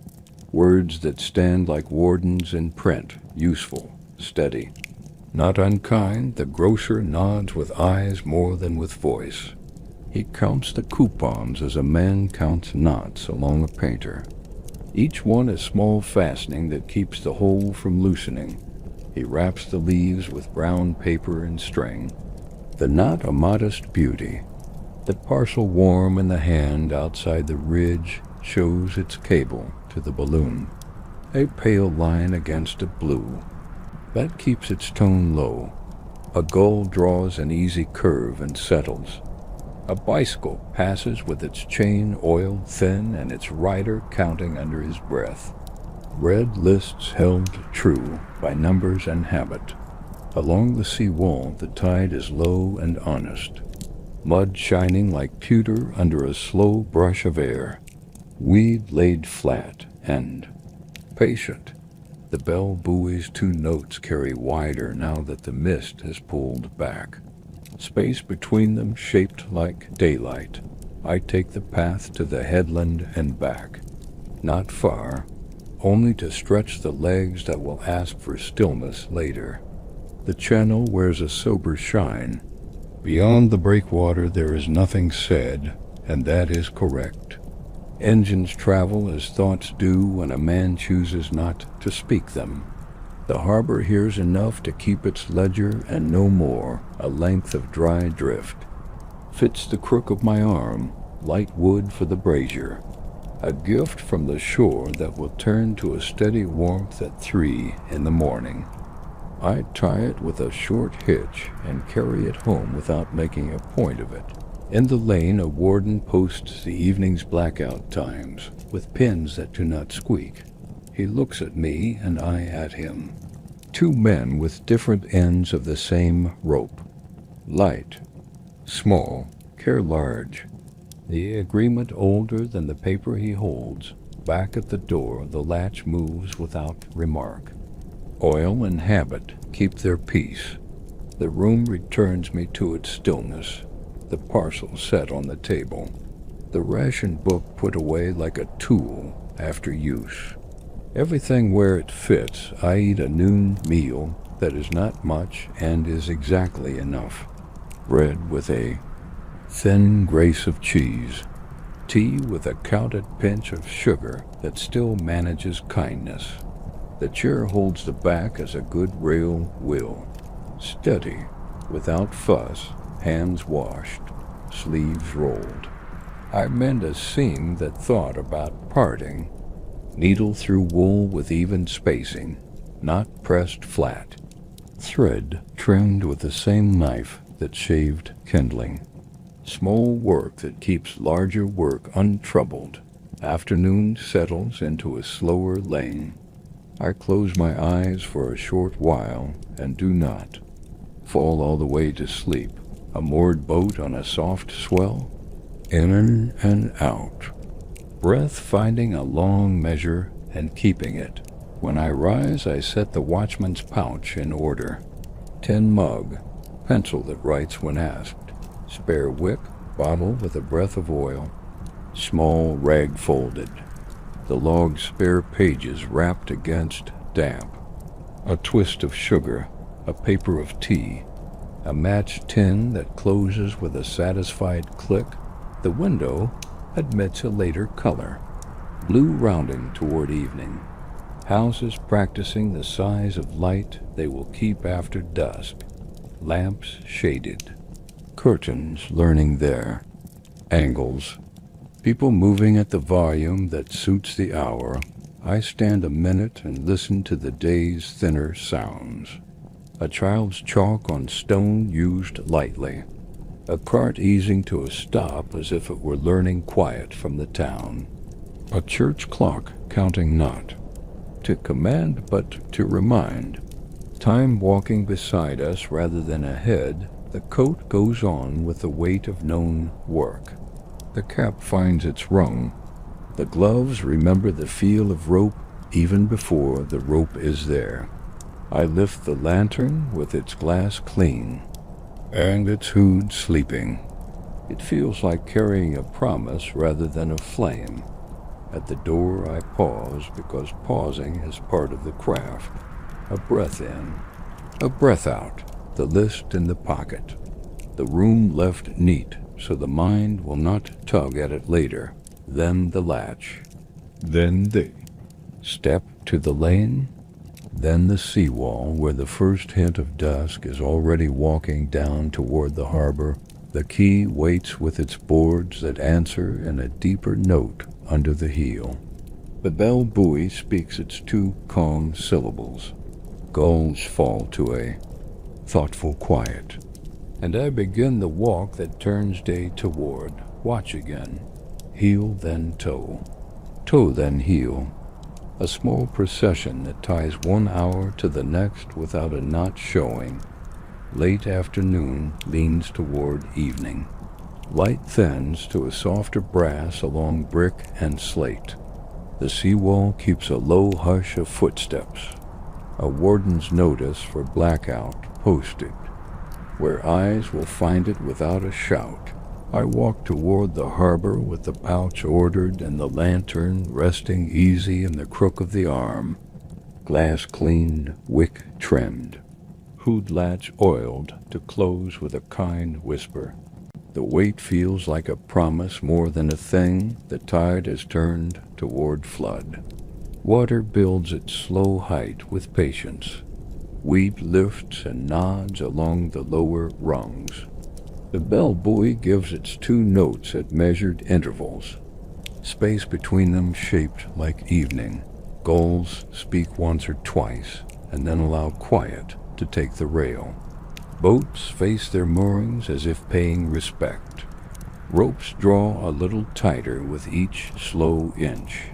Speaker 1: Words that stand like wardens in print. Useful. Steady. Not unkind, the grocer nods with eyes more than with voice. He counts the coupons as a man counts knots along a painter. Each one a small fastening that keeps the whole from loosening. He wraps the leaves with brown paper and string. The knot a modest beauty. The parcel warm in the hand outside the ridge shows its cable to the balloon. A pale line against a blue. That keeps its tone low. A gull draws an easy curve and settles. A bicycle passes with its chain oiled thin and its rider counting under his breath. Red lists held true by numbers and habit. Along the sea wall the tide is low and honest. Mud shining like pewter under a slow brush of air. Weed laid flat and patient. The bell buoy's 2 notes carry wider now that the mist has pulled back. Space between them shaped like daylight. I take the path to the headland and back. Not far, only to stretch the legs that will ask for stillness later. The channel wears a sober shine. Beyond the breakwater there is nothing said, and that is correct. Engines travel as thoughts do when a man chooses not to speak them. The harbor hears enough to keep its ledger and no more, a length of dry drift. Fits the crook of my arm, light wood for the brazier. A gift from the shore that will turn to a steady warmth at 3 in the morning. I tie it with a short hitch and carry it home without making a point of it. In the lane a warden posts the evening's blackout times, with pins that do not squeak. He looks at me and I at him. 2 men with different ends of the same rope. Light, small, care large. The agreement older than the paper he holds. Back at the door the latch moves without remark. Oil and habit keep their peace. The room returns me to its stillness. The parcel set on the table. The ration book put away like a tool after use. Everything where it fits. I eat a noon meal that is not much and is exactly enough. Bread with a thin grace of cheese. Tea with a counted pinch of sugar that still manages kindness. The chair holds the back as a good rail will. Steady, without fuss, hands washed, sleeves rolled. I mend a seam that thought about parting. Needle through wool with even spacing, not pressed flat. Thread trimmed with the same knife that shaved kindling. Small work that keeps larger work untroubled. Afternoon settles into a slower lane. I close my eyes for a short while and do not fall all the way to sleep. A moored boat on a soft swell, in and out. Breath finding a long measure and keeping it. When I rise, I set the watchman's pouch in order. Tin mug, pencil that writes when asked. Spare wick, bottle with a breath of oil. Small rag folded. The log's spare pages wrapped against damp. A twist of sugar, a paper of tea. A match tin that closes with a satisfied click. The window admits a later color. Blue rounding toward evening. Houses practicing the size of light they will keep after dusk. Lamps shaded. Curtains learning there. Angles. People moving at the volume that suits the hour. I stand a minute and listen to the day's thinner sounds. A child's chalk on stone used lightly. A cart easing to a stop as if it were learning quiet from the town. A church clock counting not to command but to remind. Time walking beside us rather than ahead. The coat goes on with the weight of known work. The cap finds its rung. The gloves remember the feel of rope even before the rope is there. I lift the lantern with its glass clean and its hood sleeping. It feels like carrying a promise rather than a flame. At the door I pause because pausing is part of the craft. A breath in, a breath out, the list in the pocket. The room left neat so the mind will not tug at it later. Then the latch. Then the step to the lane. Then the seawall where the first hint of dusk is already walking down toward the harbor. The quay waits with its boards that answer in a deeper note under the heel. The bell buoy speaks its two calm syllables. Gulls fall to a thoughtful quiet. And I begin the walk that turns day toward. Watch again. Heel then toe. Toe then heel. A small procession that ties 1 hour to the next without a knot showing. Late afternoon leans toward evening. Light thins to a softer brass along brick and slate. The seawall keeps a low hush of footsteps. A warden's notice for blackout posted. Where eyes will find it without a shout. I walk toward the harbor with the pouch ordered and the lantern resting easy in the crook of the arm. Glass cleaned, wick trimmed. Hood latch oiled to close with a kind whisper. The weight feels like a promise more than a thing. The tide has turned toward flood. Water builds its slow height with patience. Weed lifts and nods along the lower rungs. The bell buoy gives its two notes at measured intervals. Space between them shaped like evening. Gulls speak once or twice and then allow quiet to take the rail. Boats face their moorings as if paying respect. Ropes draw a little tighter with each slow inch.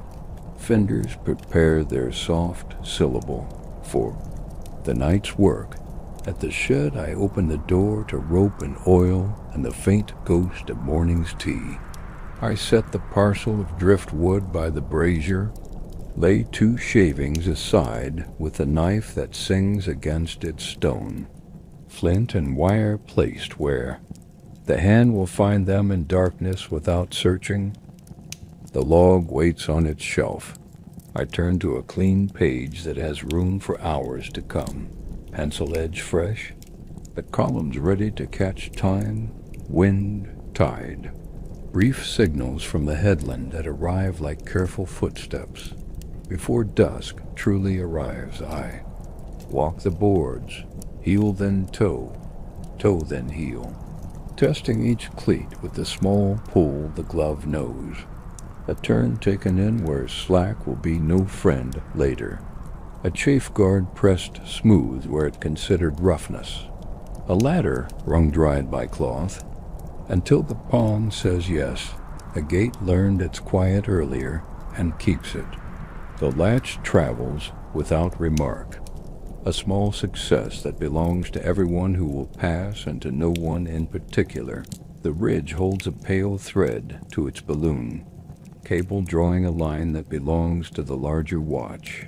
Speaker 1: Fenders prepare their soft syllable for the night's work. At the shed I open the door to rope and oil and the faint ghost of morning's tea. I set the parcel of driftwood by the brazier, lay 2 shavings aside with the knife that sings against its stone. Flint and wire placed where the hand will find them in darkness without searching. The log waits on its shelf. I turn to a clean page that has room for hours to come. Pencil edge fresh, the columns ready to catch time, wind, tide. Brief signals from the headland that arrive like careful footsteps. Before dusk truly arrives, I walk the boards, heel then toe, toe then heel, testing each cleat with the small pull the glove knows. A turn taken in where slack will be no friend later. A chafe guard pressed smooth where it considered roughness. A ladder wrung dried by cloth, until the palm says yes. A gate learned its quiet earlier and keeps it. The latch travels without remark. A small success that belongs to everyone who will pass and to no one in particular. The ridge holds a pale thread to its balloon, cable drawing a line that belongs to the larger watch.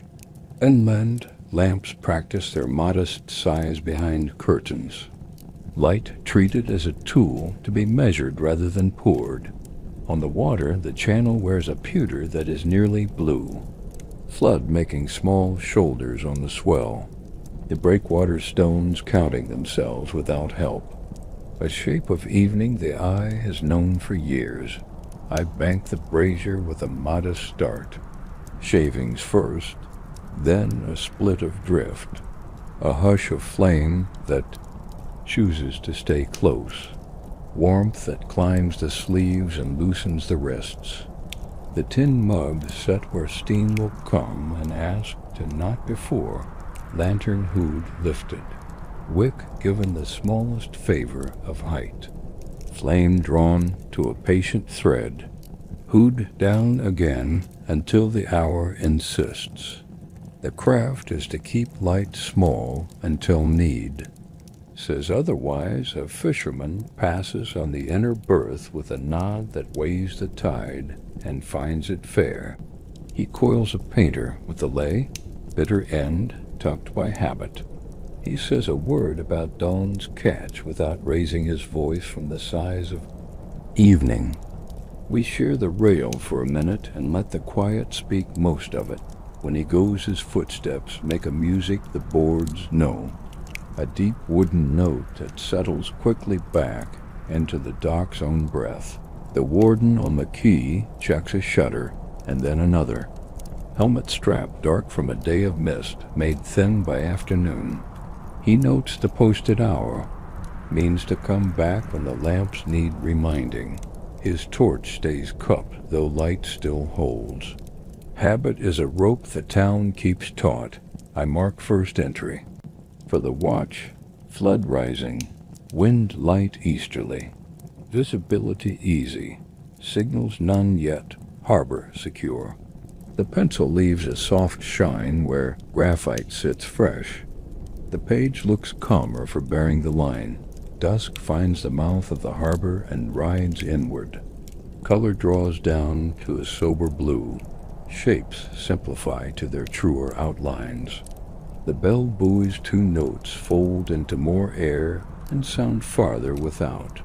Speaker 1: Inland, lamps practice their modest size behind curtains. Light treated as a tool to be measured rather than poured. On the water, the channel wears a pewter that is nearly blue. Flood making small shoulders on the swell. The breakwater stones counting themselves without help. A shape of evening the eye has known for years. I bank the brazier with a modest start. Shavings first, then a split of drift. A hush of flame that chooses to stay close. Warmth that climbs the sleeves and loosens the wrists. The tin mug set where steam will come and ask to not before. Lantern hood lifted. Wick given the smallest favor of height. Flame drawn to a patient thread. Hood down again until the hour insists. The craft is to keep light small until need. Says otherwise, a fisherman passes on the inner berth with a nod that weighs the tide and finds it fair. He coils a painter with the lay, bitter end tucked by habit. He says a word about dawn's catch without raising his voice from the sighs of evening. We share the rail for a minute and let the quiet speak most of it. When he goes, his footsteps make a music the boards know. A deep wooden note that settles quickly back into the dock's own breath. The warden on the quay checks a shutter, and then another. Helmet strap dark from a day of mist, made thin by afternoon. He notes the posted hour, means to come back when the lamps need reminding. His torch stays cupped, though light still holds. Habit is a rope the town keeps taut. I mark first entry. For the watch, flood rising, wind light easterly. Visibility easy, signals none yet, harbor secure. The pencil leaves a soft shine where graphite sits fresh. The page looks calmer for bearing the line. Dusk finds the mouth of the harbor and rides inward. Color draws down to a sober blue. Shapes simplify to their truer outlines. The bell buoy's two notes fold into more air and sound farther without.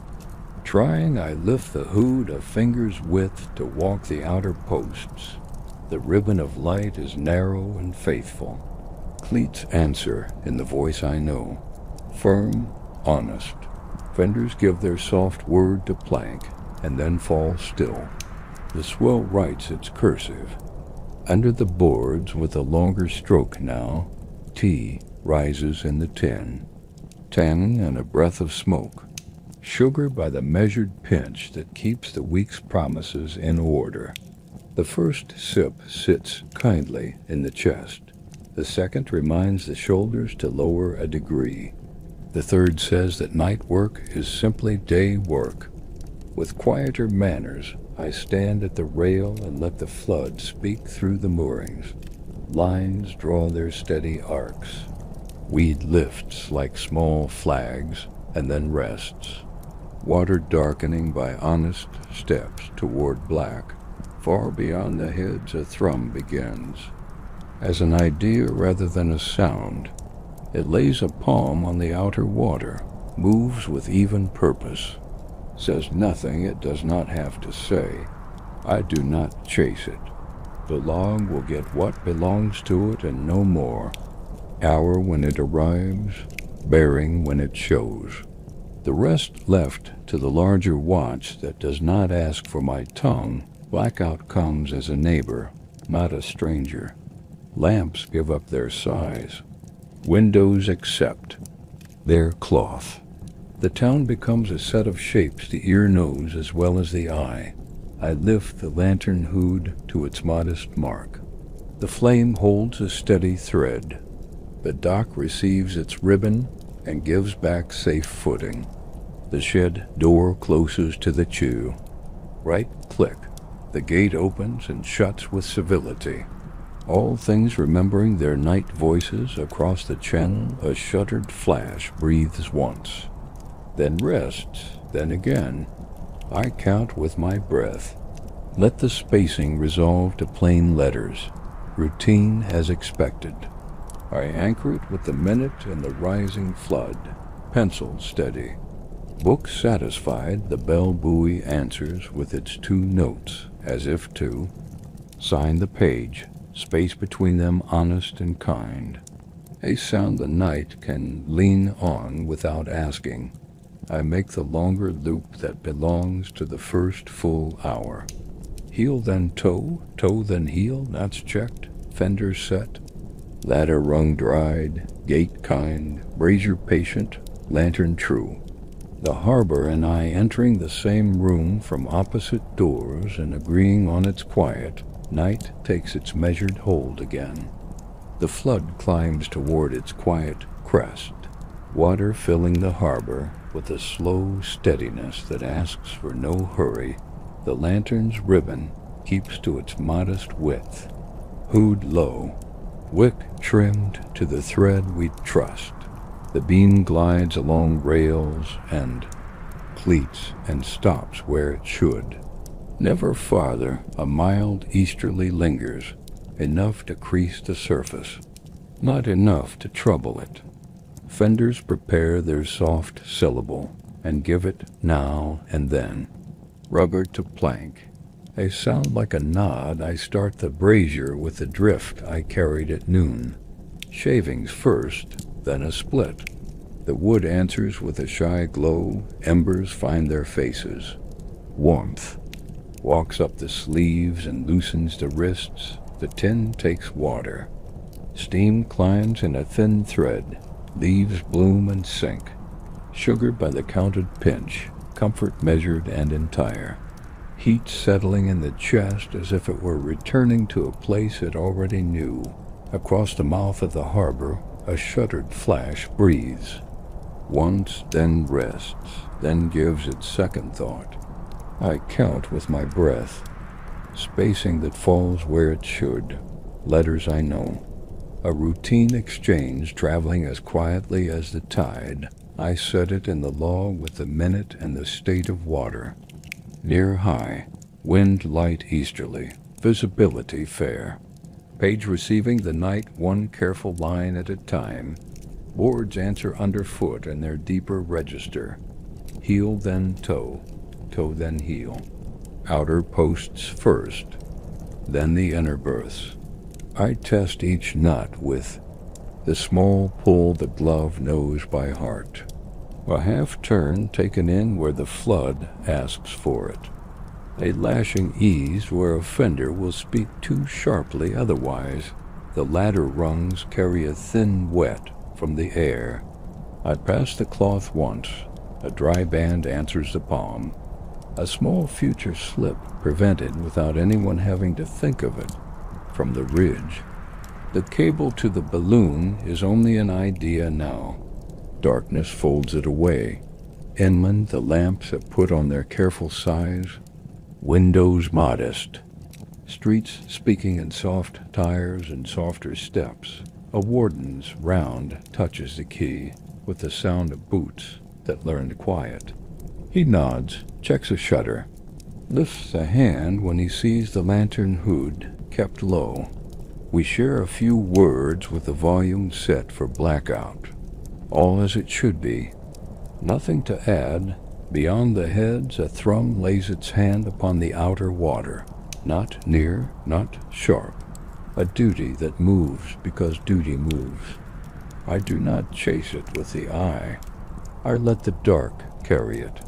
Speaker 1: Trying, I lift the hood a finger's width to walk the outer posts. The ribbon of light is narrow and faithful. Cleats answer in the voice I know. Firm, honest. Fenders give their soft word to plank and then fall still. The swell writes its cursive. Under the boards with a longer stroke now, tea rises in the tin. Tannin and a breath of smoke. Sugar by the measured pinch that keeps the week's promises in order. The first sip sits kindly in the chest. The second reminds the shoulders to lower a degree. The third says that night work is simply day work. With quieter manners, I stand at the rail and let the flood speak through the moorings. Lines draw their steady arcs. Weed lifts like small flags and then rests. Water darkening by honest steps toward black. Far beyond the heads a thrum begins. As an idea rather than a sound, it lays a palm on the outer water, moves with even purpose, says nothing it does not have to say. I do not chase it. The log will get what belongs to it and no more. Hour when it arrives, bearing when it shows. The rest left to the larger watch that does not ask for my tongue. Blackout comes as a neighbor, not a stranger. Lamps give up their size. Windows accept their cloth. The town becomes a set of shapes the ear knows as well as the eye. I lift the lantern hood to its modest mark. The flame holds a steady thread. The dock receives its ribbon and gives back safe footing. The shed door closes to the chew. Right click. The gate opens and shuts with civility. All things remembering their night voices across the channel, a shuttered flash breathes once. Then rests, then again. I count with my breath. Let the spacing resolve to plain letters. Routine as expected. I anchor it with the minute and the rising flood. Pencil steady. Book satisfied, the bell buoy answers with its 2 notes, as if to sign the page, space between them honest and kind. A sound the night can lean on without asking. I make the longer loop that belongs to the first full hour. Heel then toe, toe then heel, that's checked, fender set. Ladder rung dried, gate kind, brazier patient, lantern true. The harbor and I entering the same room from opposite doors and agreeing on its quiet, night takes its measured hold again. The flood climbs toward its quiet crest, water filling the harbor with a slow steadiness that asks for no hurry. The lantern's ribbon keeps to its modest width. Hood low, wick trimmed to the thread we trust. The beam glides along rails and cleats and stops where it should. Never farther, a mild easterly lingers, enough to crease the surface, not enough to trouble it. Fenders prepare their soft syllable and give it now and then. Rubber to plank. A sound like a nod. I start the brazier with the drift I carried at noon. Shavings first, then a split. The wood answers with a shy glow. Embers find their faces. Warmth walks up the sleeves and loosens the wrists. The tin takes water. Steam climbs in a thin thread. Leaves bloom and sink. Sugared by the counted pinch. Comfort measured and entire. Heat settling in the chest as if it were returning to a place it already knew. Across the mouth of the harbor, a shuttered flash breathes. Once, then rests, then gives its second thought. I count with my breath. Spacing that falls where it should. Letters I know. A routine exchange traveling as quietly as the tide. I set it in the log with the minute and the state of water. Near high, wind light easterly, visibility fair. Page receiving the night one careful line at a time. Boards answer underfoot in their deeper register. Heel then toe, toe then heel. Outer posts first, then the inner berths. I test each nut with the small pull the glove knows by heart. A half turn taken in where the flood asks for it. A lashing eased where a fender will speak too sharply otherwise. The ladder rungs carry a thin wet from the air. I pass the cloth once. A dry band answers the palm. A small future slip prevented without anyone having to think of it. From the ridge. The cable to the balloon is only an idea now. Darkness folds it away. Inland the lamps have put on their careful size. Windows modest. Streets speaking in soft tires and softer steps. A warden's round touches the key with the sound of boots that learned quiet. He nods, checks a shutter, lifts a hand when he sees the lantern hood kept low. We share a few words with the volume set for blackout. All as it should be. Nothing to add. Beyond the heads, a thrum lays its hand upon the outer water. Not near, not sharp. A duty that moves because duty moves. I do not chase it with the eye. I let the dark carry it.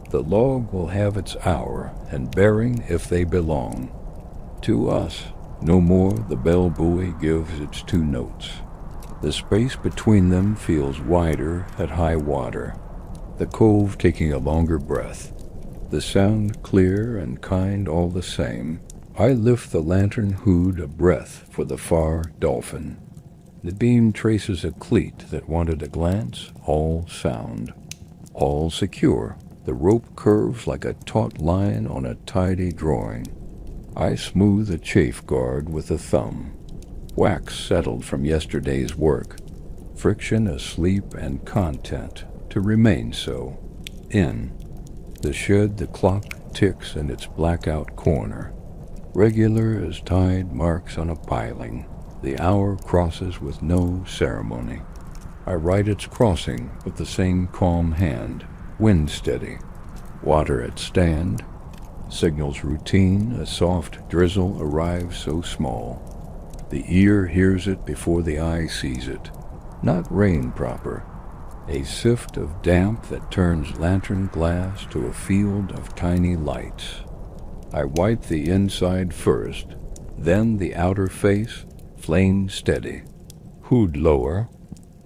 Speaker 1: The log will have its hour and bearing if they belong. To us, no more the bell buoy gives its 2 notes. The space between them feels wider at high water, the cove taking a longer breath, the sound clear and kind all the same. I lift the lantern hood a breath for the far dolphin. The beam traces a cleat that wanted a glance, all sound, all secure. The rope curves like a taut line on a tidy drawing. I smooth a chafe guard with a thumb. Wax settled from yesterday's work. Friction asleep and content to remain so. In the shed, the clock ticks in its blackout corner. Regular as tide marks on a piling, the hour crosses with no ceremony. I write its crossing with the same calm hand, wind steady, water at stand, signals routine, a soft drizzle arrives so small. The ear hears it before the eye sees it, not rain proper, a sift of damp that turns lantern glass to a field of tiny lights. I wipe the inside first, then the outer face, flame steady. Hood lower,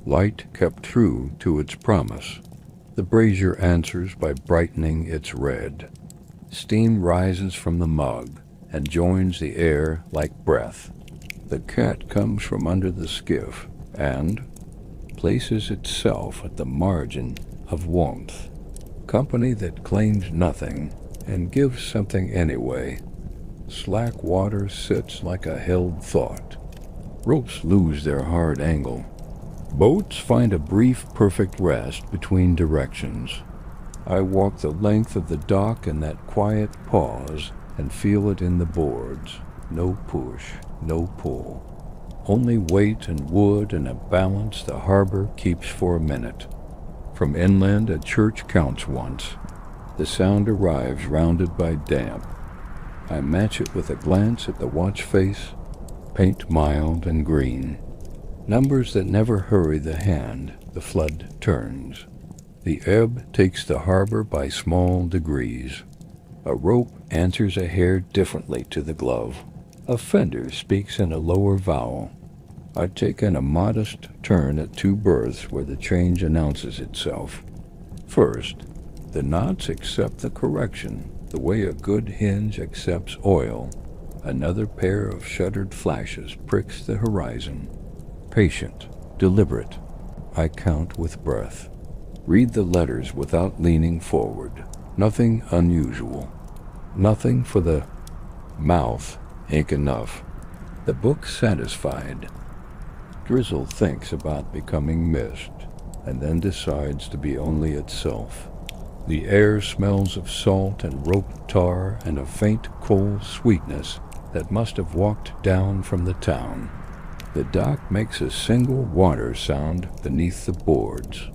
Speaker 1: light kept true to its promise. The brazier answers by brightening its red. Steam rises from the mug and joins the air like breath. The cat comes from under the skiff and places itself at the margin of warmth. Company that claims nothing and gives something anyway. Slack water sits like a held thought. Ropes lose their hard angle. Boats find a brief, perfect rest between directions. I walk the length of the dock in that quiet pause and feel it in the boards. No push, no pull. Only weight and wood and a balance the harbor keeps for a minute. From inland a church counts once. The sound arrives rounded by damp. I match it with a glance at the watch face, paint mild and green. Numbers that never hurry the hand, the flood turns. The ebb takes the harbor by small degrees. A rope answers a hair differently to the glove. A fender speaks in a lower vowel. I take in a modest turn at 2 berths where the change announces itself. First, the knots accept the correction, the way a good hinge accepts oil. Another pair of shuttered flashes pricks the horizon. Patient, deliberate, I count with breath. Read the letters without leaning forward. Nothing unusual. Nothing for the mouth. Ink enough. The book satisfied. Drizzle thinks about becoming mist, and then decides to be only itself. The air smells of salt and rope tar and a faint coal sweetness that must have walked down from the town. The dock makes a single water sound beneath the boards,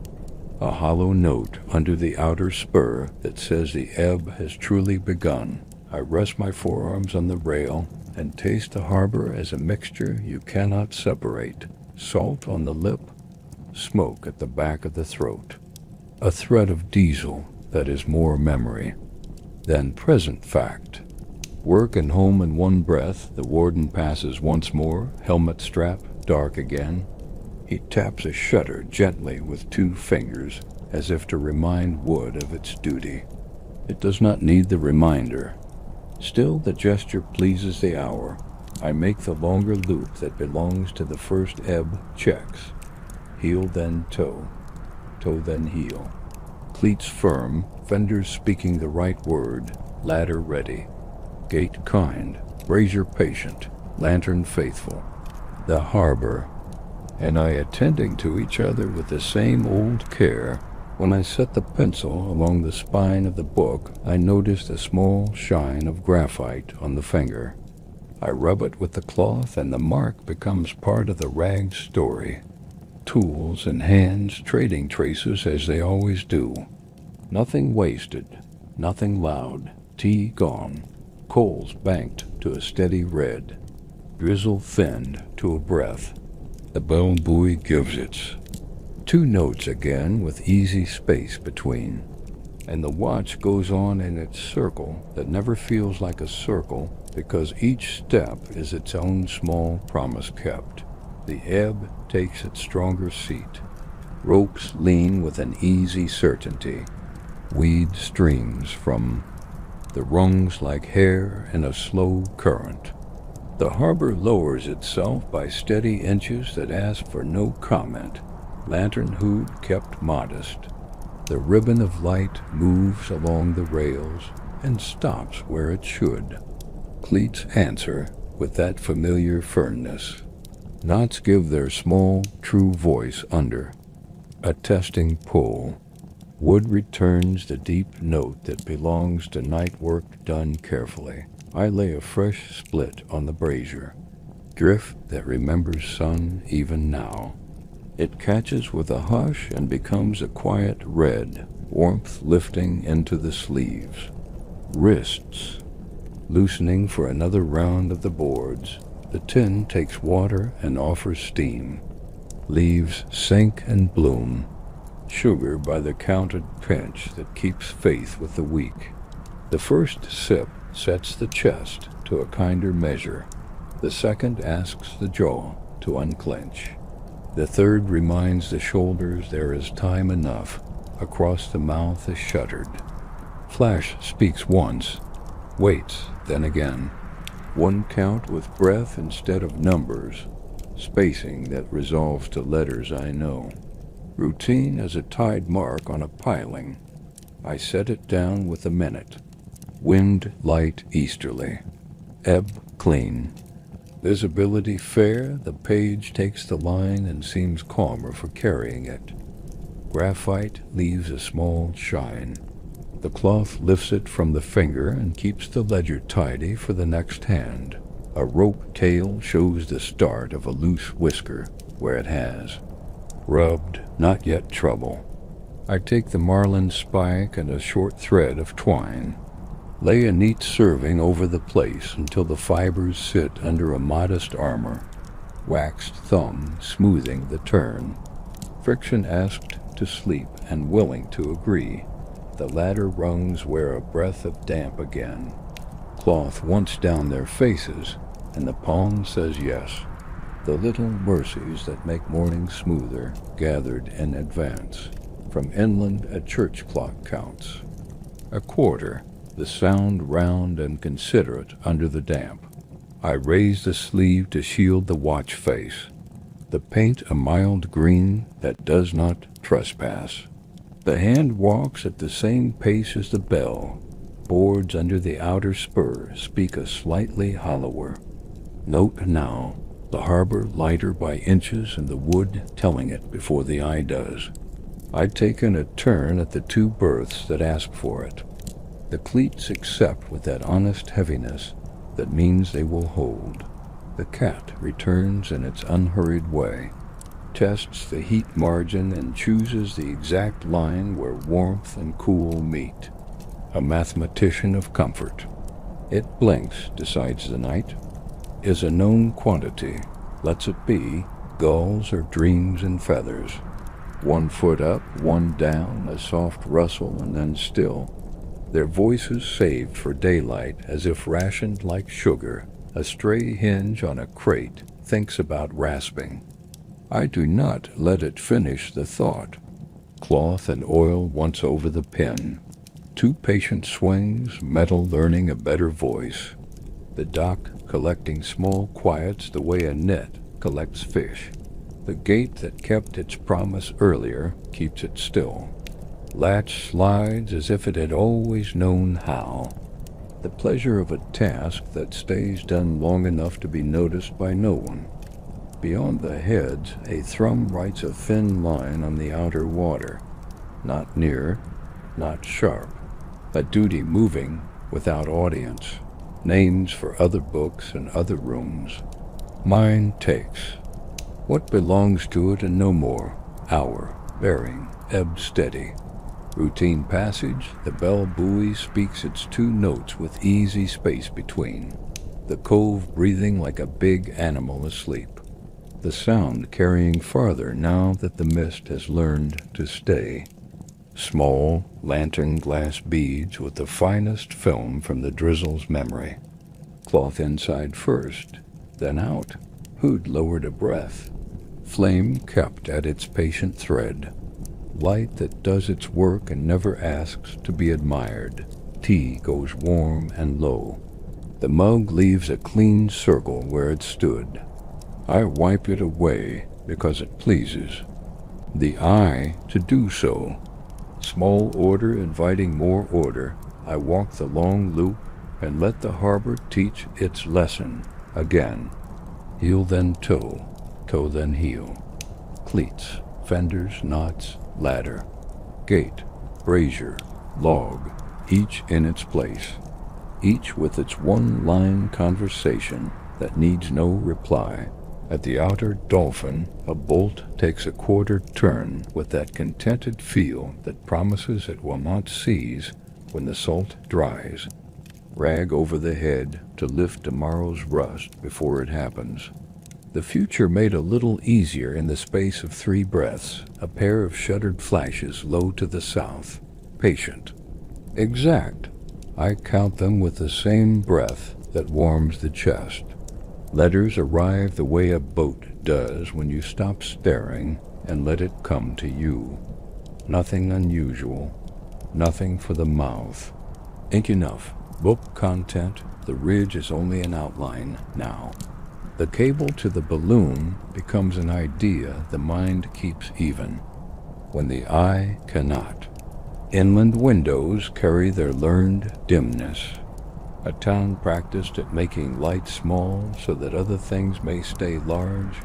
Speaker 1: a hollow note under the outer spur that says the ebb has truly begun. I rest my forearms on the rail and taste the harbor as a mixture you cannot separate. Salt on the lip, smoke at the back of the throat. A thread of diesel that is more memory than present fact. Work and home in one breath. The warden passes once more, helmet strap, dark again. He taps a shutter gently with 2 fingers, as if to remind wood of its duty. It does not need the reminder. Still, the gesture pleases the hour. I make the longer loop that belongs to the first ebb checks. Heel then toe, toe then heel. Cleats firm, fenders speaking the right word, ladder ready. Gate kind, brazier patient, lantern faithful. The harbor, and I attending to each other with the same old care. When I set the pencil along the spine of the book, I noticed a small shine of graphite on the finger. I rub it with the cloth, and the mark becomes part of the ragged story. Tools and hands trading traces as they always do. Nothing wasted, nothing loud. Tea gone. coals banked to a steady red, drizzle thinned to a breath. The bell buoy gives its 2 notes again with easy space between, and the watch goes on in its circle that never feels like a circle because each step is its own small promise kept. The ebb takes its stronger seat. Ropes lean with an easy certainty. Weed streams from the rungs like hair in a slow current. The harbor lowers itself by steady inches that ask for no comment. Lantern hood kept modest. The ribbon of light moves along the rails and stops where it should. Cleats answer with that familiar firmness. Knots give their small, true voice under a testing pull. Wood returns the deep note that belongs to night work done carefully. I lay a fresh split on the brazier, drift that remembers sun even now. It catches with a hush and becomes a quiet red, warmth lifting into the sleeves. Wrists loosening for another round of the boards. The tin takes water and offers steam. Leaves sink and bloom. Sugar by the counted pinch that keeps faith with the weak. The first sip sets the chest to a kinder measure. The second asks the jaw to unclench. The third reminds the shoulders there is time enough. Across the mouth is shuttered. Flash speaks once, waits, then again. 1 count with breath instead of numbers, spacing that resolves to letters I know. Routine as a tide mark on a piling. I set it down with a minute. Wind light easterly. Ebb clean. Visibility fair, the page takes the line and seems calmer for carrying it. Graphite leaves a small shine. The cloth lifts it from the finger and keeps the ledger tidy for the next hand. A rope tail shows the start of a loose whisker where it has. Rubbed, not yet trouble. I take the marlin spike and a short thread of twine. Lay a neat serving over the place until the fibers sit under a modest armor. Waxed thumb smoothing the turn. Friction asked to sleep and willing to agree. The latter rungs wear a breath of damp again. Cloth once down their faces, and the palm says yes. The little mercies that make morning smoother, gathered in advance. From inland a church clock counts. A quarter, the sound round and considerate under the damp. I raise the sleeve to shield the watch face. The paint a mild green that does not trespass. The hand walks at the same pace as the bell. Boards under the outer spur speak a slightly hollower. Note now, the harbor lighter by inches and the wood telling it before the eye does. I'd taken a turn at the 2 berths that ask for it. The cleats accept with that honest heaviness that means they will hold. The cat returns in its unhurried way, tests the heat margin and chooses the exact line where warmth and cool meet. A mathematician of comfort. It blinks, decides the night. Is a known quantity, lets it be, gulls or dreams and feathers. 1 foot up, 1 down, a soft rustle and then still. Their voices saved for daylight as if rationed like sugar. A stray hinge on a crate thinks about rasping. I do not let it finish the thought. Cloth and oil once over the pen. 2 patient swings, metal learning a better voice. The dock collecting small quiets the way a net collects fish. The gate that kept its promise earlier keeps it still. Latch slides as if it had always known how. The pleasure of a task that stays done long enough to be noticed by no one. Beyond the heads, a thrum writes a thin line on the outer water. Not near, not sharp. A duty moving without audience. Names for other books and other rooms. Mine takes. What belongs to it and no more. Hour, bearing, ebb steady. Routine passage, the bell buoy speaks its two notes with easy space between, the cove breathing like a big animal asleep, the sound carrying farther now that the mist has learned to stay. Small lantern glass beads with the finest film from the drizzle's memory. Cloth inside first, then out. Hood lowered a breath. Flame kept at its patient thread. Light that does its work and never asks to be admired. Tea goes warm and low. The mug leaves a clean circle where it stood. I wipe it away because it pleases the eye to do so. Small order inviting more order, I walk the long loop and let the harbor teach its lesson again. Heel then toe, toe then heel. Cleats, fenders, knots, ladder, gate, brazier, log, each in its place, each with its one-line conversation that needs no reply. At the outer dolphin, a bolt takes a quarter turn with that contented feel that promises it will not seize when the salt dries. Rag over the head to lift tomorrow's rust before it happens. The future made a little easier in the space of 3 breaths, a pair of shuttered flashes low to the south. Patient. Exact. I count them with the same breath that warms the chest. Letters arrive the way a boat does when you stop staring and let it come to you. Nothing unusual, nothing for the mouth. Ink enough, book content, the ridge is only an outline now. The cable to the balloon becomes an idea the mind keeps even, when the eye cannot. Inland windows carry their learned dimness. A town practiced at making light small so that other things may stay large.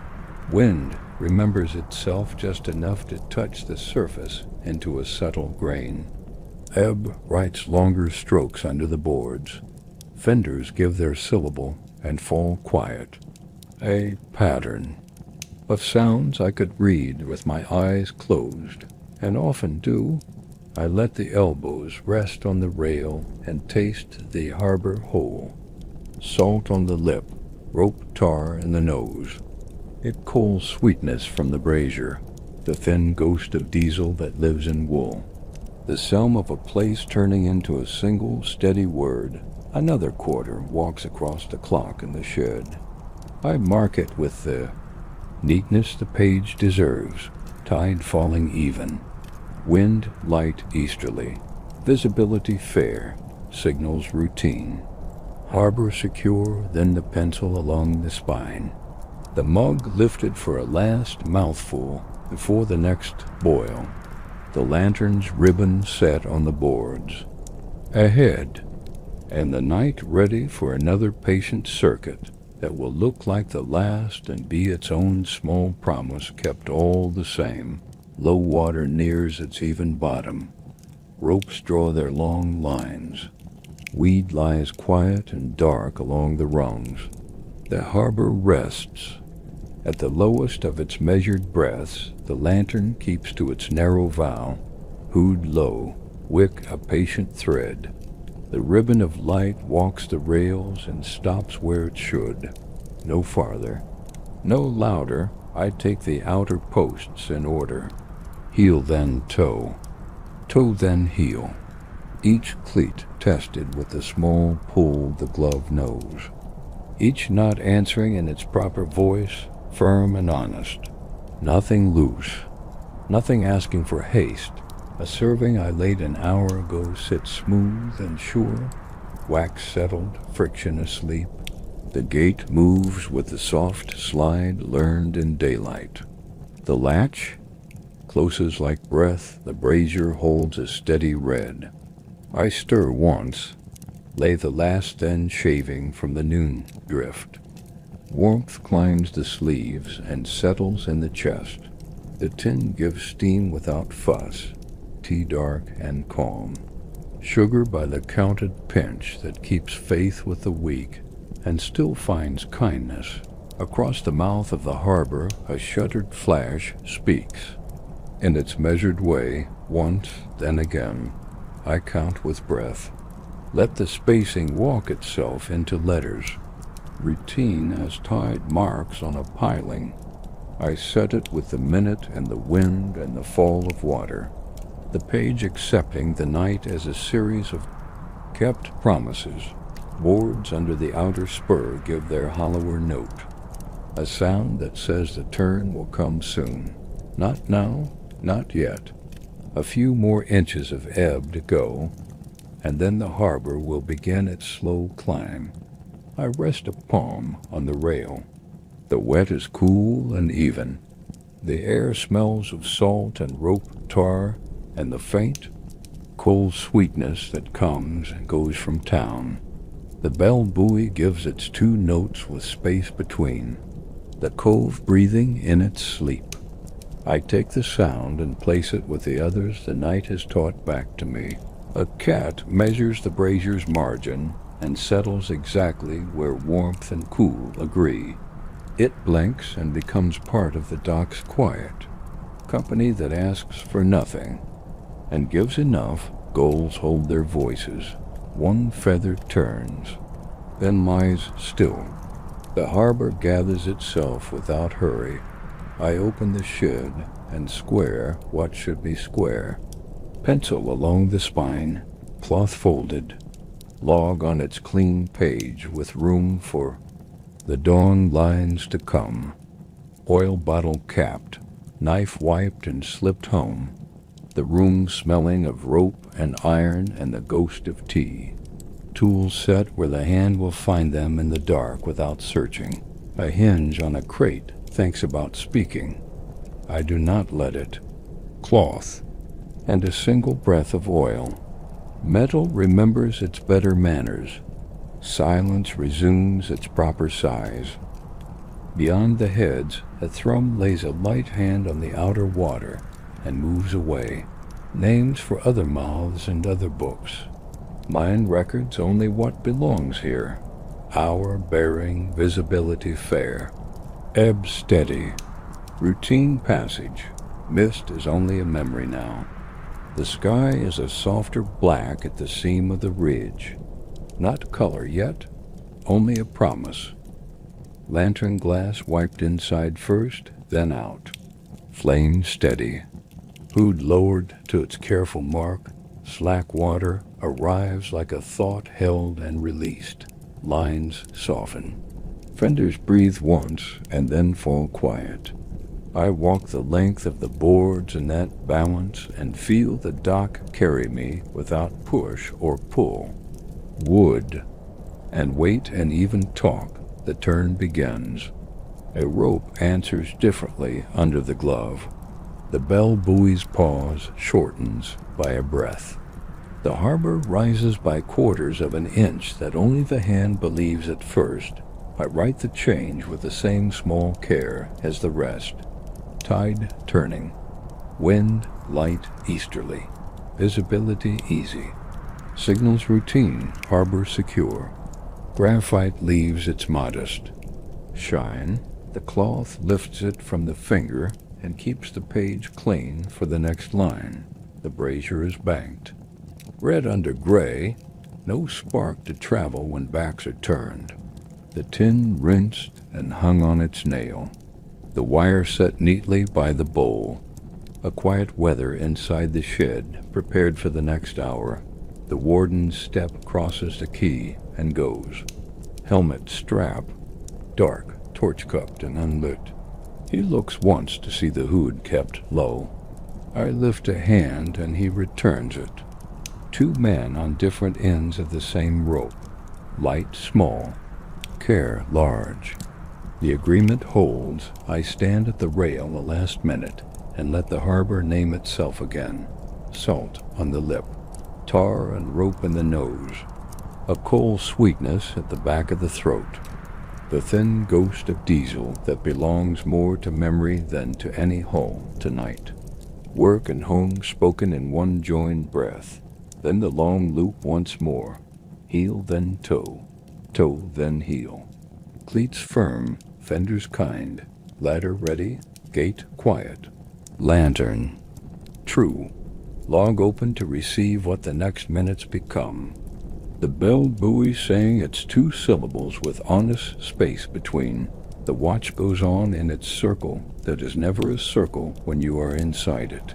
Speaker 1: Wind remembers itself just enough to touch the surface into a subtle grain. Ebb writes longer strokes under the boards. Fenders give their syllable and fall quiet. A pattern of sounds I could read with my eyes closed, and often do. I let the elbows rest on the rail and taste the harbor whole. Salt on the lip, rope tar in the nose. It coals sweetness from the brazier, the thin ghost of diesel that lives in wool. The selm of a place turning into a single steady word. Another quarter walks across the clock in the shed. I mark it with the neatness the page deserves, tide falling even. Wind light easterly, visibility fair, signals routine. Harbor secure, then the pencil along the spine. The mug lifted for a last mouthful before the next boil. The lantern's ribbon set on the boards. Ahead, and the night ready for another patient circuit that will look like the last and be its own small promise kept all the same. Low water nears its even bottom. Ropes draw their long lines. Weed lies quiet and dark along the rungs. The harbor rests. At the lowest of its measured breaths, the lantern keeps to its narrow vow. Hood low, wick a patient thread. The ribbon of light walks the rails and stops where it should. No farther, no louder. I take the outer posts in order. Heel then toe, toe then heel. Each cleat tested with the small pull the glove knows. Each knot answering in its proper voice, firm and honest. Nothing loose, nothing asking for haste. A serving I laid an hour ago sits smooth and sure, wax settled, friction asleep. The gate moves with the soft slide learned in daylight. The latch closes like breath, the brazier holds a steady red. I stir once, lay the last then shaving from the noon drift. Warmth climbs the sleeves and settles in the chest. The tin gives steam without fuss, tea dark and calm. Sugar by the counted pinch that keeps faith with the weak and still finds kindness. Across the mouth of the harbor, a shuttered flash speaks. In its measured way, once, then again, I count with breath. Let the spacing walk itself into letters. Routine has tide marks on a piling. I set it with the minute and the wind and the fall of water. The page accepting the night as a series of kept promises. Boards under the outer spur give their hollower note. A sound that says the turn will come soon. Not now, not yet. A few more inches of ebb to go, and then the harbor will begin its slow climb. I rest a palm on the rail. The wet is cool and even. The air smells of salt and rope tar and the faint, cold sweetness that comes and goes from town. The bell buoy gives its two notes with space between, the cove breathing in its sleep. I take the sound and place it with the others the night has taught back to me. A cat measures the brazier's margin and settles exactly where warmth and cool agree. It blinks and becomes part of the dock's quiet. Company that asks for nothing and gives enough. Gulls hold their voices. One feather turns, then lies still. The harbor gathers itself without hurry. I open the shed and square what should be square. Pencil along the spine, cloth folded, log on its clean page with room for the dawn lines to come. Oil bottle capped, knife wiped and slipped home. The room smelling of rope and iron and the ghost of tea. Tools set where the hand will find them in the dark without searching. A hinge on a crate thinks about speaking. I do not let it. Cloth and a single breath of oil. Metal remembers its better manners. Silence resumes its proper size. Beyond the heads, a thrum lays a light hand on the outer water and moves away. Names for other mouths and other books. Mine records only what belongs here. Hour, bearing, visibility fair. Ebb steady. Routine passage. Mist is only a memory now. The sky is a softer black at the seam of the ridge. Not color yet, only a promise. Lantern glass wiped inside first, then out. Flame steady. Hood lowered to its careful mark. Slack water arrives like a thought held and released. Lines soften. Fenders breathe once and then fall quiet. I walk the length of the boards in that balance and feel the dock carry me without push or pull. Wood, and wait and even talk, the turn begins. A rope answers differently under the glove. The bell buoy's pause shortens by a breath. The harbor rises by quarters of an inch that only the hand believes at first. I write the change with the same small care as the rest. Tide turning. Wind light easterly. Visibility easy. Signals routine, harbor secure. Graphite leaves its modest. Shine. The cloth lifts it from the finger and keeps the page clean for the next line. The brazier is banked. Red under gray, no spark to travel when backs are turned. The tin rinsed and hung on its nail. The wire set neatly by the bowl. A quiet weather inside the shed, prepared for the next hour. The warden's step crosses the quay and goes. Helmet strap, dark, torch-cupped and unlit. He looks once to see the hood kept low. I lift a hand and he returns it. Two men on different ends of the same rope. Light small, care large. The agreement holds. I stand at the rail the last minute and let the harbor name itself again. Salt on the lip, tar and rope in the nose, a coal sweetness at the back of the throat. The thin ghost of diesel that belongs more to memory than to any hull tonight. Work and home spoken in one joined breath. Then the long loop once more. Heel then toe, toe then heel. Cleats firm, fenders kind, ladder ready, gate quiet. Lantern, true. Log open to receive what the next minutes become. The belled buoy saying its 2 syllables with honest space between. The watch goes on in its circle that is never a circle when you are inside it.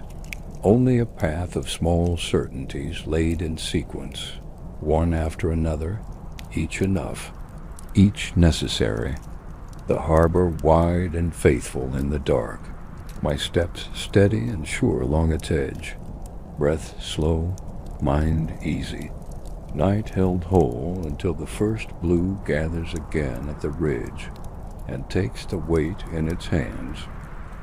Speaker 1: Only a path of small certainties laid in sequence, one after another, each enough, each necessary. The harbor wide and faithful in the dark, my steps steady and sure along its edge, breath slow, mind easy. Night held whole until the first blue gathers again at the ridge and takes the weight in its hands.